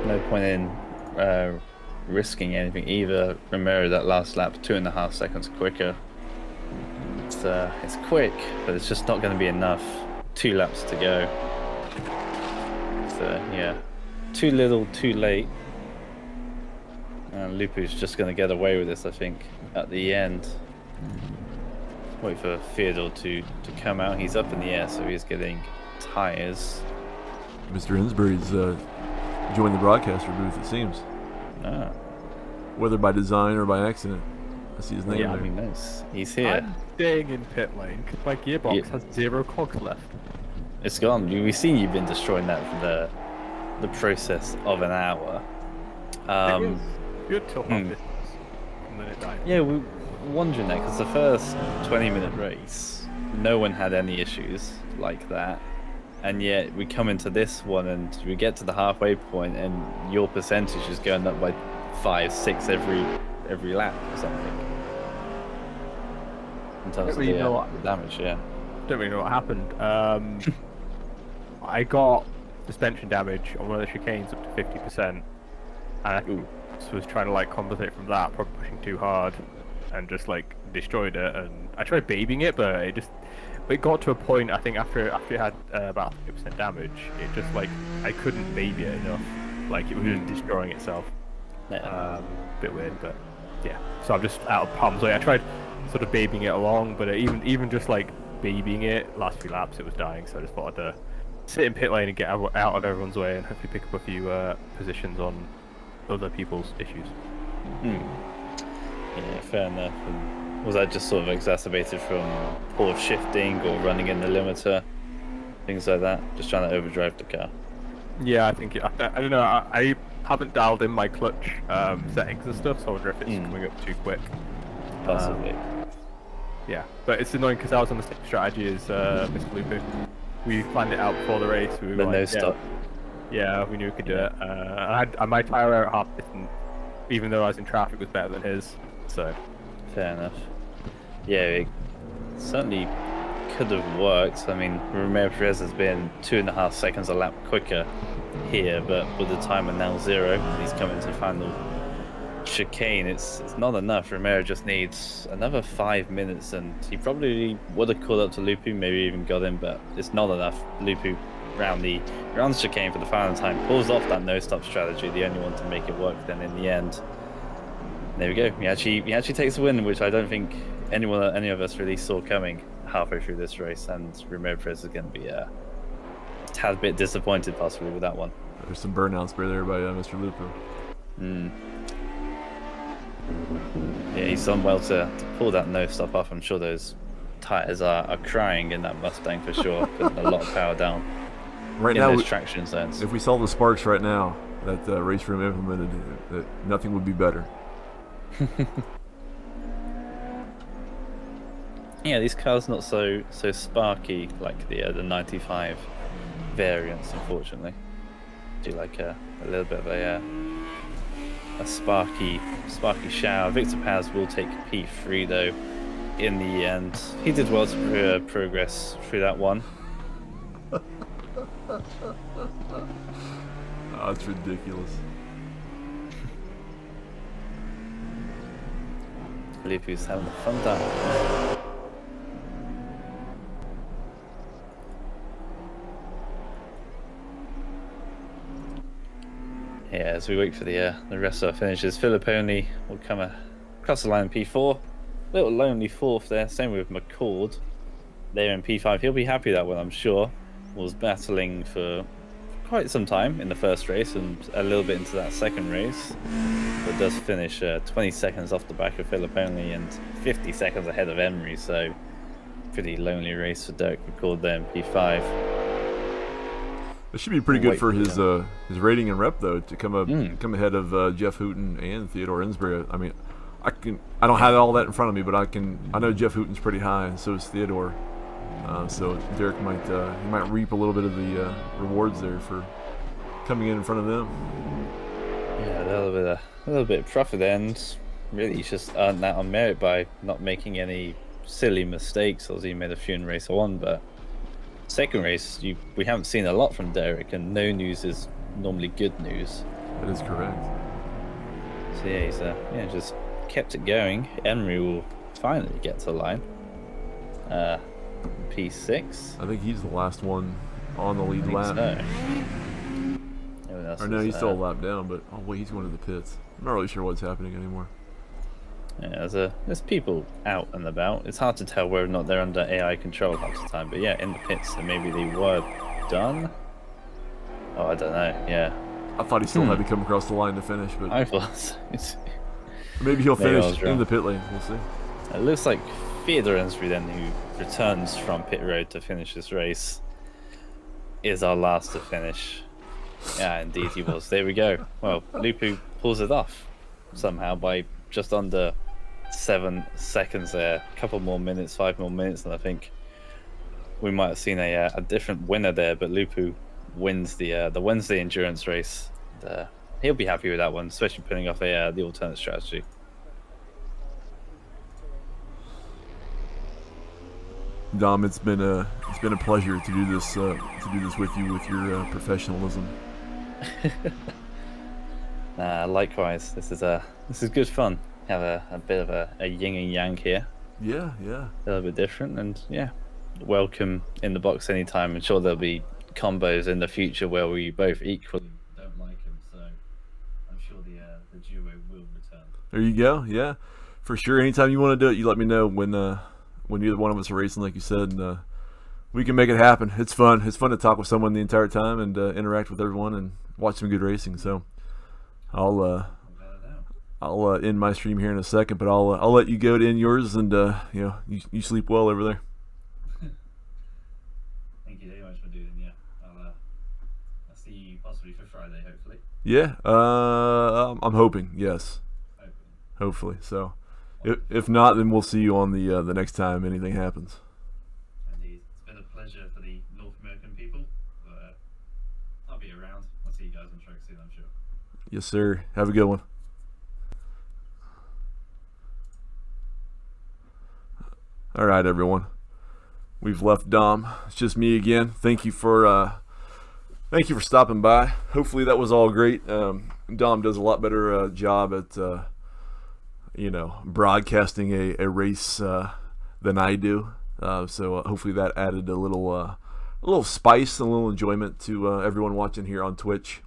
No point in risking anything either. Romero, that last lap, 2.5 seconds quicker. It's quick, but it's just not going to be enough. 2 laps to go. So yeah, too little, too late. And Lupu's just going to get away with this, I think, at the end. Wait for Theodore to come out. He's up in the air, so he's getting tires. Mr. Insbury's joined the broadcaster booth, it seems. Ah. Whether by design or by accident. I see his name there. I mean, nice. He's here. I'm staying in pit lane because my gearbox has 0 cogs left. It's gone. We've seen you've been destroying that for the process of an hour. Good till half distance, and then it died. Yeah, we were wondering that because the first 20-minute race, no one had any issues like that, and yet we come into this one and we get to the halfway point, and your percentage is going up by 5-6 every lap or something. In terms of the damage, yeah. Don't really know what happened. I got suspension damage on one of the chicanes up to 50%, and I was trying to like compensate from that, probably pushing too hard, and just like destroyed it. And I tried babying it, but it got to a point, I think after it had about 50% damage, it just like I couldn't baby it enough. Like it was just destroying itself. Bit weird, but yeah. So I'm just out of pumps. Like I tried sort of babying it along, but even just like babying it, last few laps it was dying. So I just thought I'd sit in pit lane and get out of everyone's way, and hopefully pick up a few positions on other people's issues. Yeah, fair enough. And was that just sort of exacerbated from poor shifting or running in the limiter, things like that? Just trying to overdrive the car. Yeah, I think I don't know. I haven't dialed in my clutch settings and stuff, so I wonder if it's coming up too quick. Possibly. Yeah, but it's annoying because I was on the same strategy as Mr. Lupu. We planned it out before the race. We were like, stop. Yeah, we knew we could do it. I had my tyre out half distance, even though I was in traffic, was better than his. So fair enough. Yeah, it certainly could have worked. I mean, Romero Perez has been 2.5 seconds a lap quicker here, but with the timer now 0, and he's coming to the final chicane, it's not enough. Romero just needs another 5 minutes, and he probably would have caught up to Lupu, maybe even got him, but it's not enough. Lupu round the chicane for the final time, pulls off that no-stop strategy, the only one to make it work. Then in the end, there we go. He actually takes the win, which I don't think any of us really saw coming halfway through this race. And Remo Perez is going to be a tad bit disappointed possibly with that one. There's some burnout spray there by Mr. Lupo. Yeah, he's done well to pull that no-stop off. I'm sure those tires are crying in that Mustang for sure, putting a lot of power down Right in now, those traction zones. if we saw the sparks right now that RaceRoom implemented, nothing would be better. Yeah, these cars not so sparky like the 95 variants, unfortunately. Do like a little bit of a sparky shower. Victor Paz will take P3 though. In the end, he did well to progress through that one. Oh, it's ridiculous. Lupu's having a fun time. Yeah, as we wait for the rest of our finishes, Filipponi will come across the line in P4. Little lonely fourth there. Same with McCord. There in P5. He'll be happy that one, I'm sure. Was battling for quite some time in the first race and a little bit into that second race. But does finish 20 seconds off the back of Filipponi and 50 seconds ahead of Emery. So pretty lonely race for Derek McCord there in P5. It should be pretty good for his rating and rep though to come ahead of Jeff Hooten and Theodore Insbury. I mean, I don't have all that in front of me, but I know Jeff Hooten's pretty high, and so is Theodore. So Derek might reap a little bit of the rewards there for coming in front of them. Yeah, a little bit of profit then. Really, he's just earned that on merit by not making any silly mistakes. Obviously, he made a few in race 1, but second race we haven't seen a lot from Derek, and no news is normally good news. That is correct. So yeah, he's just kept it going. Emery will finally get to the line. P6. I think he's the last one on the lead lap. So. Or no, he's still a lap down, but oh wait, he's going to the pits. I'm not really sure what's happening anymore. Yeah, there's people out and about. It's hard to tell whether or not they're under AI control half the time, but yeah, in the pits, so maybe they were done. Oh, I don't know. Yeah. I thought he still had to come across the line to finish, but I thought maybe he'll finish in the pit lane. We'll see. It looks like Theodore Insbury then, who returns from pit road to finish this race, is our last to finish. Yeah, indeed he was. There we go. Well, Lupu pulls it off somehow by just under 7 seconds there. A couple more minutes, 5 more minutes, and I think we might have seen a different winner there. But Lupu wins the Wednesday endurance race. And, he'll be happy with that one, especially putting off the alternate strategy. Dom, it's been a pleasure to do this with you with your professionalism. Likewise, this is good fun. Have a bit of a yin and yang here. Yeah. A little bit different, and yeah, welcome in the box anytime. I'm sure there'll be combos in the future where we both equally don't like him, so I'm sure the duo will return. There you go. Yeah, for sure. Anytime you want to do it, you let me know when either one of us are racing, like you said, and we can make it happen. It's fun. It's fun to talk with someone the entire time and interact with everyone and watch some good racing. So I'll end my stream here in a second, but I'll let you go to end yours, and you sleep well over there. Thank you very much for doing. Yeah, I'll see you possibly for Friday, hopefully. Yeah, I'm hoping. Yes, hopefully. So, if not, then we'll see you on the next time anything happens. Indeed, it's been a pleasure for the North American people. But I'll be around. I'll see you guys on track soon, I'm sure. Yes, sir. Have a good one. All right, everyone. We've left Dom. It's just me again. Thank you for stopping by. Hopefully that was all great. Dom does a lot better job at broadcasting a race than I do. So hopefully that added a little spice and a little enjoyment to everyone watching here on Twitch.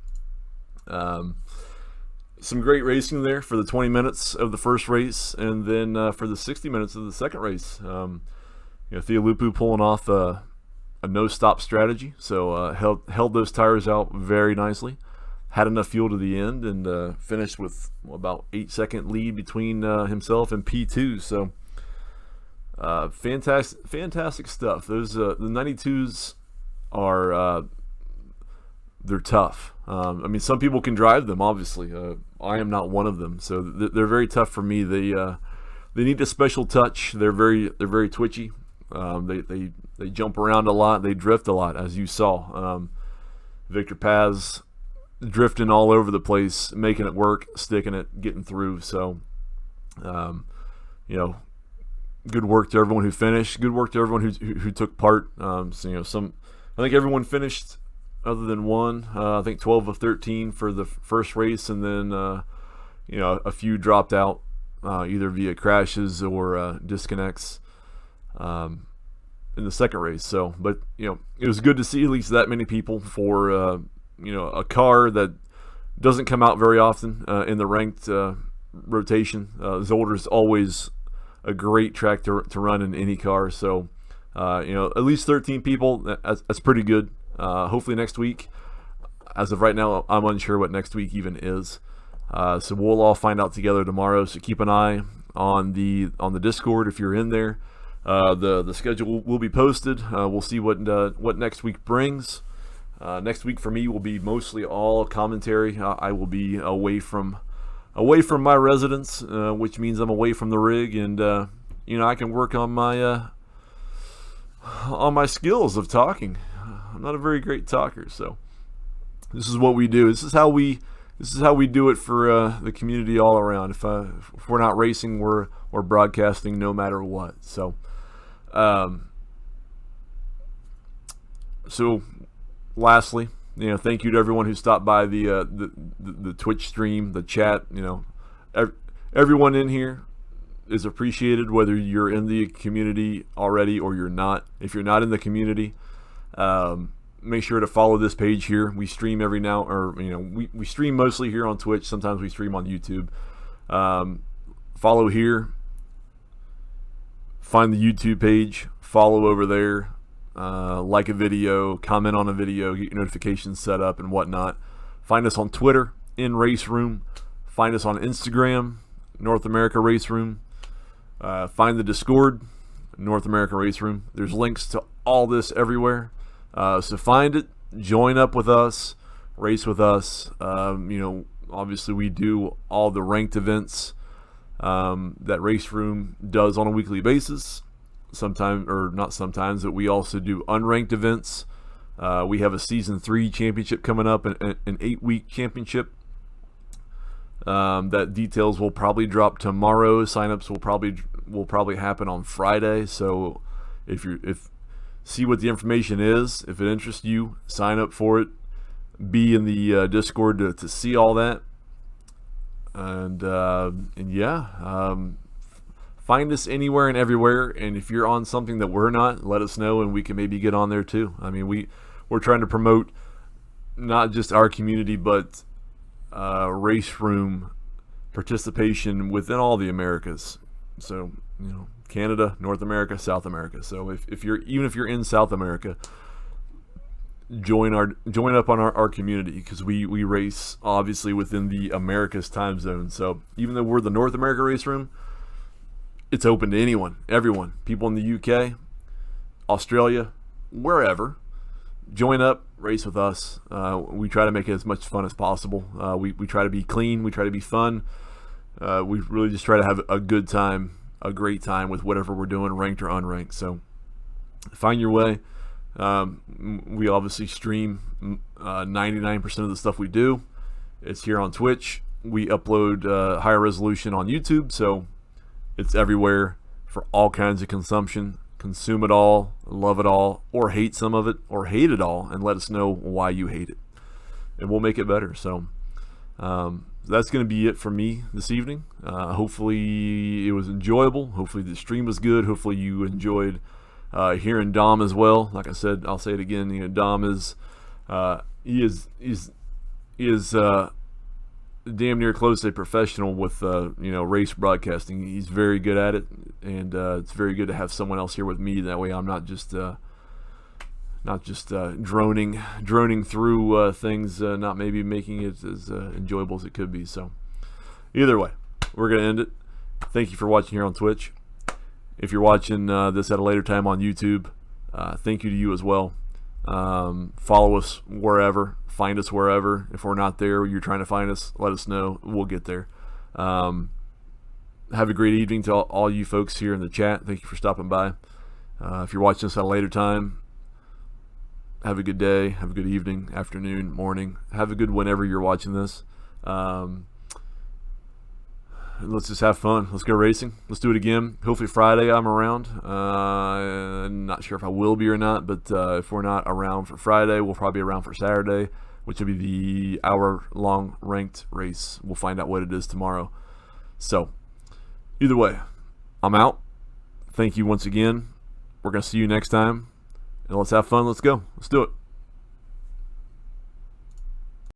Some great racing there for the 20 minutes of the first race, and then for the 60 minutes of the second race. Theolupu pulling off a no-stop strategy, so held those tires out very nicely. Had enough fuel to the end, and finished with about 8-second lead between himself and P2. So fantastic stuff. Those the 92s are they're tough. Some people can drive them, obviously. I am not one of them, so they're very tough for me. They need a special touch. They're very twitchy. They jump around a lot. They drift a lot, as you saw. Victor Paz drifting all over the place, making it work, sticking it, getting through. So, good work to everyone who finished. Good work to everyone who took part. I think everyone finished other than one. I think 12 of 13 for the first race, and then a few dropped out either via crashes or disconnects in the second race. So, but it was good to see at least that many people for a car that doesn't come out very often in the ranked rotation. Zolder's always a great track to run in any car. So, at least 13 people. That's pretty good. Hopefully next week. As of right now, I'm unsure what next week even is. So we'll all find out together tomorrow. So keep an eye on the Discord if you're in there. The schedule will be posted. We'll see what next week brings. Next week for me will be mostly all commentary. I will be away from my residence, which means I'm away from the rig, and I can work on my skills of talking. I'm not a very great talker, so this is what we do. This is how we do it for the community all around. If we're not racing, we're broadcasting no matter what. So, lastly, thank you to everyone who stopped by the Twitch stream, the chat. Everyone in here is appreciated, whether you're in the community already or you're not. If you're not in the community, make sure to follow this page here. We stream every now, we stream mostly here on Twitch. Sometimes we stream on YouTube. Follow here. Find the YouTube page. Follow over there. Like a video, comment on a video, get your notifications set up and whatnot. Find us on Twitter, in RaceRoom. Find us on Instagram, North America RaceRoom. Find the Discord, North America RaceRoom. There's links to all this everywhere. So find it, join up with us, race with us. Obviously we do all the ranked events that RaceRoom does on a weekly basis. Sometimes, or not sometimes, but we also do unranked events. We have a Season 3 championship coming up, an 8-week championship. That details will probably drop tomorrow. Signups will probably happen on Friday. So if see what the information is. If it interests you, sign up for it. Be in the Discord to see all that. And find us anywhere and everywhere. And if you're on something that we're not, let us know, and we can maybe get on there too. We're trying to promote not just our community, but RaceRoom participation within all the Americas. So Canada, North America, South America. So if you're in South America, join up on our community, because we race obviously within the Americas time zone. So even though we're the North America RaceRoom, it's open to anyone, everyone, people in the UK, Australia, wherever. Join up, race with us. We try to make it as much fun as possible. We try to be clean, we try to be fun. We really just try to have a good time, a great time with whatever we're doing, ranked or unranked. So find your way. We obviously stream 99% of the stuff we do. It's here on Twitch. We upload higher resolution on YouTube, so it's everywhere for all kinds of consumption. Consume it all, love it all, or hate some of it, or hate it all, and let us know why you hate it, and we'll make it better. So that's going to be it for me this evening. Hopefully it was enjoyable. Hopefully the stream was good. Hopefully you enjoyed hearing Dom as well. Like I said, I'll say it again. You know, Dom is he is damn near close to a professional with race broadcasting. He's very good at it, and it's very good to have someone else here with me. That way, I'm not just droning through things, not maybe making it as enjoyable as it could be. So, either way, we're gonna end it. Thank you for watching here on Twitch. If you're watching this at a later time on YouTube, thank you to you as well. Follow us wherever, find us wherever. If we're not there, you're trying to find us, let us know. We'll get there. Have a great evening to all you folks here in the chat. Thank you for stopping by. If you're watching this at a later time, have a good day, have a good evening, afternoon, morning. Have a good whenever you're watching this. Let's just have fun. Let's go racing. Let's do it again. Hopefully Friday I'm around. I'm not sure if I will be or not, but if we're not around for Friday, we'll probably be around for Saturday, which will be the hour-long ranked race. We'll find out what it is tomorrow. So, either way, I'm out. Thank you once again. We're going to see you next time. And let's have fun. Let's go. Let's do it.